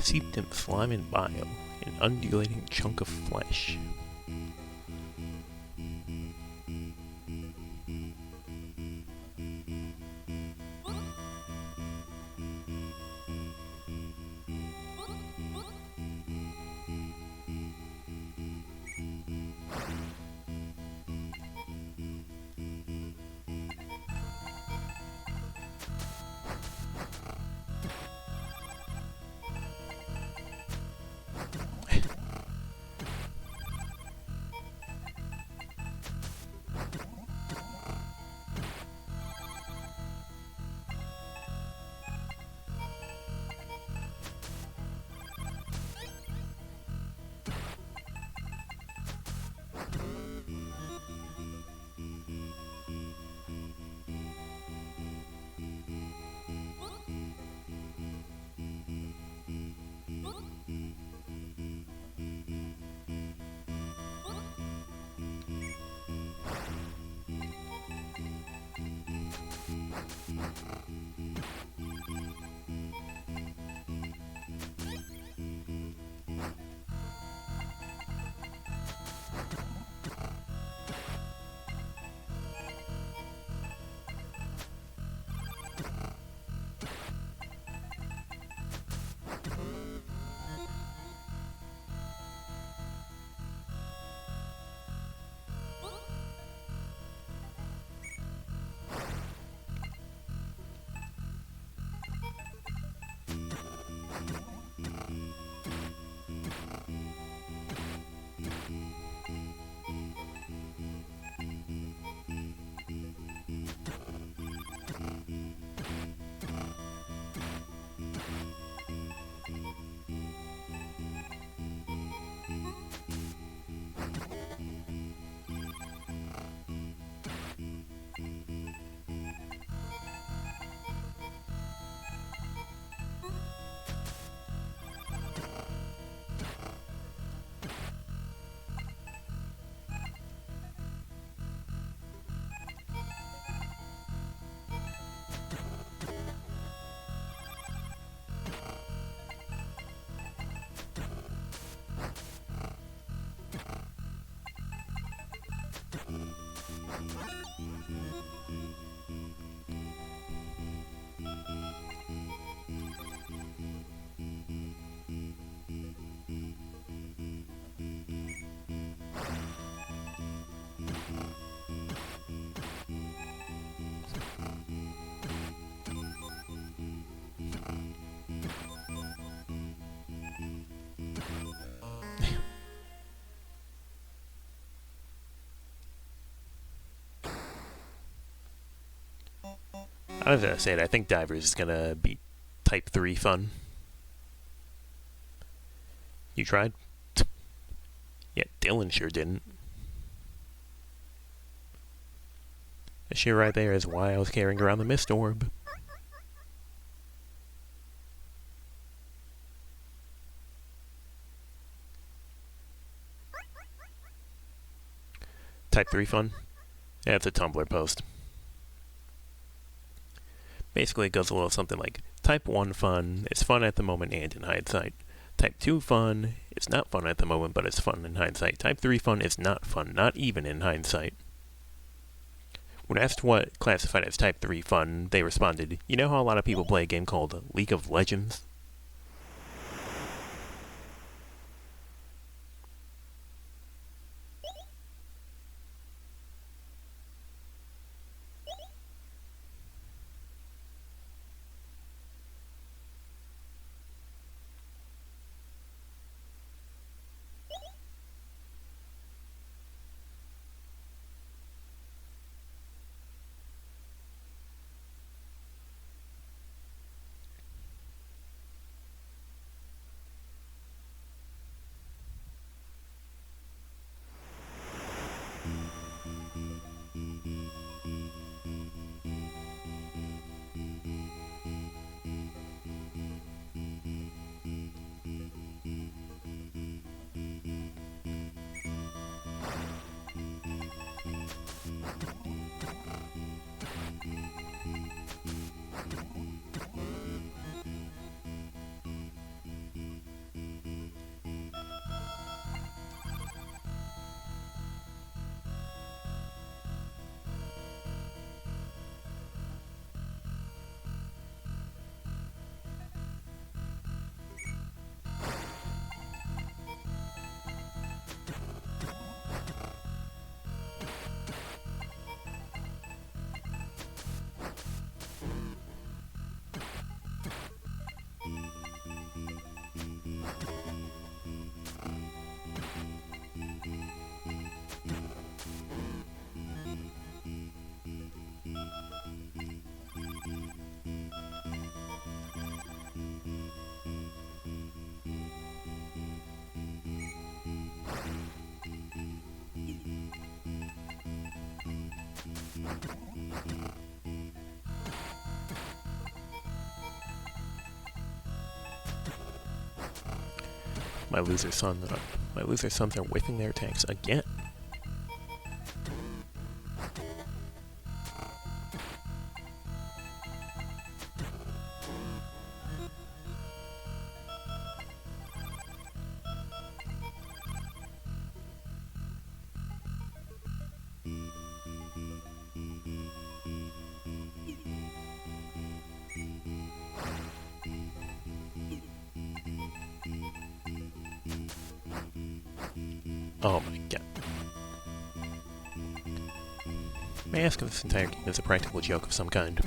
seeped in slime and bile, an undulating chunk of flesh. I was gonna say it. I think Divers is gonna be Type 3 fun. You tried? Yeah, Dylan sure didn't. That shit right there is why I was carrying around the mist orb. Type 3 fun? Yeah, it's a Tumblr post. Basically, it goes a little something like, Type 1 fun, it's fun at the moment and in hindsight. Type 2 fun, it's not fun at the moment, but it's fun in hindsight. Type 3 fun is not fun, not even in hindsight. When asked what classified as Type 3 fun, they responded, you know how a lot of people play a game called League of Legends? My loser sons are whiffing their attacks again. Oh my god. May I ask if this entire game is a practical joke of some kind?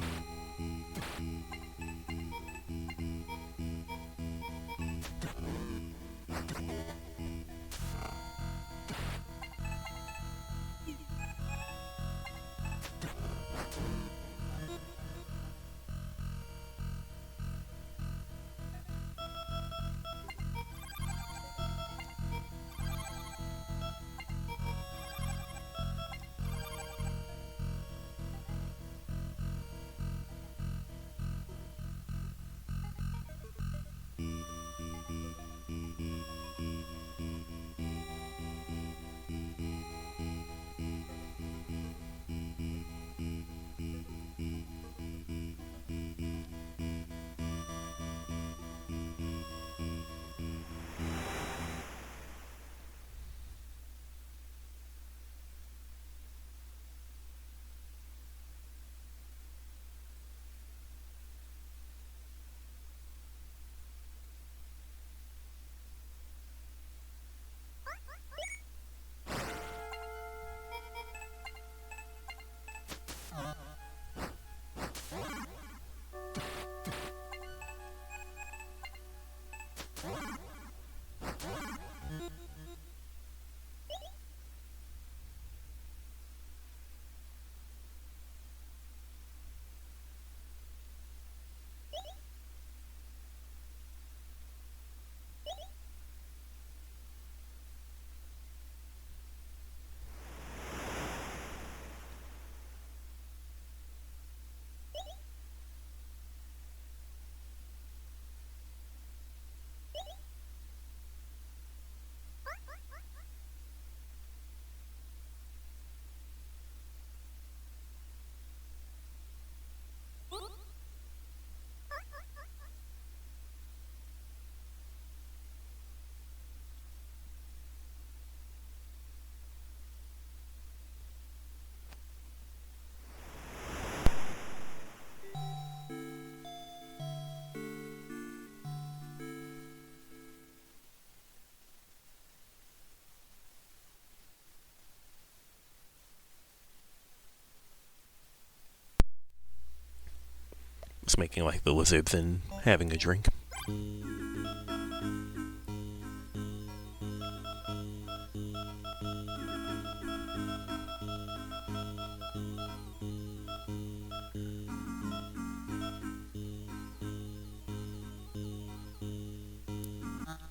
It's making like the lizards and having a drink.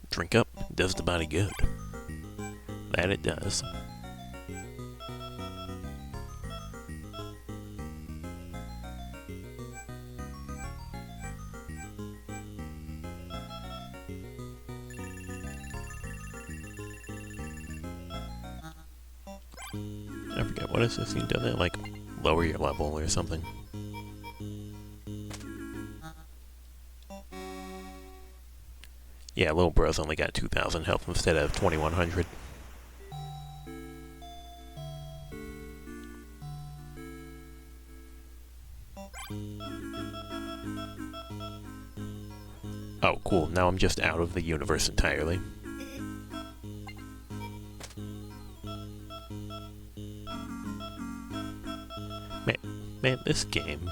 Drink up does the body good. That it does. I forget, what is this? You do that, like, lower your level or something. Yeah, little bro's only got 2,000 health instead of 2,100. Oh, cool. Now I'm just out of the universe entirely. Man, this game.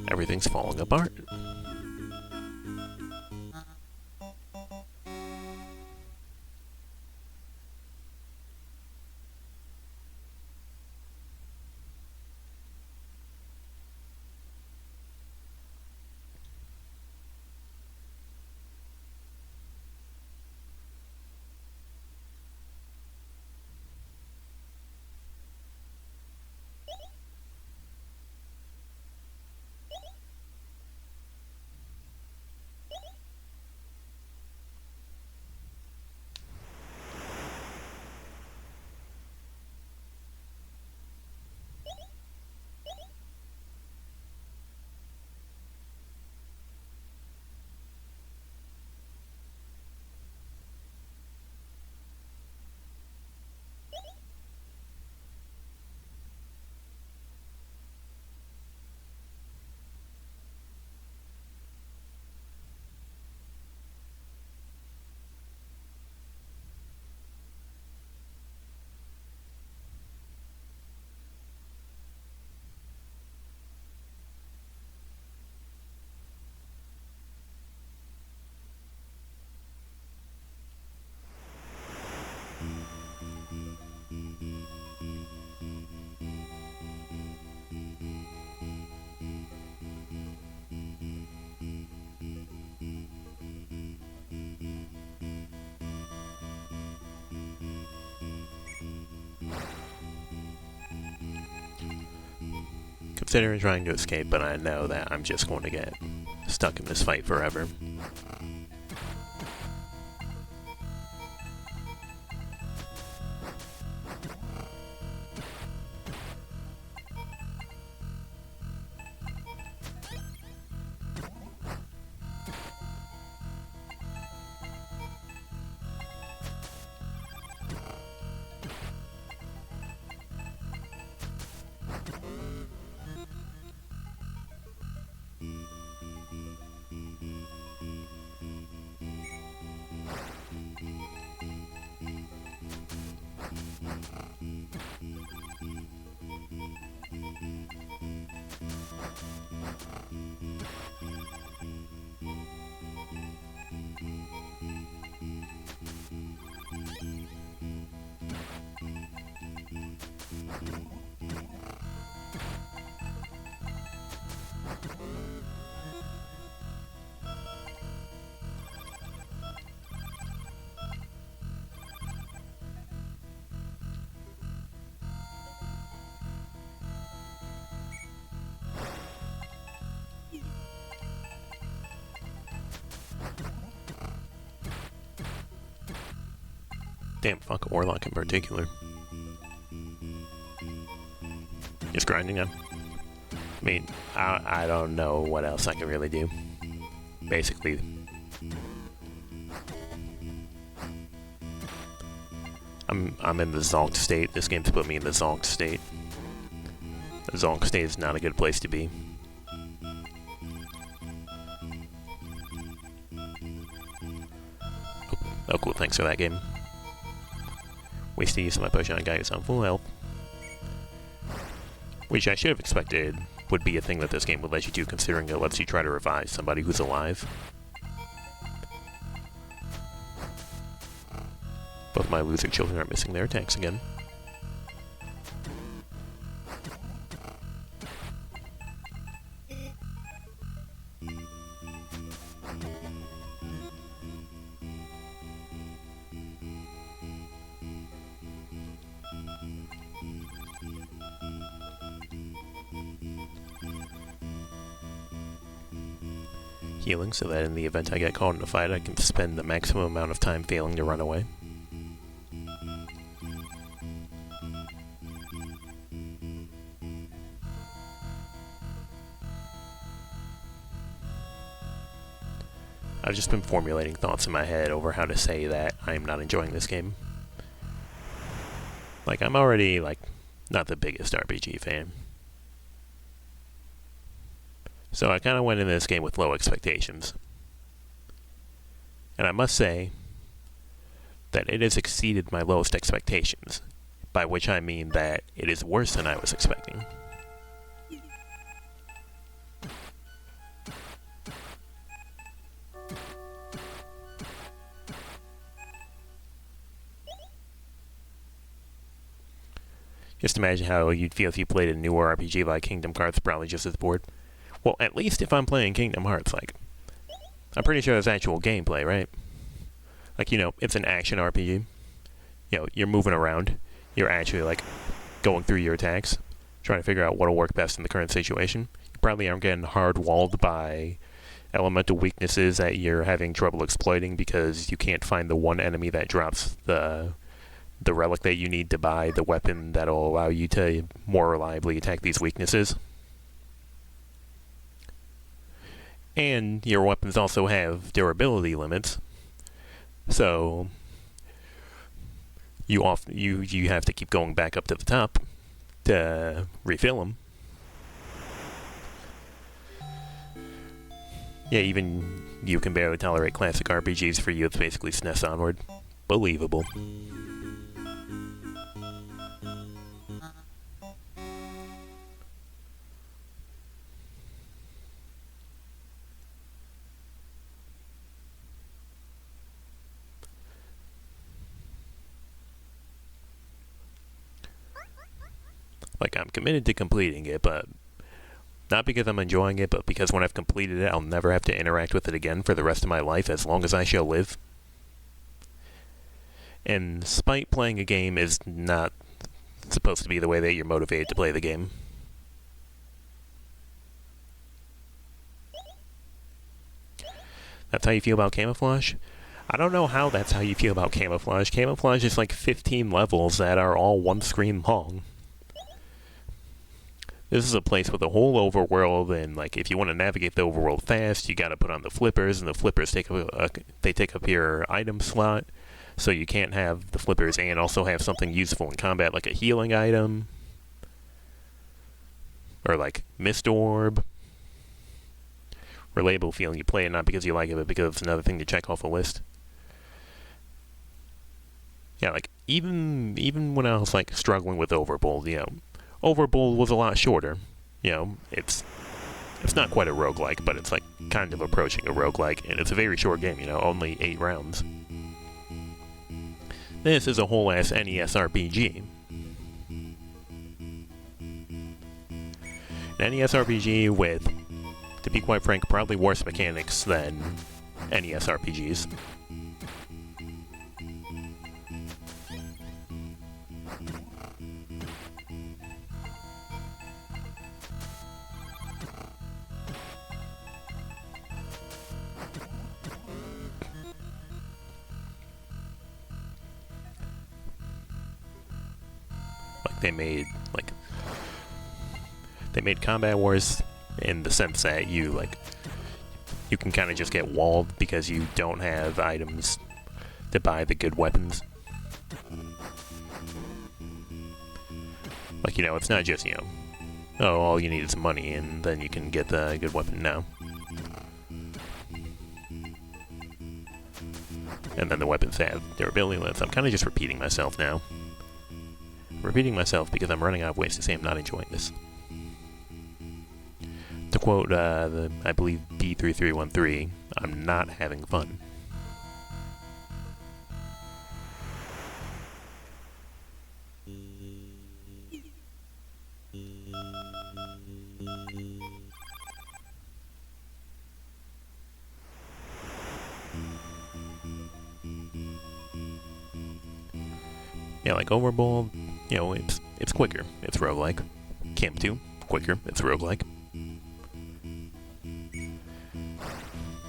Everything's falling apart. considering trying to escape, but I know that I'm just going to get stuck in this fight forever. Damn, fuck Orlock in particular. Just grinding now. I mean, I don't know what else I can really do. Basically, I'm in the zonked state. This game's put me in the zonked state. The zonk state is not a good place to be. Oh cool, thanks for that game. Wasted use of my potion on a guy who's on full health. Which I should have expected would be a thing that this game would let you do, considering it lets you try to revive somebody who's alive. Both my loser children are missing their attacks again. Healing, so that in the event I get caught in a fight, I can spend the maximum amount of time failing to run away. I've just been formulating thoughts in my head over how to say that I'm not enjoying this game. Like, I'm already, not the biggest RPG fan. So I kind of went into this game with low expectations. And I must say that it has exceeded my lowest expectations, by which I mean that it is worse than I was expecting. Just imagine how you'd feel if you played a newer RPG like Kingdom Hearts, probably just as bored. Well, at least if I'm playing Kingdom Hearts, I'm pretty sure there's actual gameplay, right? It's an action RPG. You're moving around. You're actually, going through your attacks, trying to figure out what'll work best in the current situation. You probably aren't getting hard-walled by elemental weaknesses that you're having trouble exploiting because you can't find the one enemy that drops the relic that you need to buy the weapon that'll allow you to more reliably attack these weaknesses. And your weapons also have durability limits, so you have to keep going back up to the top to refill them. Yeah, even you can barely tolerate classic RPGs. For you, it's basically SNES onward. Believable. I'm committed to completing it, but not because I'm enjoying it, but because when I've completed it, I'll never have to interact with it again for the rest of my life, as long as I shall live. And despite playing a game is not supposed to be the way that you're motivated to play the game. That's how you feel about camouflage? I don't know how that's how you feel about camouflage. Camouflage is like 15 levels that are all one screen long. This is a place with a whole overworld, and like if you want to navigate the overworld fast, you got to put on the flippers, and the flippers take up your item slot, so you can't have the flippers and also have something useful in combat like a healing item or like mist orb. Relatable feeling. You play it not because you like it, but because it's another thing to check off a list. Yeah, like even when I was like struggling with Overbold, Overbold was a lot shorter. It's not quite a roguelike, but it's like kind of approaching a roguelike, and it's a very short game, only 8 rounds. This is a whole ass NES RPG. An NES RPG with, to be quite frank, probably worse mechanics than NES RPGs. They made combat wars in the sense that you can kind of just get walled because you don't have items to buy the good weapons. It's not just, all you need is money and then you can get the good weapon now. And then the weapons have durability limits. I'm kind of just repeating myself now. Repeating myself because I'm running out of ways to say I'm not enjoying this. To quote, I believe B3313, I'm not having fun. Yeah, like Overbold, it's quicker. It's roguelike. Cam 2, quicker. It's roguelike.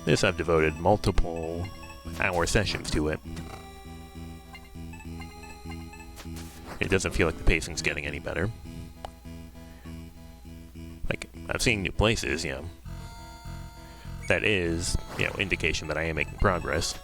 This I've devoted multiple hour sessions to it. It doesn't feel like the pacing's getting any better. Like, I've seen new places, that is, indication that I am making progress.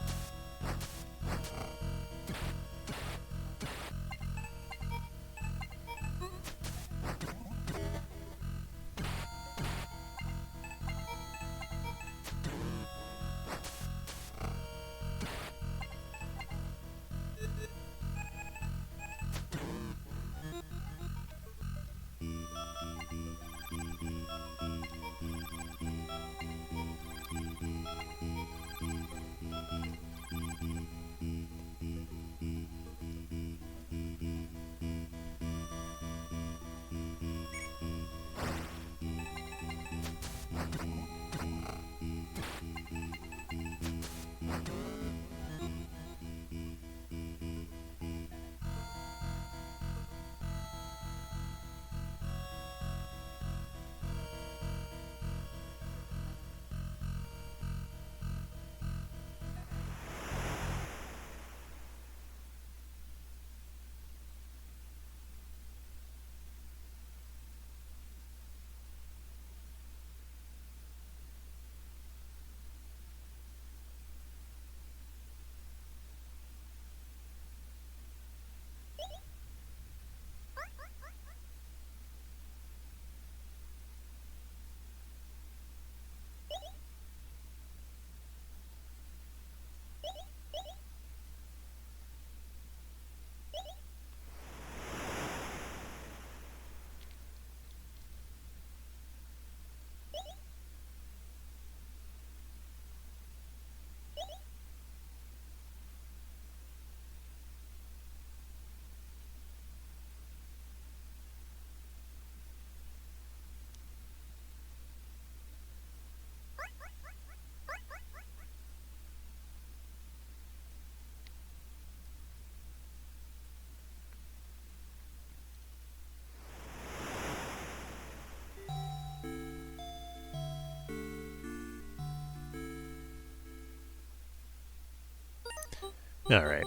Alright.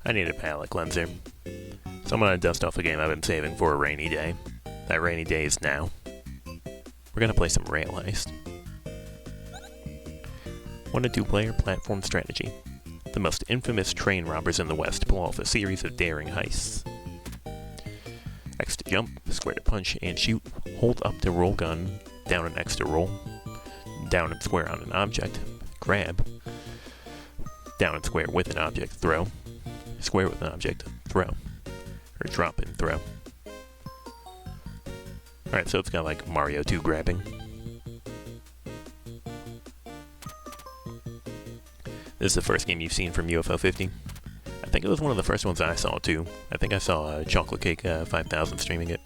I need a palate cleanser. So I'm gonna dust off a game I've been saving for a rainy day. That rainy day is now. We're gonna play some Rail Heist. 1 to 2 player platform strategy. The most infamous train robbers in the West pull off a series of daring heists. X to jump, square to punch and shoot, hold up to roll gun, down and X to roll, down and square on an object, grab, down and square with an object, throw, square with an object, throw, or drop and throw. Alright, so it's got like Mario 2 grabbing. This is the first game you've seen from UFO 50. I think it was one of the first ones I saw too. I think I saw Chocolate Cake 5000 streaming it.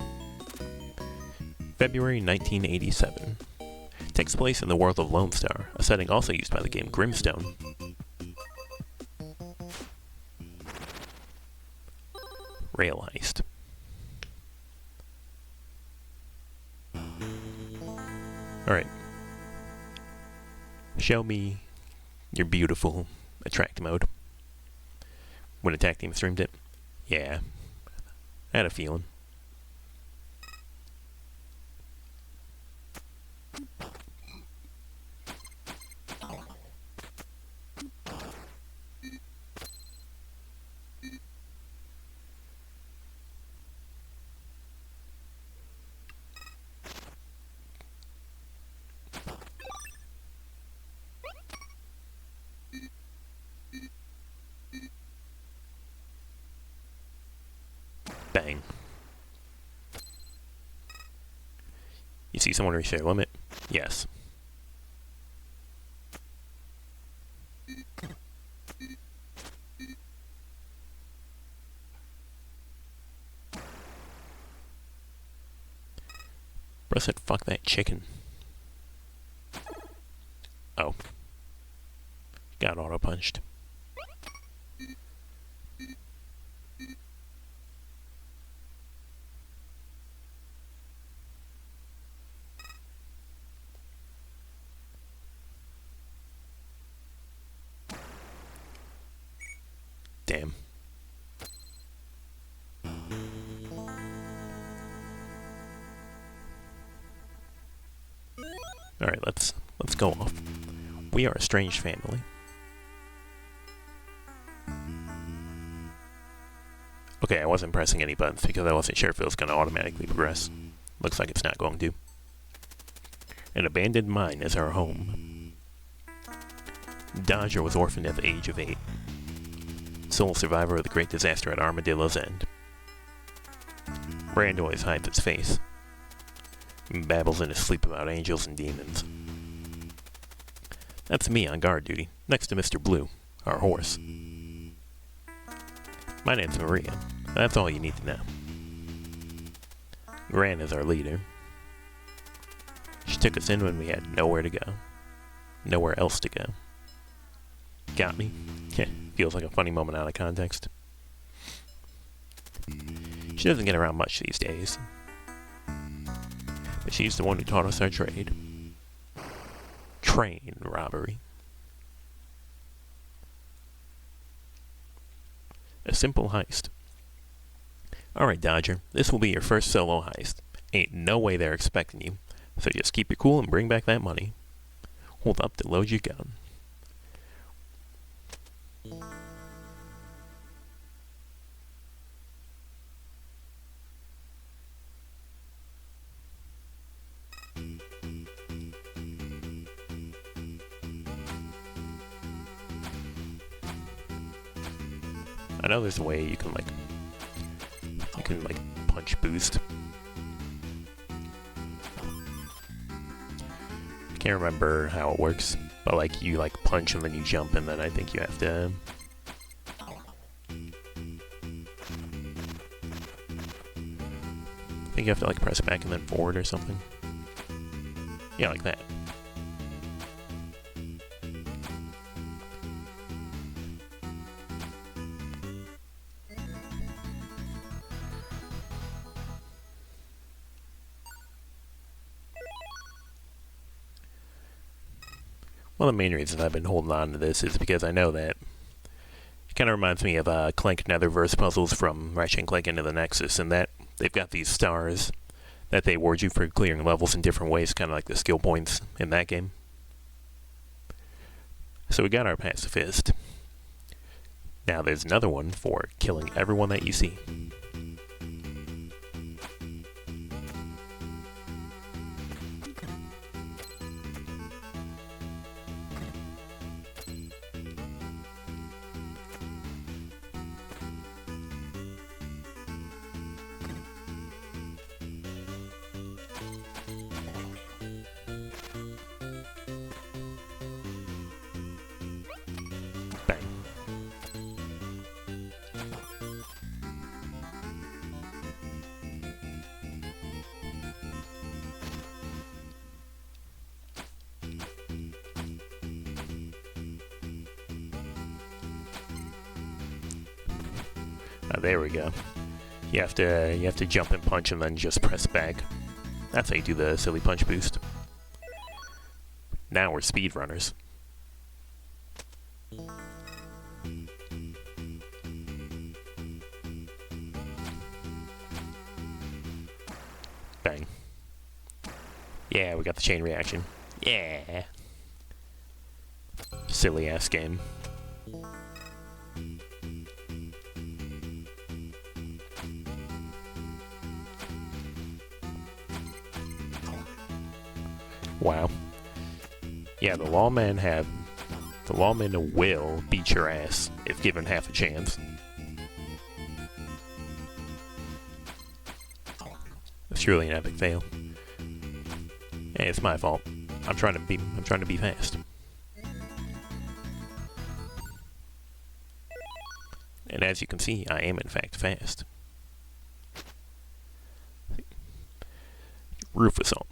February 1987. Takes place in the world of Lone Star, a setting also used by the game Grimstone. Rail Heist. Alright. Show me your beautiful attract mode. When Attack Team streamed it? Yeah. I had a feeling. Bang. You see someone reach their limit? Yes. Bro said, fuck that chicken. Oh. Got auto-punched. Damn. Alright, let's go off. We are a strange family. Okay, I wasn't pressing any buttons because I wasn't sure if it was going to automatically progress. Looks like it's not going to. An abandoned mine is our home. Dodger was orphaned at the age of 8. Sole survivor of the great disaster at Armadillo's End. Brand always hides its face. And babbles in his sleep about angels and demons. That's me on guard duty, next to Mr. Blue, our horse. My name's Maria. That's all you need to know. Gran is our leader. She took us in when we had nowhere to go. Nowhere else to go. Got me? Feels like a funny moment out of context. She doesn't get around much these days. But she's the one who taught us our trade. Train robbery. A simple heist. Alright, Dodger, this will be your first solo heist. Ain't no way they're expecting you, so just keep it cool and bring back that money. Hold up to load your gun. I know there's a way you can punch boost. I can't remember how it works, but like you punch and then you jump and then I think you have to press back and then forward or something. Yeah, like that. One of the main reasons I've been holding on to this is because I know that Kind of reminds me of Clank Netherverse puzzles from Ratchet and Clank Into the Nexus, in that they've got these stars that they award you for clearing levels in different ways, kind of like the skill points in that game. So we got our pacifist. Now there's another one for killing everyone that you see. There we go. You have to jump and punch and then just press back. That's how you do the silly punch boost. Now we're speedrunners. Bang. Yeah, we got the chain reaction. Yeah. Silly ass game. Wow. Yeah, the lawman will beat your ass if given half a chance. It's truly an epic fail. Hey, it's my fault. I'm trying to be fast. And as you can see, I am in fact fast. Roof assault.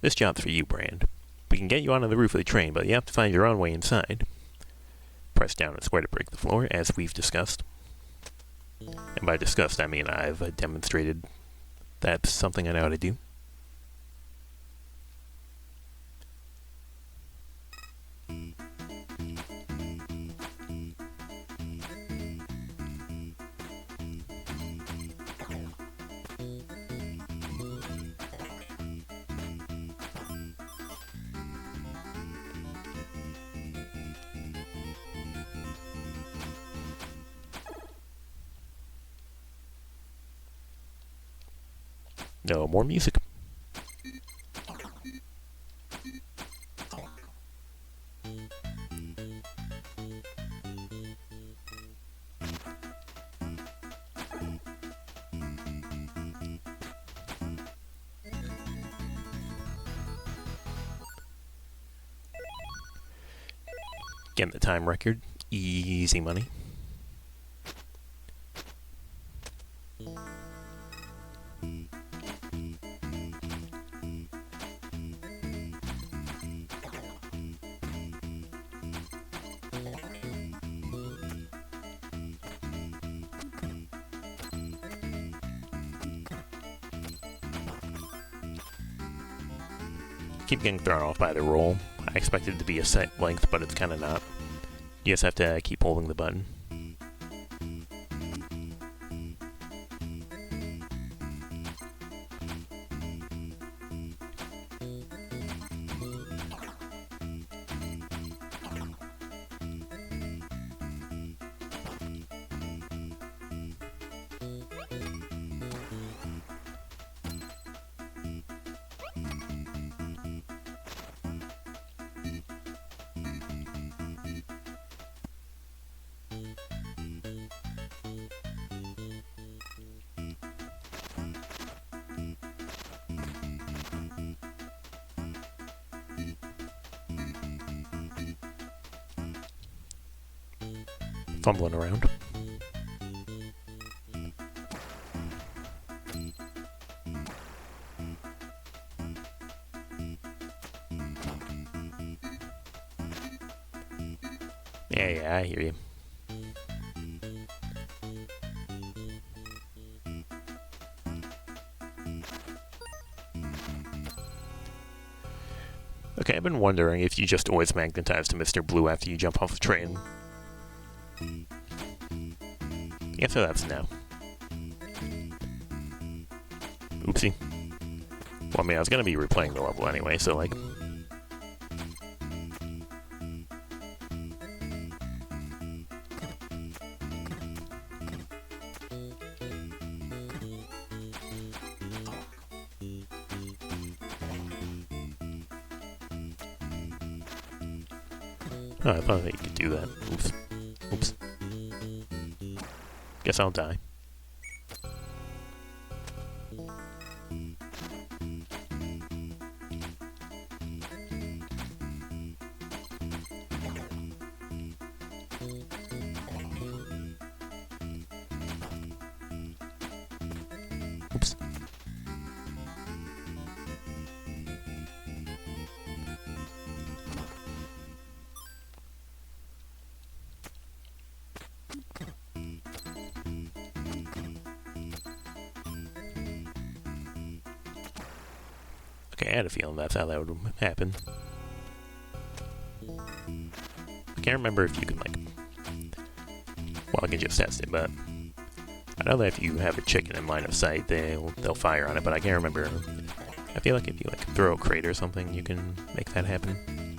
This job's for you, Brand. We can get you onto the roof of the train, but you have to find your own way inside. Press down and square to break the floor, as we've discussed. And by discussed, I mean I've demonstrated that's something I know how to do. No more music. Getting the time record. Easy money. Keep getting thrown off by the roll. I expected it to be a set length, but it's kind of not. You just have to keep holding the button. Fumbling around. Yeah, I hear you. Okay, I've been wondering if you just always magnetize to Mr. Blue after you jump off the train. Yeah, so that's no. Oopsie. Well, I mean, I was gonna be replaying the level anyway, so like... Oh, I thought that you could do that. Oops. Oops. Guess I'll die. Oops. Okay, I had a feeling that's how that would happen. I can't remember if you can, like... Well, I can just test it, but... I know that if you have a chicken in line of sight, they'll fire on it, but I can't remember. I feel like if you, like, throw a crate or something, you can make that happen.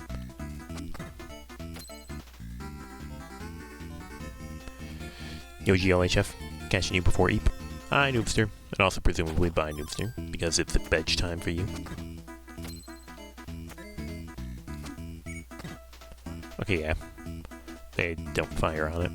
Yo, GLHF, catching you before Eep. Hi, Noobster, and also presumably bye, Noobster, because it's veg time for you. Okay, yeah. They don't fire on it.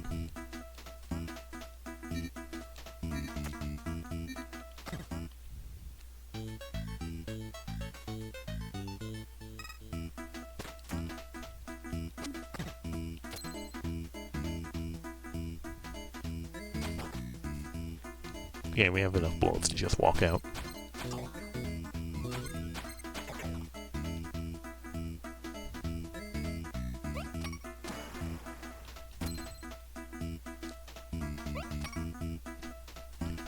Okay, we have enough bullets to just walk out.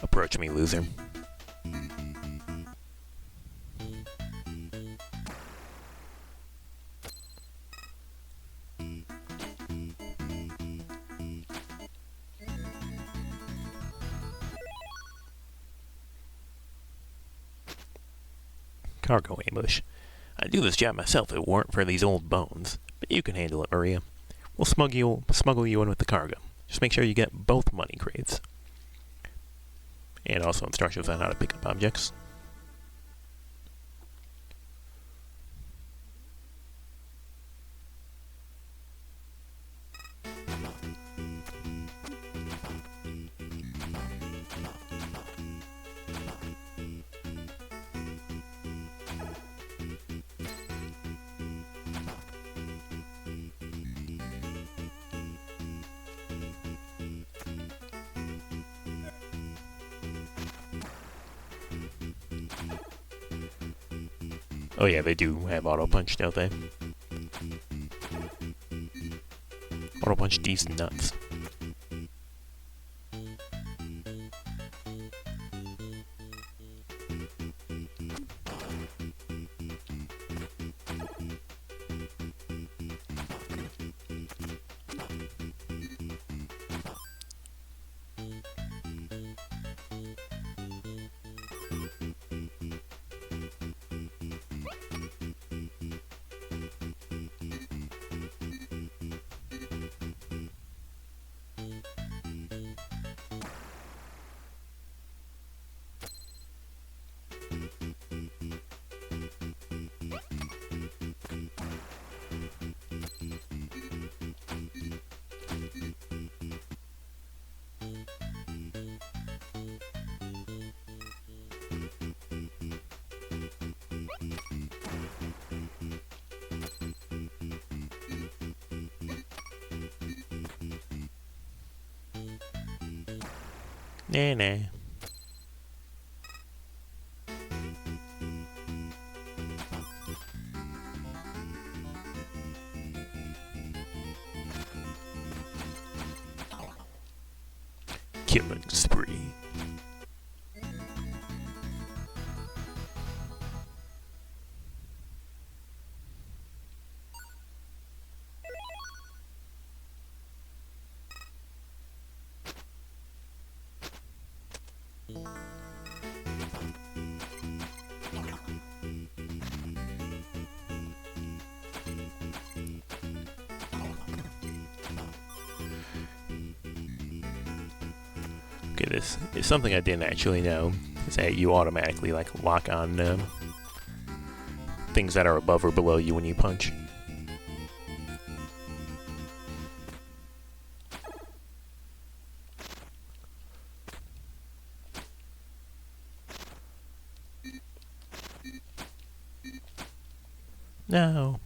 Approach me, loser. Cargo ambush. I'd do this job myself if it weren't for these old bones, but you can handle it, Maria. We'll smuggle you in with the cargo. Just make sure you get both money crates. And also instructions on how to pick up objects. Oh yeah, they do have auto punch, don't they? Auto punch these nuts. Nah, nah. Killing spree. Okay, this is something I didn't actually know, is that you automatically like lock on things that are above or below you when you punch. No.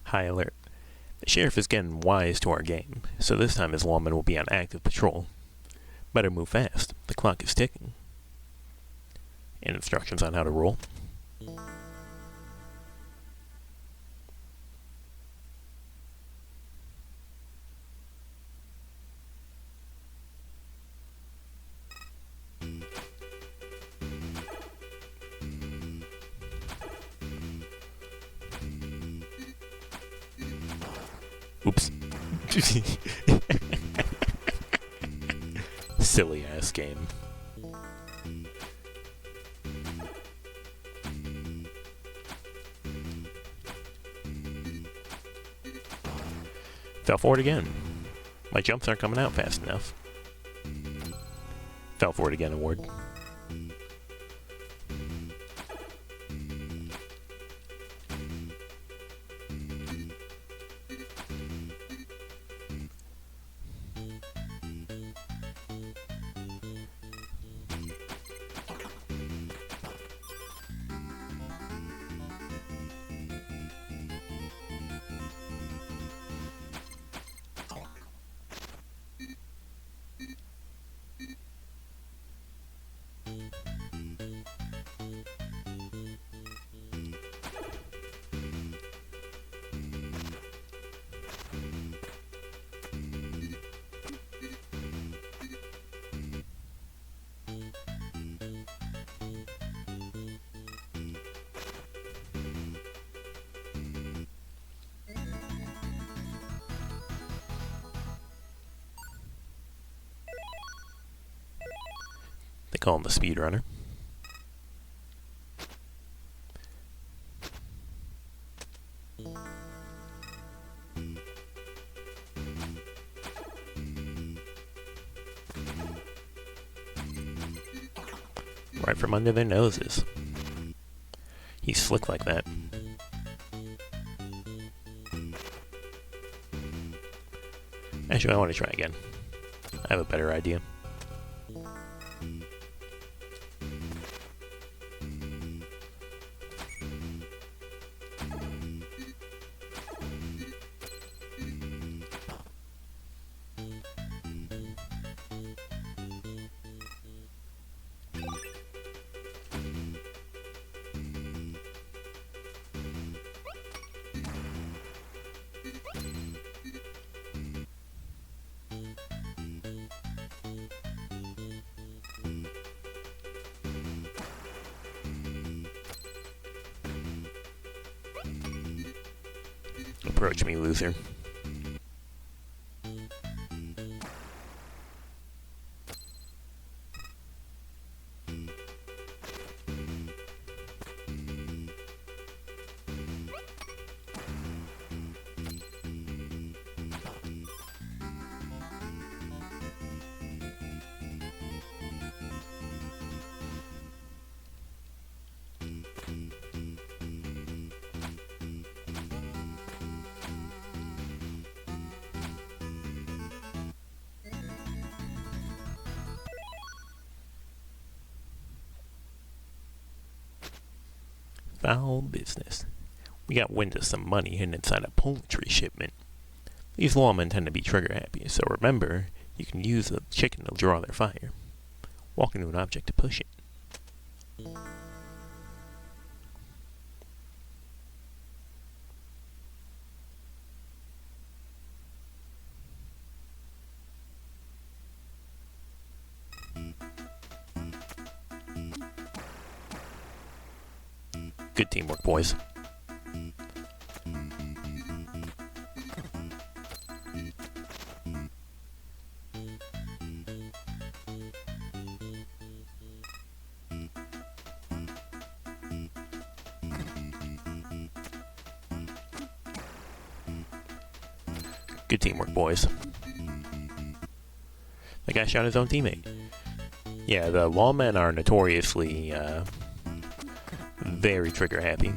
High alert. The sheriff is getting wise to our game, so this time his lawman will be on active patrol. Better move fast. The clock is ticking. And instructions on how to roll. Oops. Silly ass game. Fell for it again. My jumps aren't coming out fast enough. Fell for it again award. They call him the speedrunner. Right from under their noses. He's slick like that. Actually, I want to try again. I have a better idea. Approach me, loser. Foul business. We got wind of some money hidden inside a poultry shipment. These lawmen tend to be trigger happy, so remember, you can use the chicken to draw their fire. Walk into an object to push it. Good teamwork, boys. Good teamwork, boys. The guy shot his own teammate. Yeah, the lawmen are notoriously very trigger happy.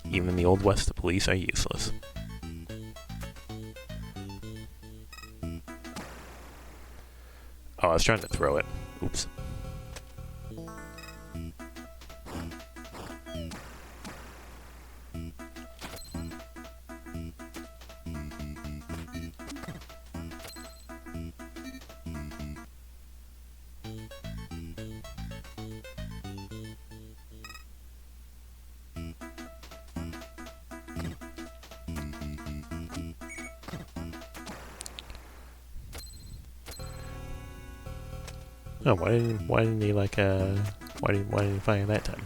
Even in the Old West, the police are useless. Oh, I was trying to throw it. Oops. Oh, why didn't he like why didn't he fire that time?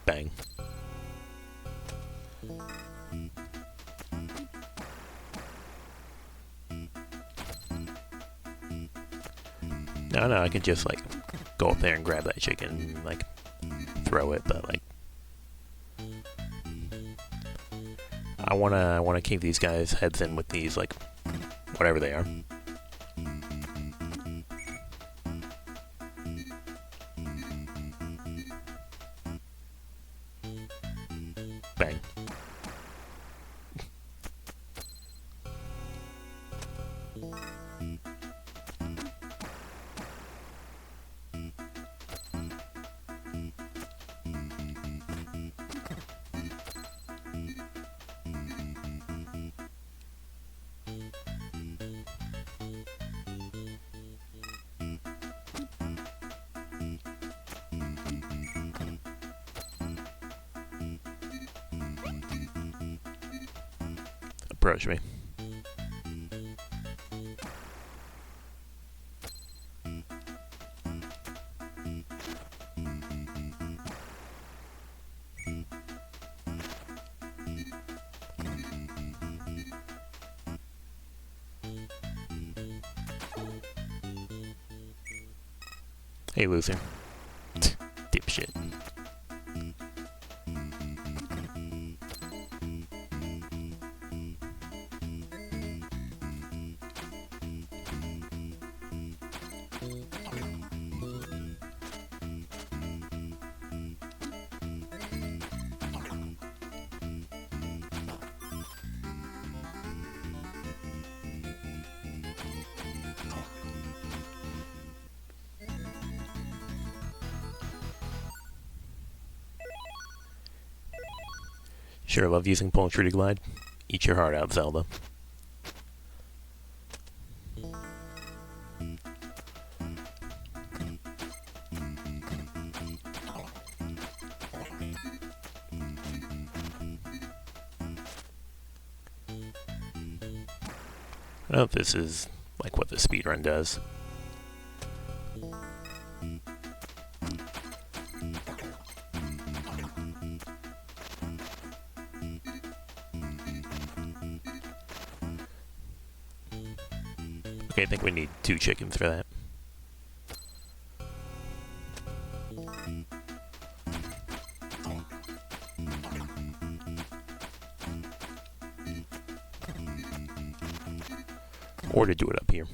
Bang. No, I could just like go up there and grab that chicken and like throw it, but like I wanna keep these guys heads in with these like whatever they are. Bang. Approach me. Hey, loser. Dipshit. Sure love using poultry to glide. Eat your heart out, Zelda. I don't know if this is like what the speedrun does. Okay, I think we need 2 chickens for that. Or to do it up here.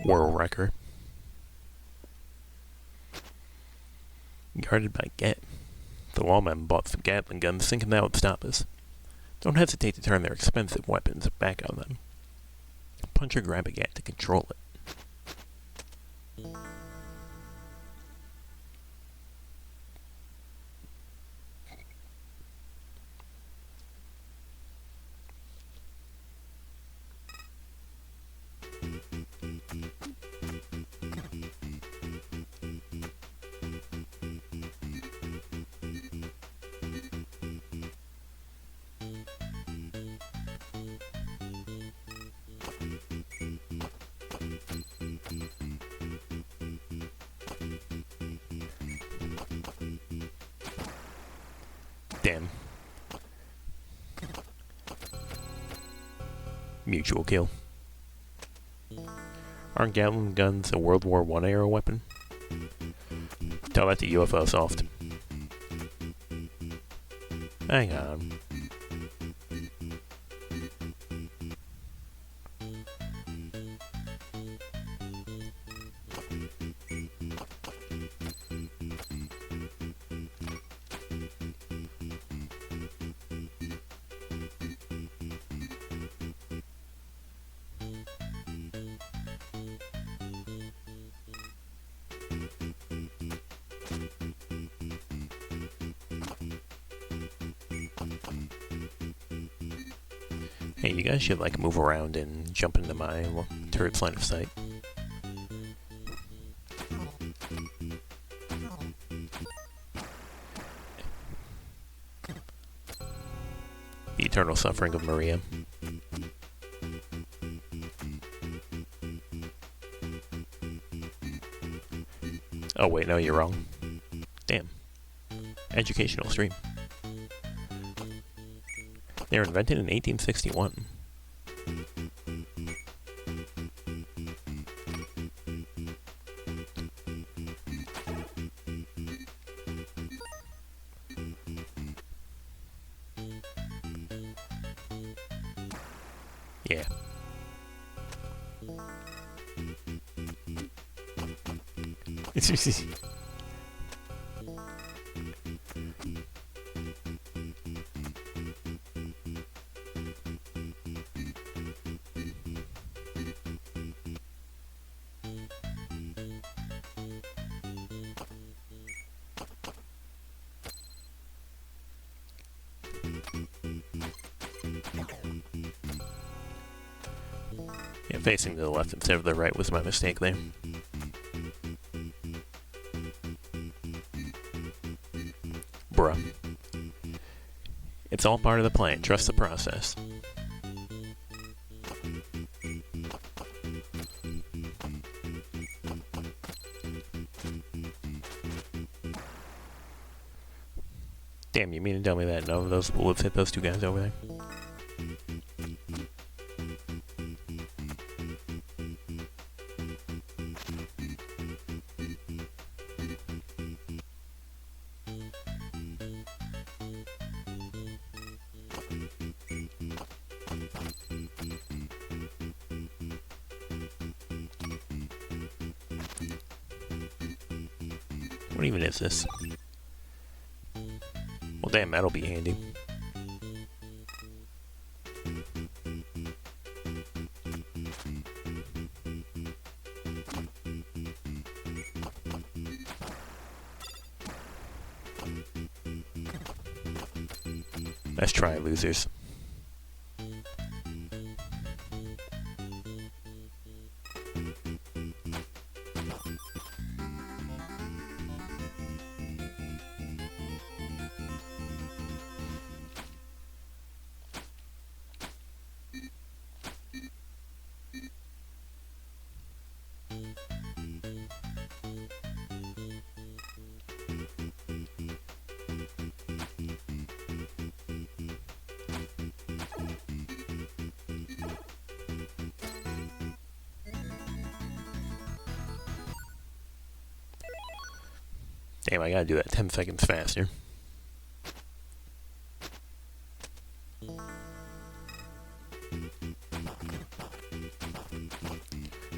World record. Guarded by Gat. The lawmen bought some Gatling guns thinking that would stop us. Don't hesitate to turn their expensive weapons back on them. Punch or grab a Gat to control it. Damn. Mutual kill. Aren't Gatling guns a World War I era weapon? Tell that to UFO Soft. Hang on. Hey, you guys should like move around and jump into my turret's line of sight. The eternal suffering of Maria. Oh wait, no, you're wrong. Damn. Educational stream. They were invented in 1861. Yeah. Yeah, facing to the left instead of the right was my mistake there. Bruh. It's all part of the plan. Trust the process. Damn, you mean to tell me that none of those bullets hit those two guys over there? What even is this? Well, damn, that'll be handy. Let's try, losers. Damn, I gotta do that 10 seconds faster.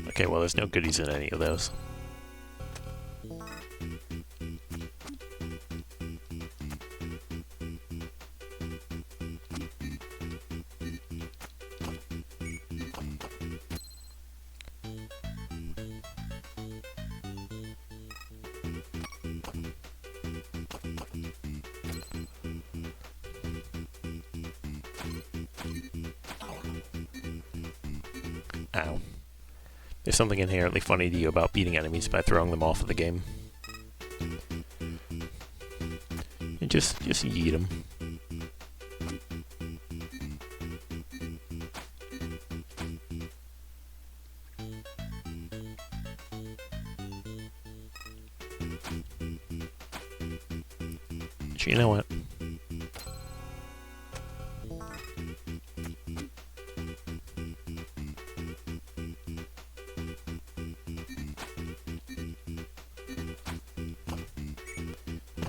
Okay, well, there's no goodies in any of those. Ow. There's something inherently funny to you about beating enemies by throwing them off of the game. And just yeet them. But you know what?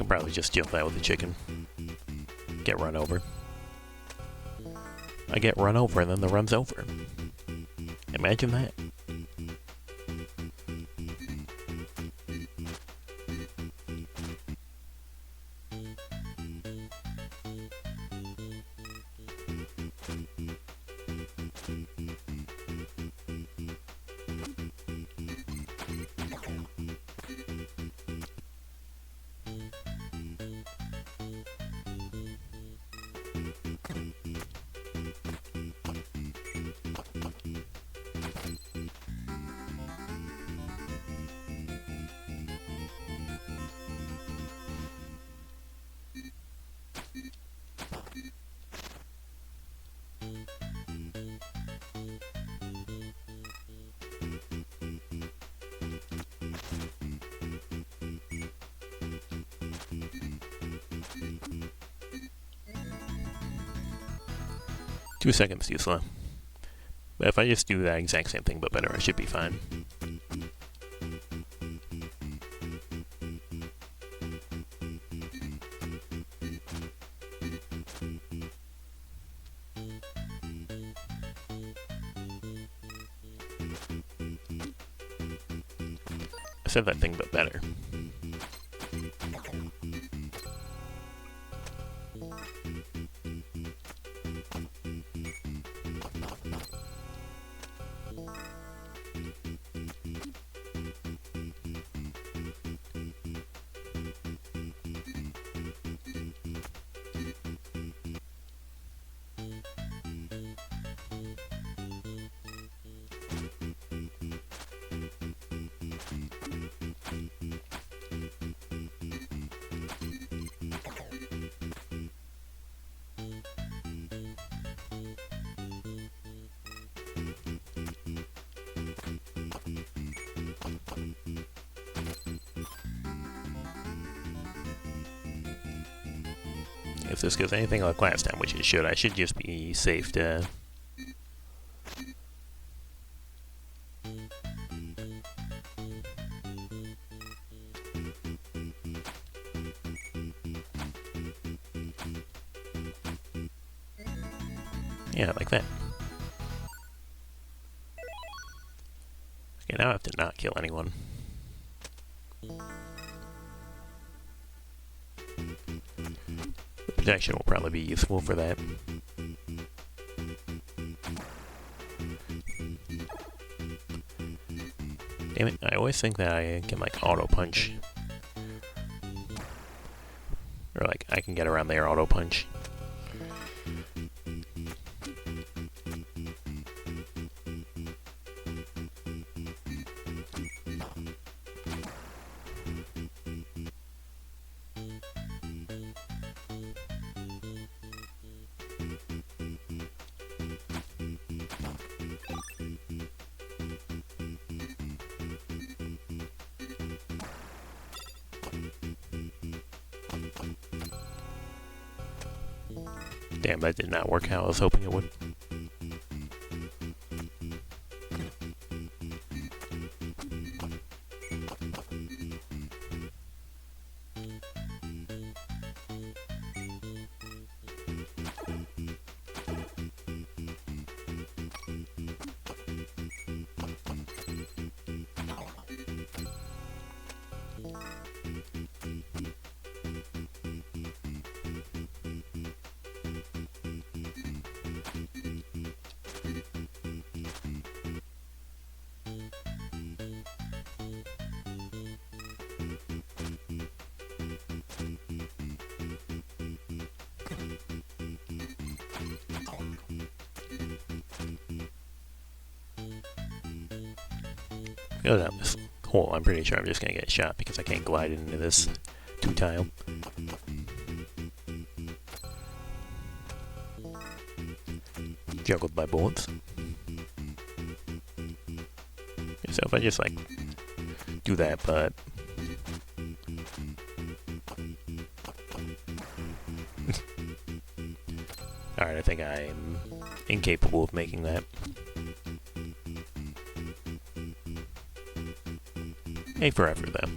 probably just deal that with the chicken. Get run over. I get run over and then the run's over. Imagine that. Two seconds too slow. But if I just do that exact same thing but better, I should be fine. I said that thing but better. If this goes anything like last time, which it should, I should just be safe to... Yeah, like that. Okay, now I have to not kill anyone. Protection will probably be useful for that. Damn it, I always think that I can like auto punch. Or like I can get around there auto punch. Damn, that did not work how I was hoping it would. Go down this hole. I'm pretty sure I'm just gonna get shot because I can't glide into this 2-tile. Juggled by bullets. So if I just like do that, but alright, I think I'm incapable of making that. Hey, forever though.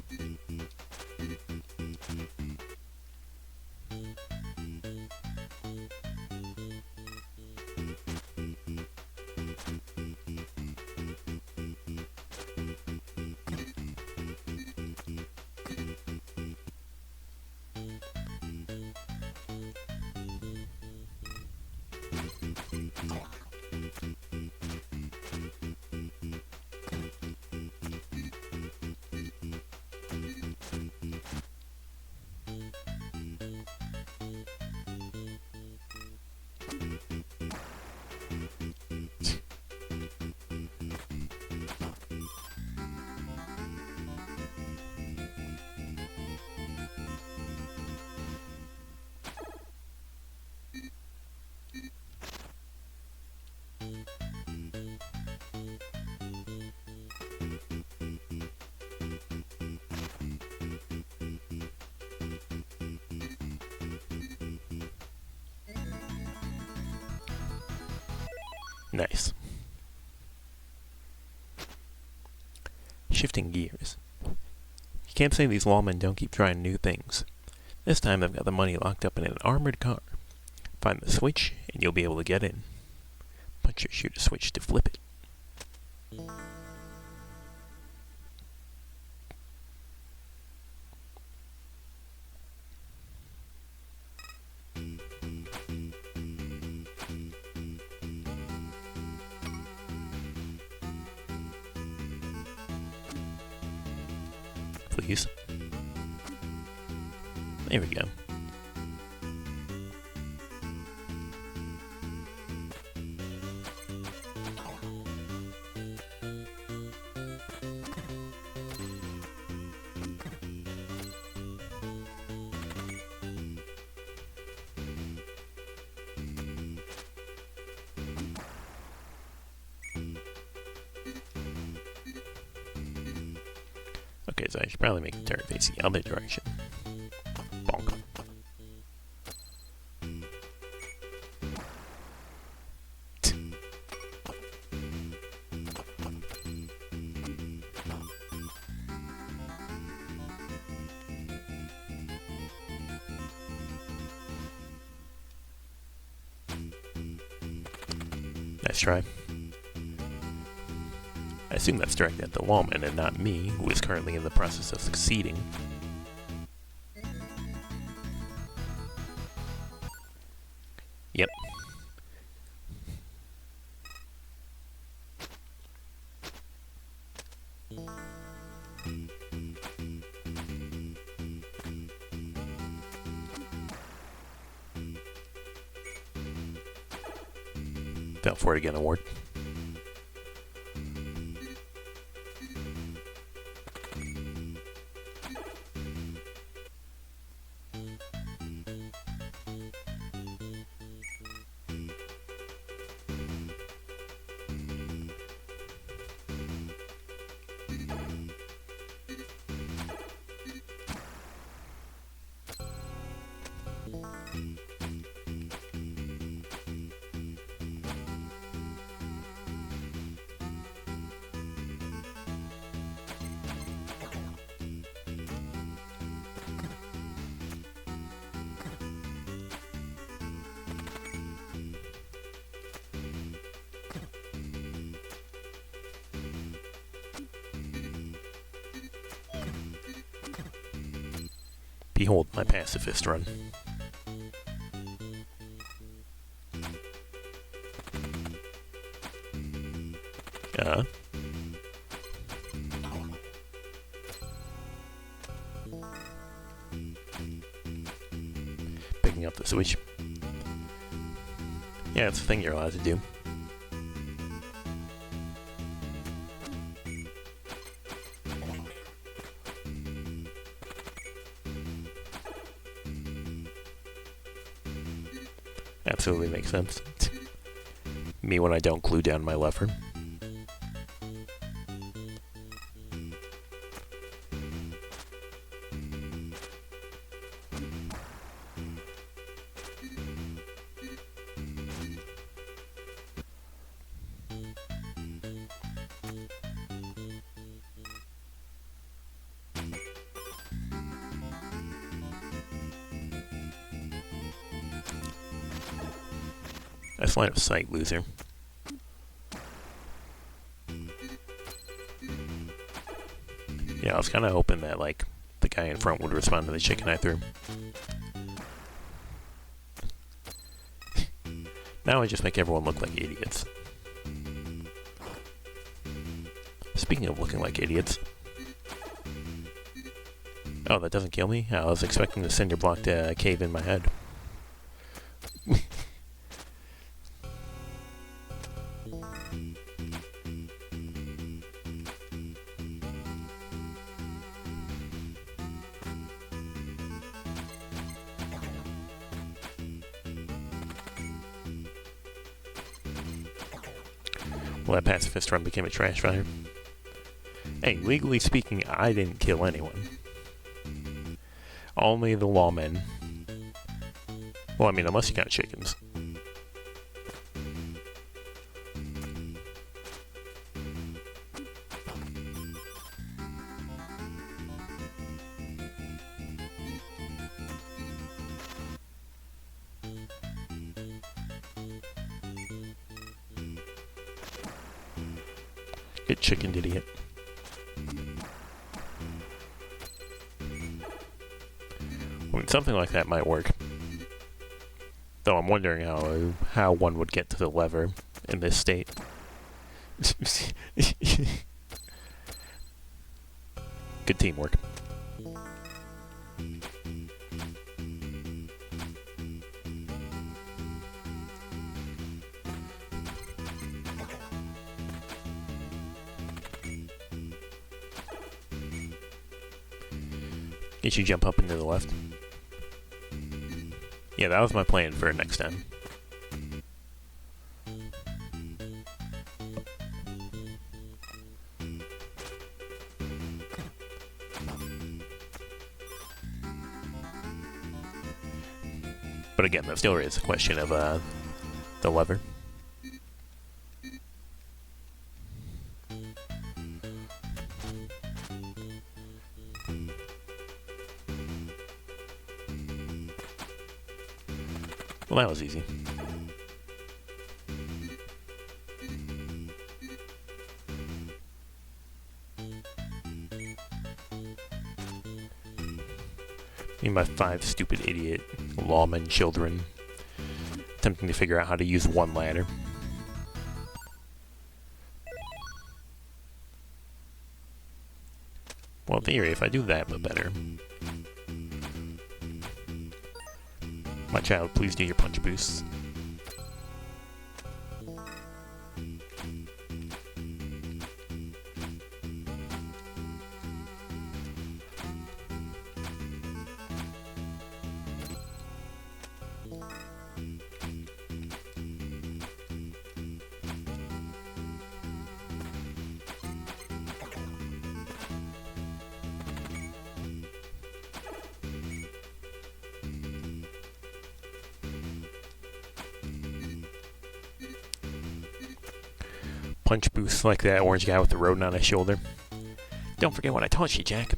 Nice. Shifting gears. You can't say these lawmen don't keep trying new things. This time they've got the money locked up in an armored car. Find the switch, and you'll be able to get in. Punch or shoot a switch to flip it. Please. There we go. Okay, so I should probably make the turret face the other direction. Bonk. Nice try. I assume that's directed at the lawman and not me, who is currently in the process of succeeding. Yep. Fell for it again, award. Behold my pacifist run. Picking up the switch. Yeah, it's a thing you're allowed to do. Absolutely makes sense. Me when I don't glue down my lever. Nice line of sight, loser. Yeah, I was kind of hoping that, like, the guy in front would respond to the chicken I threw. Now I just make everyone look like idiots. Speaking of looking like idiots. Oh, that doesn't kill me? I was expecting the cinder block to cave in my head. Well, that pacifist run became a trash fire. Hey, legally speaking, I didn't kill anyone. Only the lawmen. Well, I mean, unless you count chickens. Get chickened, idiot. I mean, something like that might work. Though I'm wondering how one would get to the lever in this state. Good teamwork. Get you jump up into the left. Yeah, that was my plan for next time. But again, that still is a question of the lever. Well, that was easy. Me and my 5 stupid idiot lawman children attempting to figure out how to use one ladder. Well, in theory, if I do that, but better. My child, please do your punch boosts. Punch boosts like that orange guy with the rodent on his shoulder. Don't forget what I taught you, Jack.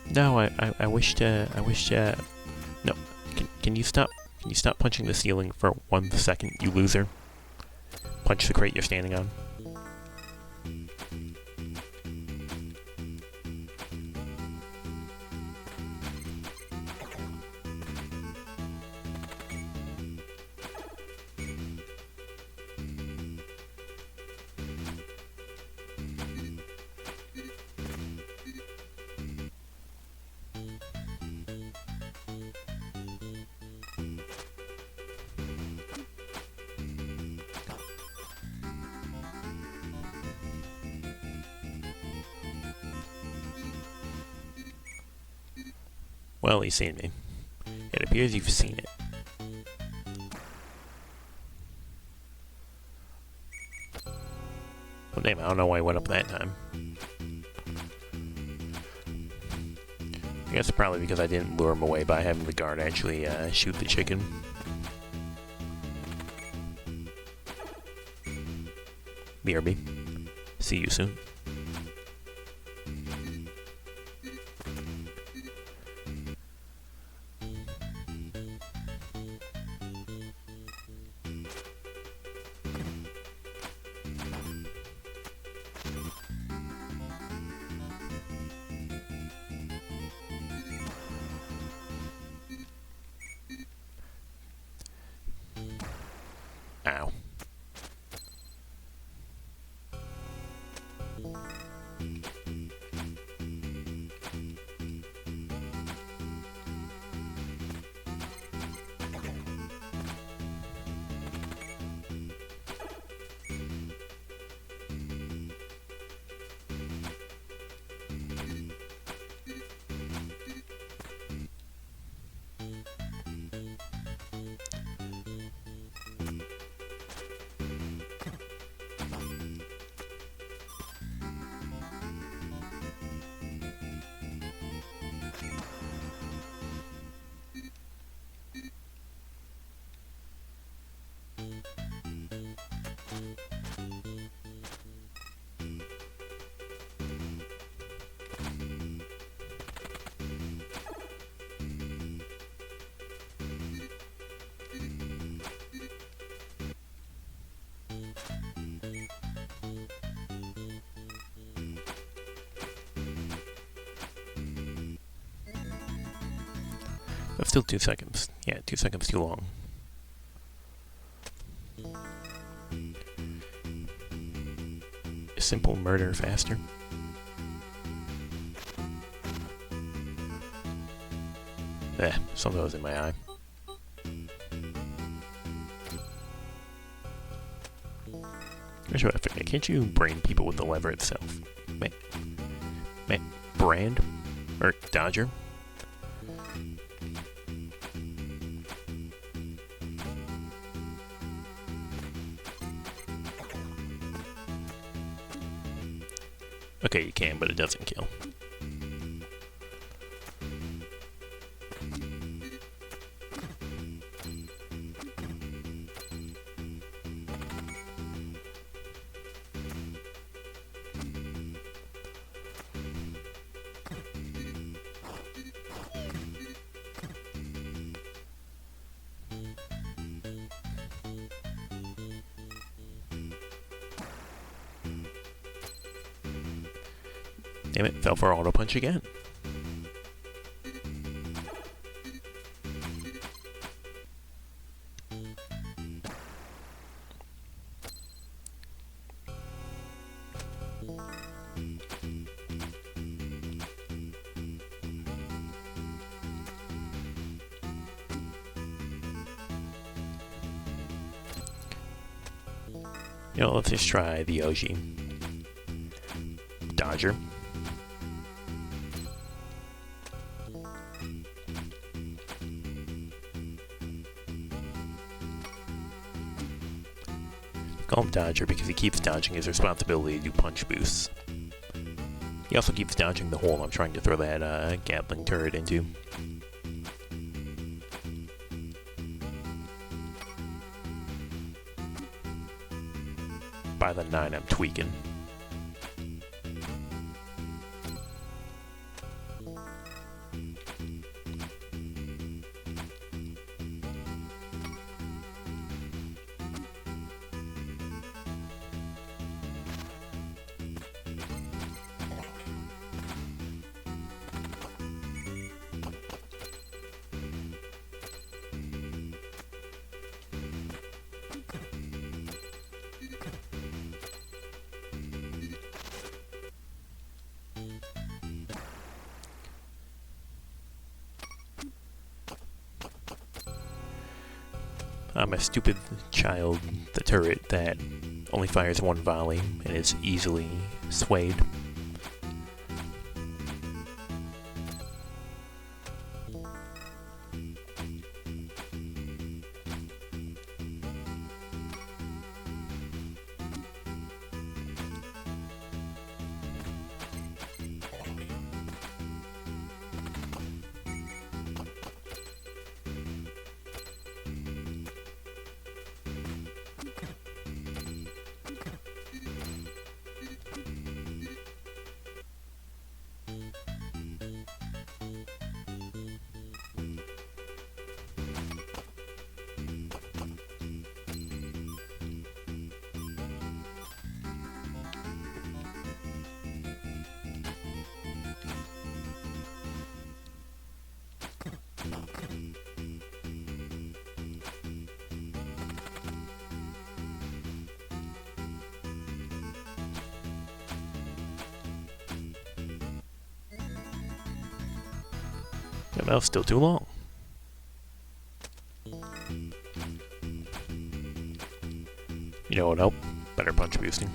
No, I wish to. No, can you stop? Can you stop punching the ceiling for 1 second, you loser? Punch the crate you're standing on. Well, he's seen me. It appears you've seen it. Well, damn, I don't know why I went up that time. I guess probably because I didn't lure him away by having the guard actually shoot the chicken. BRB. See you soon. Ow. That's still 2 seconds. Yeah, 2 seconds too long. Simple murder faster. Something was in my eye. Here's what I figured. Can't you brain people with the lever itself? Brand? Or Dodger? Okay, you can, but it doesn't kill. Damn it, fell for auto punch again. You know, let's just try the OG. Dodger. Call him Dodger because he keeps dodging his responsibility to do punch boosts. He also keeps dodging the hole I'm trying to throw that Gatling turret into. By the 9, I'm tweaking. I'm a stupid child, the turret that only fires one volley and is easily swayed. Yeah, that was still too long. You know what helped? Better punch boosting.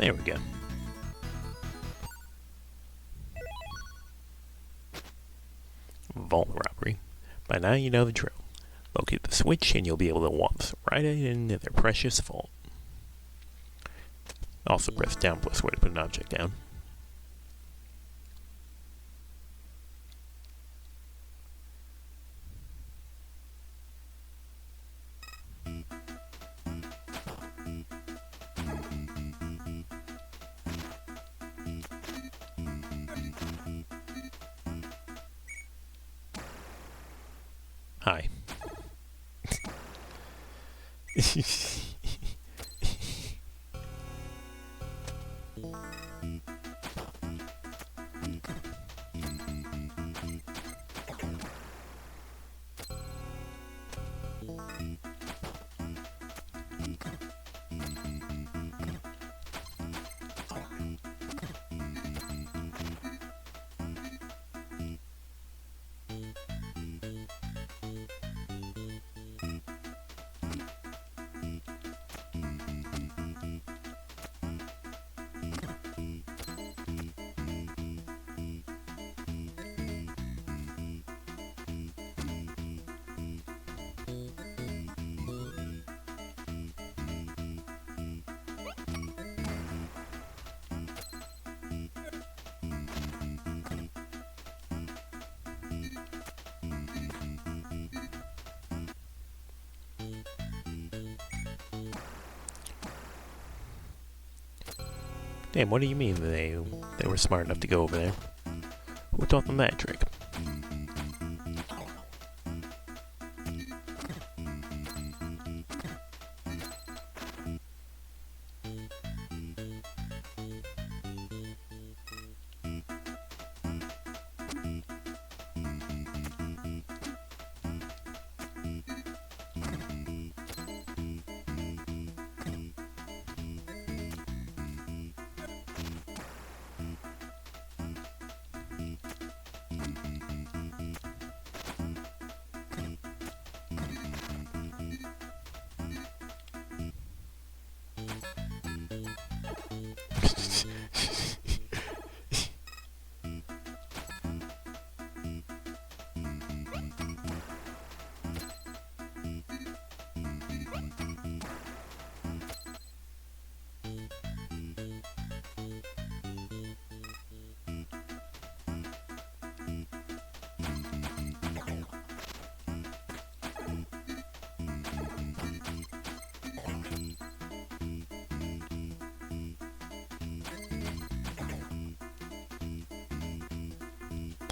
There we go. Vault robbery. By now you know the drill. Locate the switch and you'll be able to waltz right into their precious vault. Also press down plus square to put an object down. Hi. Damn, what do you mean they were smart enough to go over there? Who taught them that trick?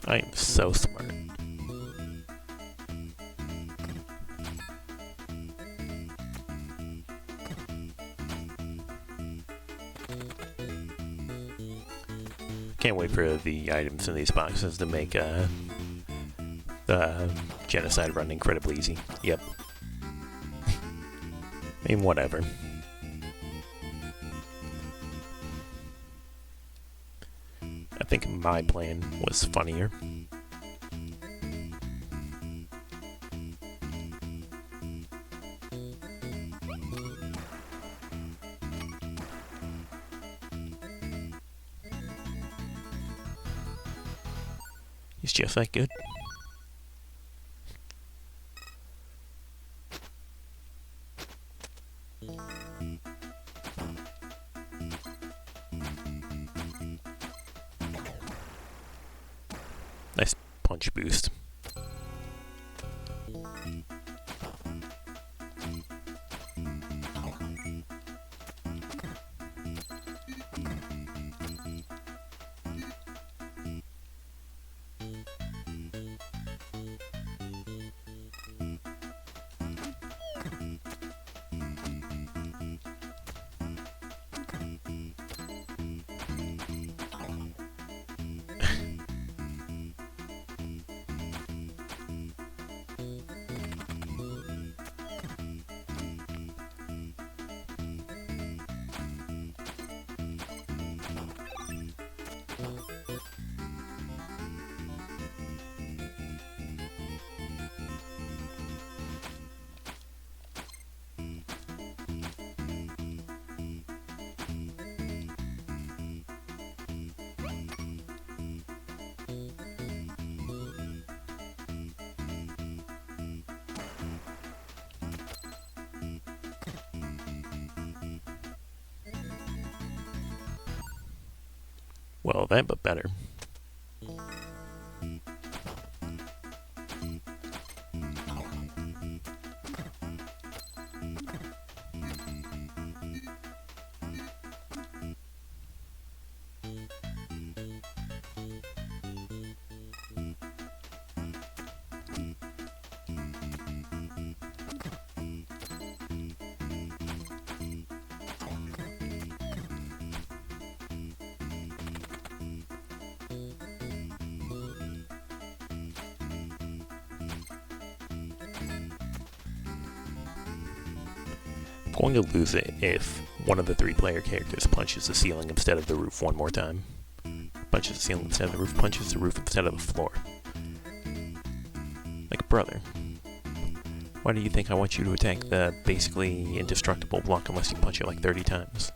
I am so smart. Can't wait for the items in these boxes to make the genocide run incredibly easy. Yep. I mean, whatever. I think my plan was funnier. He's just that good. Nice punch boost. Well, that but better. Going to lose it if one of the 3 player characters punches the ceiling instead of the roof one more time. Punches the ceiling instead of the roof, punches the roof instead of the floor. Like a brother. Why do you think I want you to attack the basically indestructible block unless you punch it like 30 times?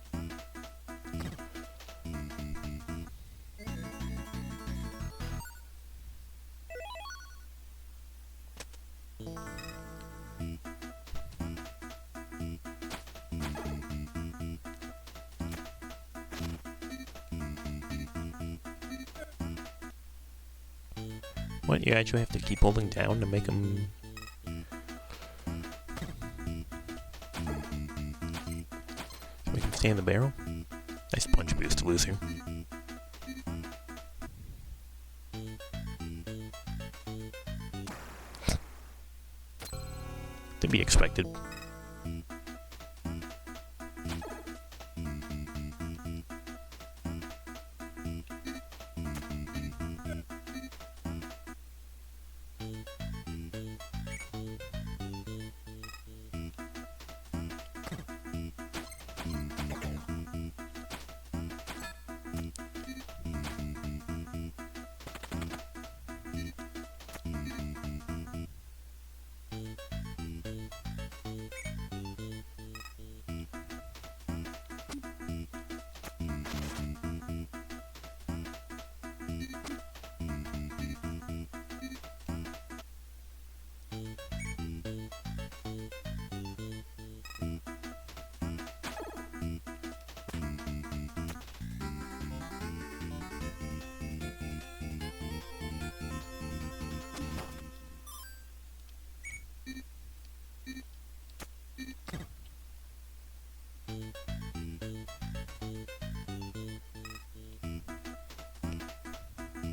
What, you actually have to keep holding down to make them... make them stay in the barrel? Nice punch boost, loser. To be expected.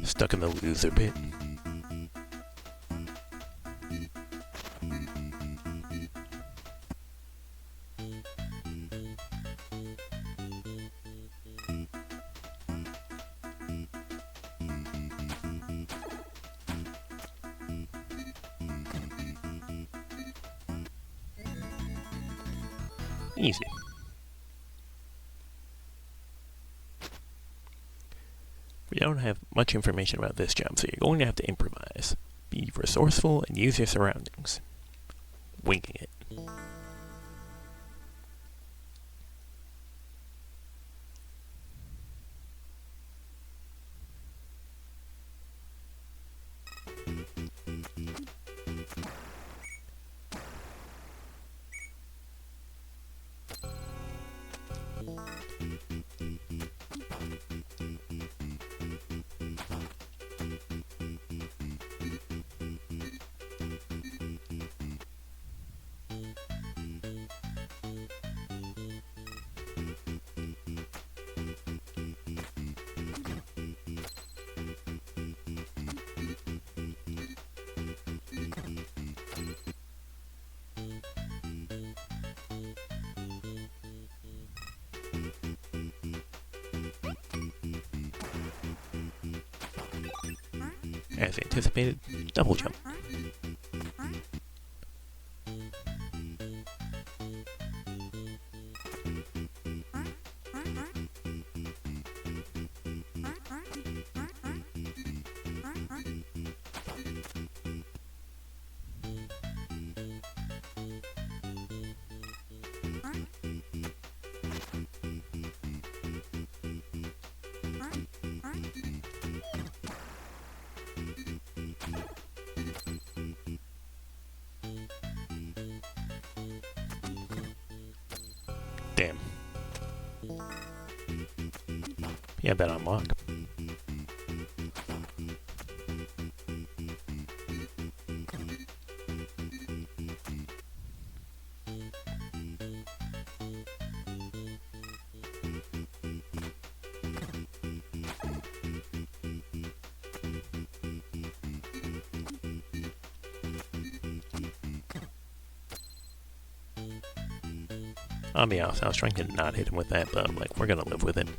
Stuck in the loser pit. Easy. We don't have much information about this job, so you're going to have to improvise. Be resourceful and use your surroundings. Winging it. As anticipated, double jump. Damn. Yeah, bet unlock. I'll be honest, I was trying to not hit him with that, but like, we're gonna live with it.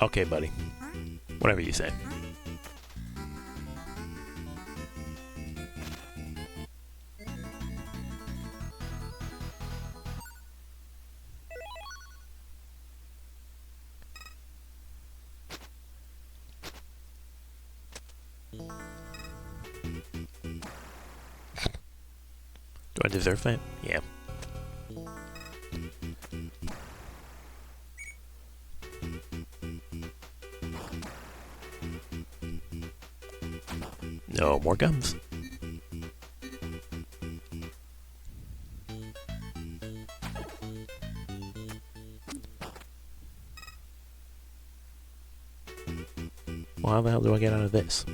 Okay, buddy. Whatever you say. Do I deserve that? Yeah. No more guns. Well, how the hell do I get out of this?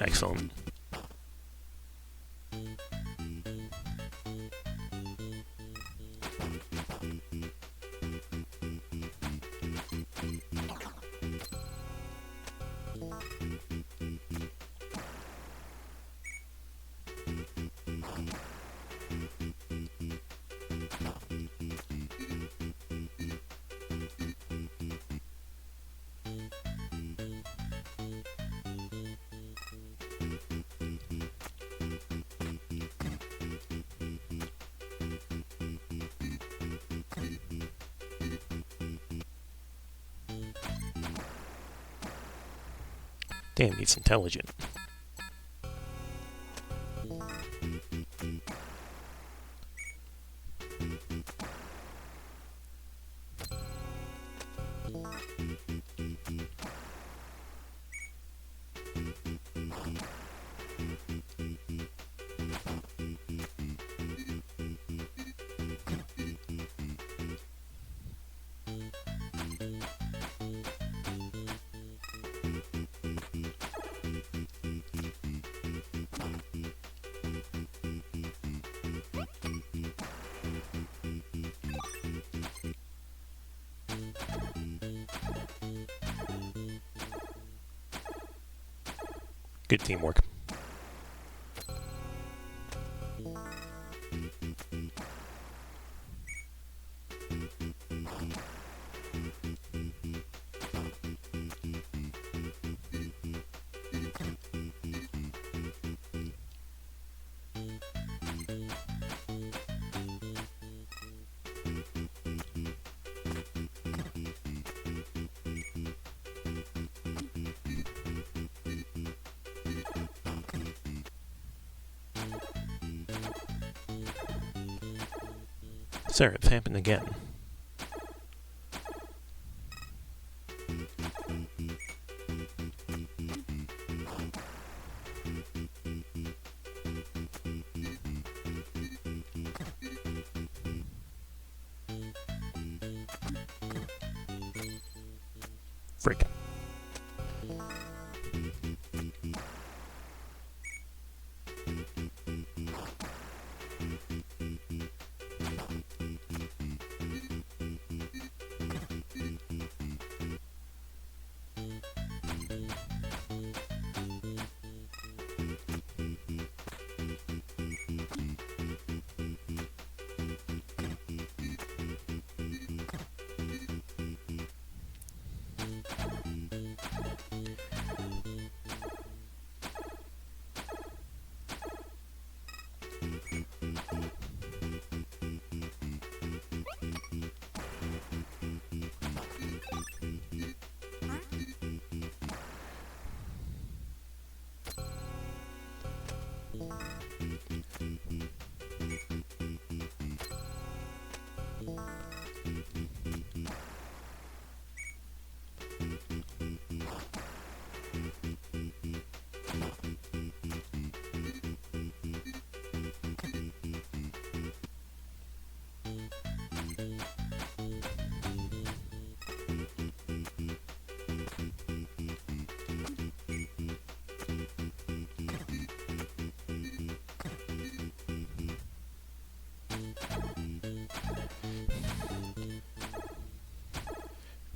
Excellent. Damn, he's intelligent. Good teamwork. Sir, it's happened again. Frick.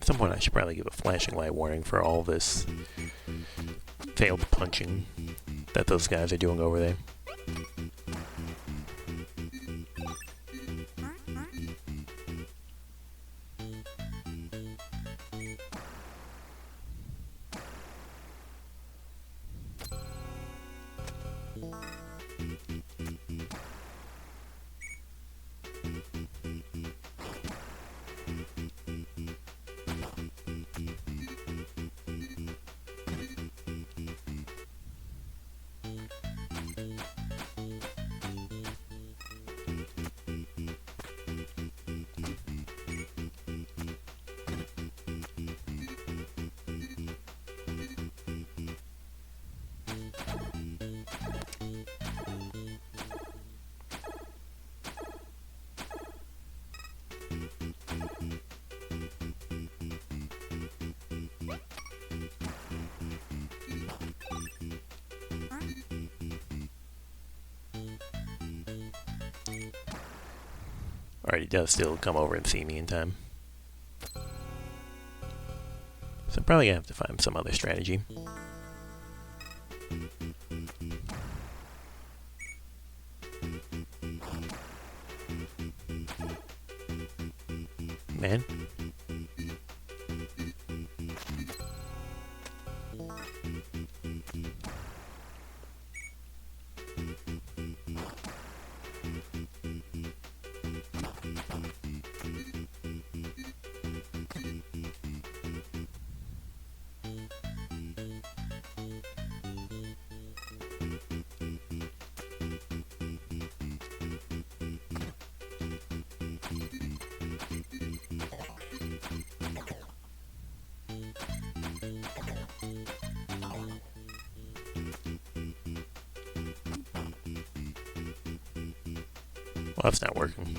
At some point I should probably give a flashing light warning for all this failed punching that those guys are doing over there. Alright, he does still come over and see me in time. So I'm probably gonna have to find some other strategy. Man. Well, that's not working.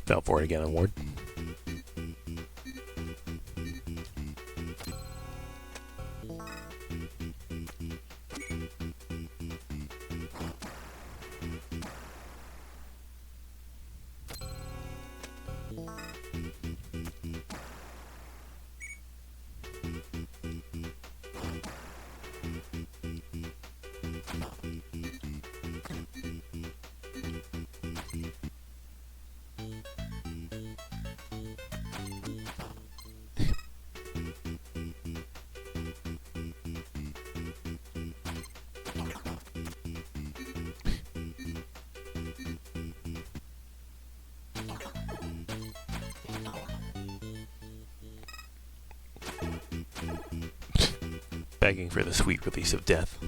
Fell for it again on Ward. Begging for the sweet release of death.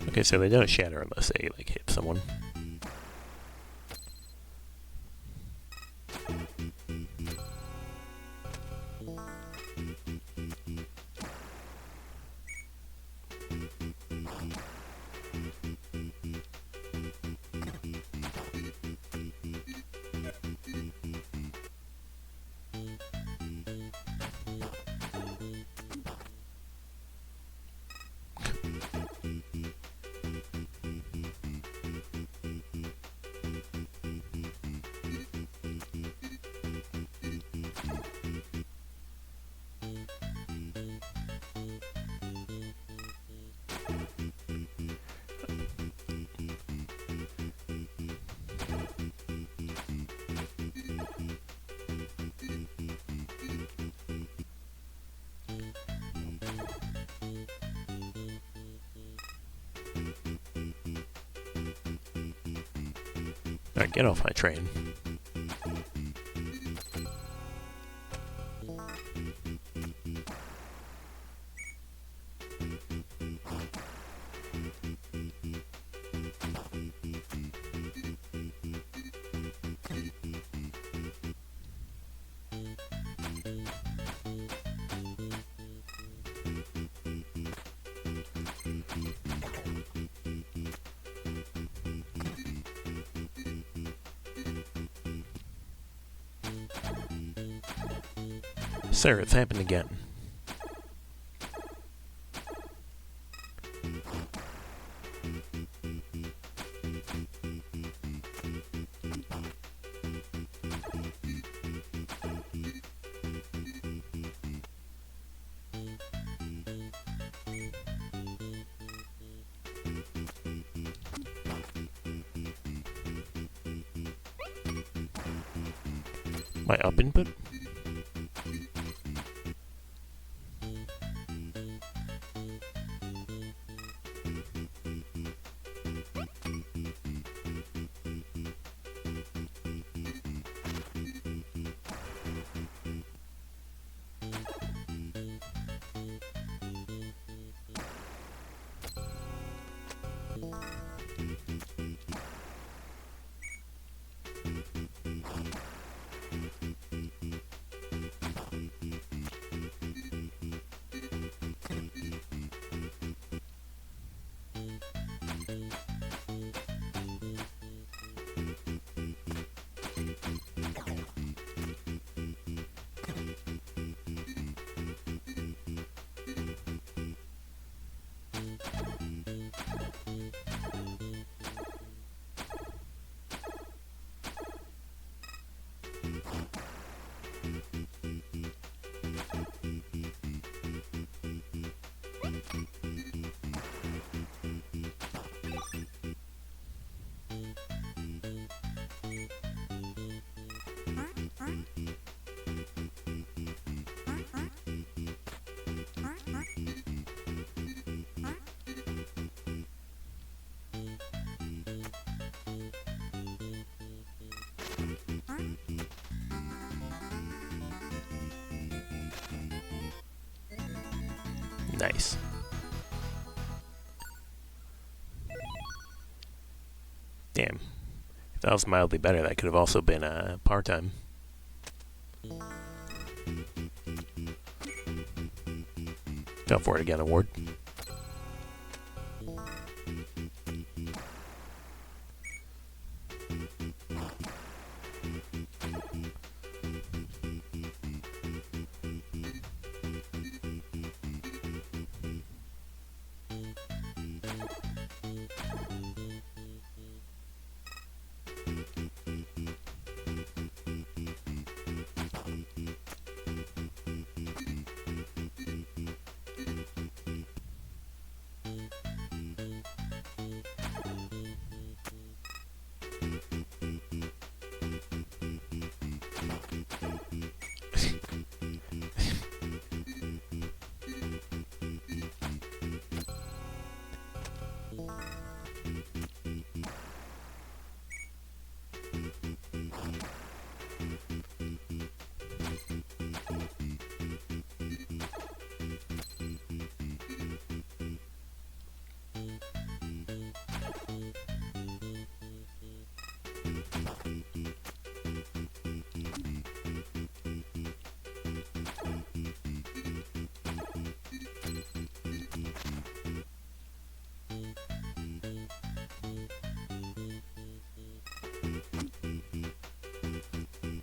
Okay, so they don't shatter unless they like hit someone. Alright, get off my train. Sir, it's happened again. My up input? Nice. Damn. If that was mildly better, that could have also been part-time. Go for it again, award.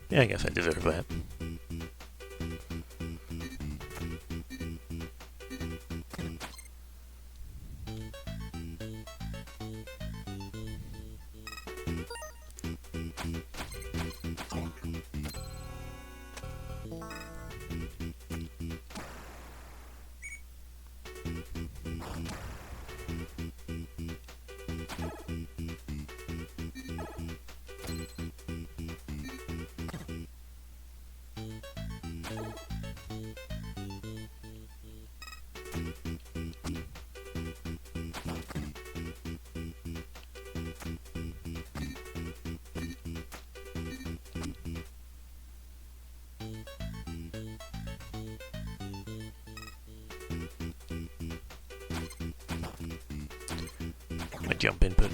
Yeah, I guess I deserve that. My jump input.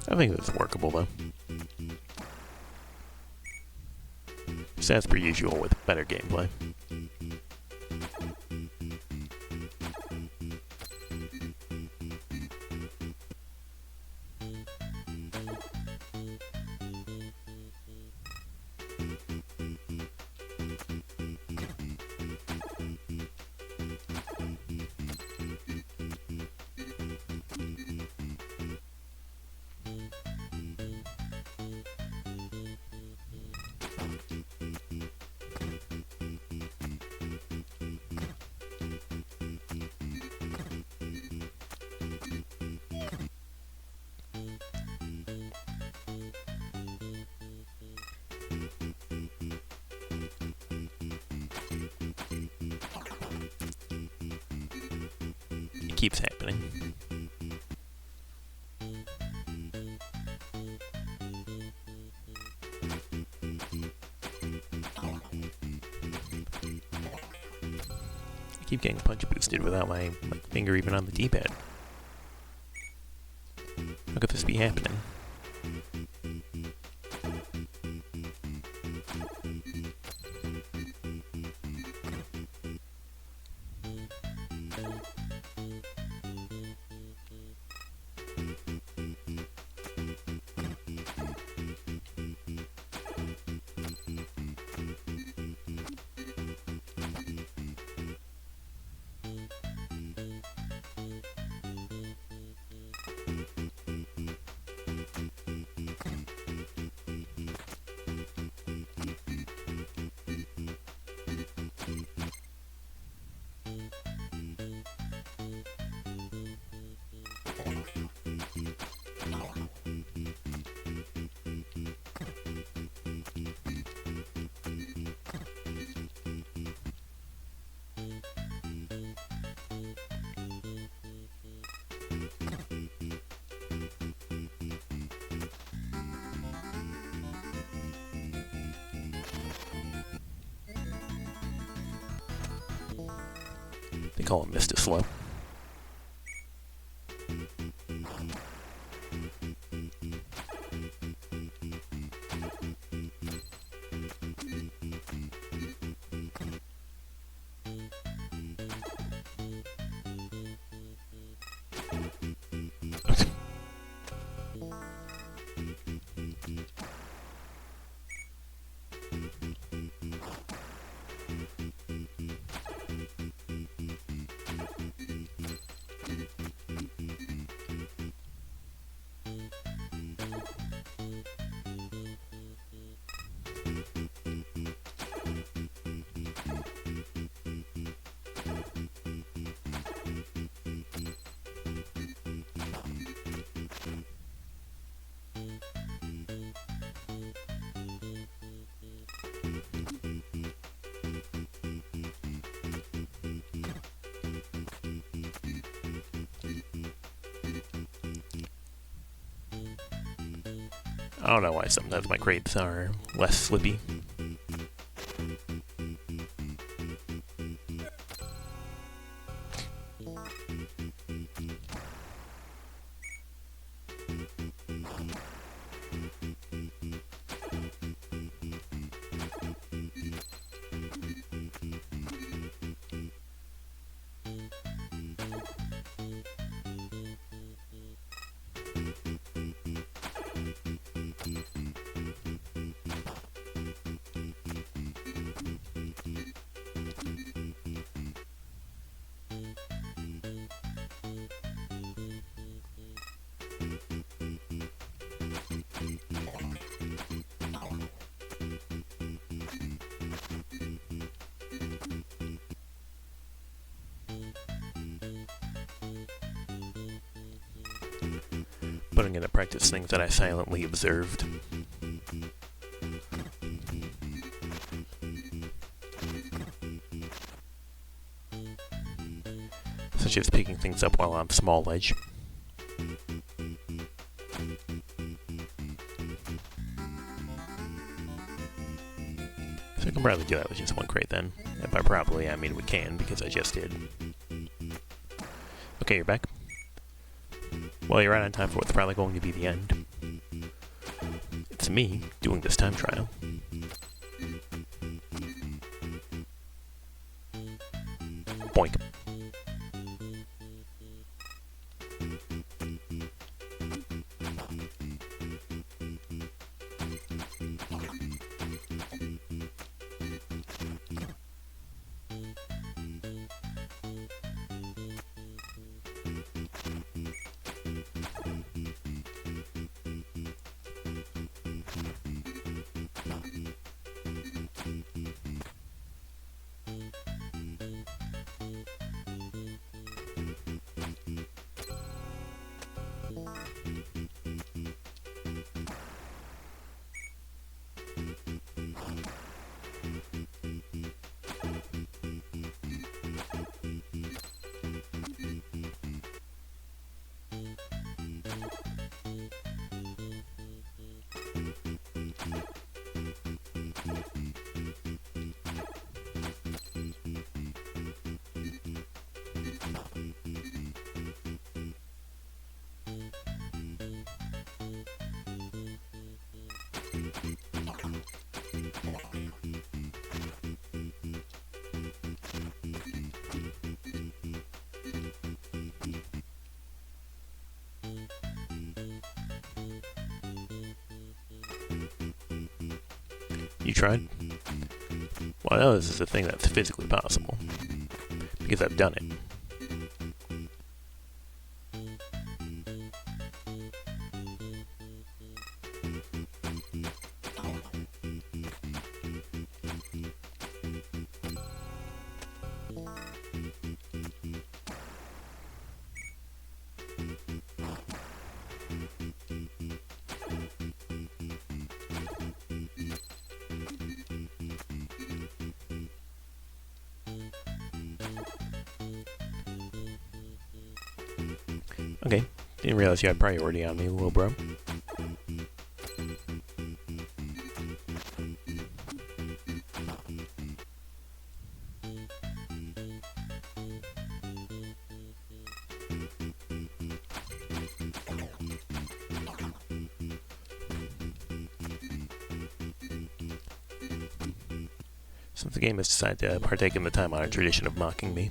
I think it's workable though. Just as per usual with better gameplay. It keeps happening. I keep getting punch boosted without my finger even on the D-pad. How could this be happening? They call him Mr. Slow. I don't know why sometimes my crates are less slippy. Putting into practice things that I silently observed. Such as picking things up while on small ledge. So I can probably do that with just one crate then. And by probably, I mean we can, because I just did. Okay, you're back. Well, you're right on time for what's probably going to be the end. It's me doing this time trial. You tried? Well, I know this is a thing that's physically possible, because I've done it. Okay, didn't realize you had priority on me, little bro. Since the game has decided to partake in the time-honored tradition of mocking me.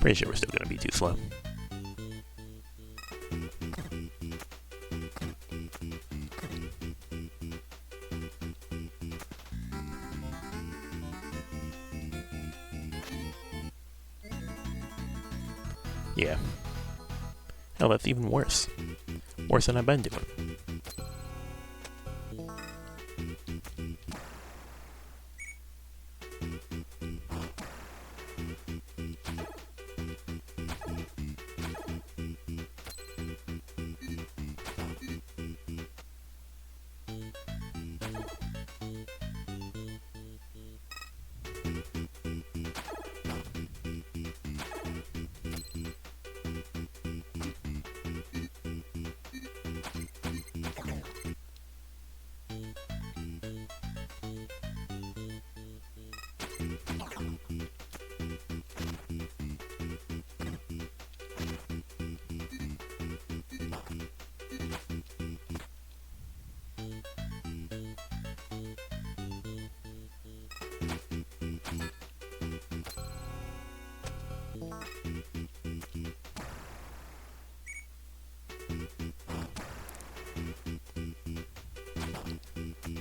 Pretty sure we're still going to be too slow. Yeah. Hell, that's even worse. Worse than I've been doing.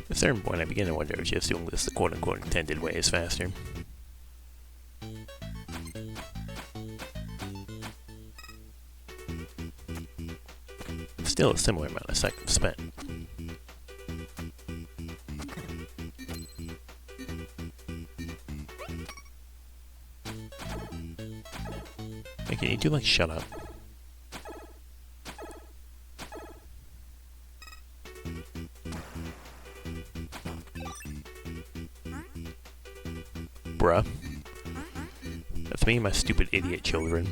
At a certain point, I begin to wonder if just doing this the quote-unquote intended way is faster. Still a similar amount of seconds spent. Hey, can you do like shut up? Bruh. That's me and my stupid idiot children.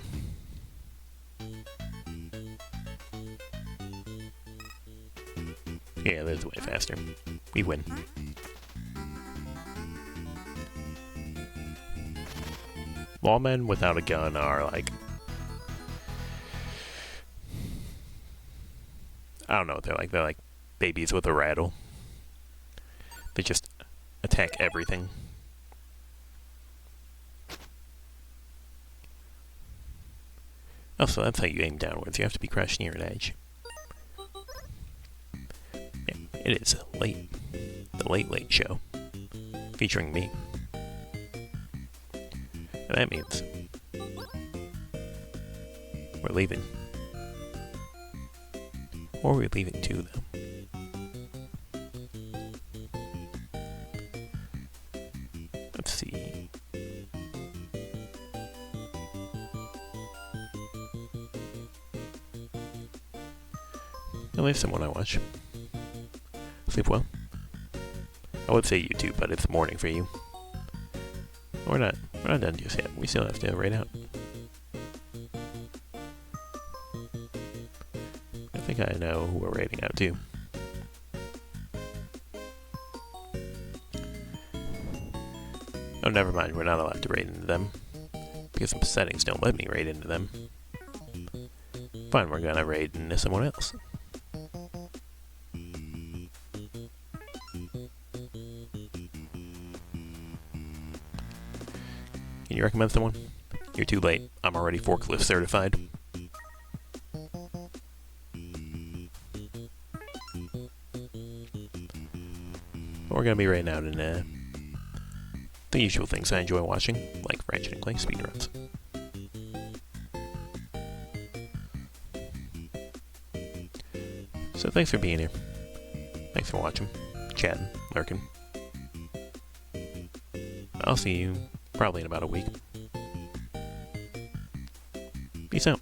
Yeah, that's way faster. We win. Lawmen without a gun are like... I don't know what they're like. They're like babies with a rattle. They just attack everything. Oh, so that's how you aim downwards. You have to be crushed near an edge. Yeah, it is late. The Late Late Show. Featuring me. And that means we're leaving. Or we're leaving too, though. Let's see. At least someone I watch. Sleep well. I would say YouTube, but it's morning for you. We're not done just yet. We still have to rate out. I think I know who we're rating out to. Oh, never mind. We're not allowed to rate into them. Because some settings don't let me rate into them. Fine, we're gonna rate into someone else. Can you recommend someone? You're too late. I'm already forklift certified. We're gonna be right out in the usual things I enjoy watching, like Ratchet and Clank speedruns. So thanks for being here. Thanks for watching, chatting, lurking. I'll see you probably in about a week. Peace out.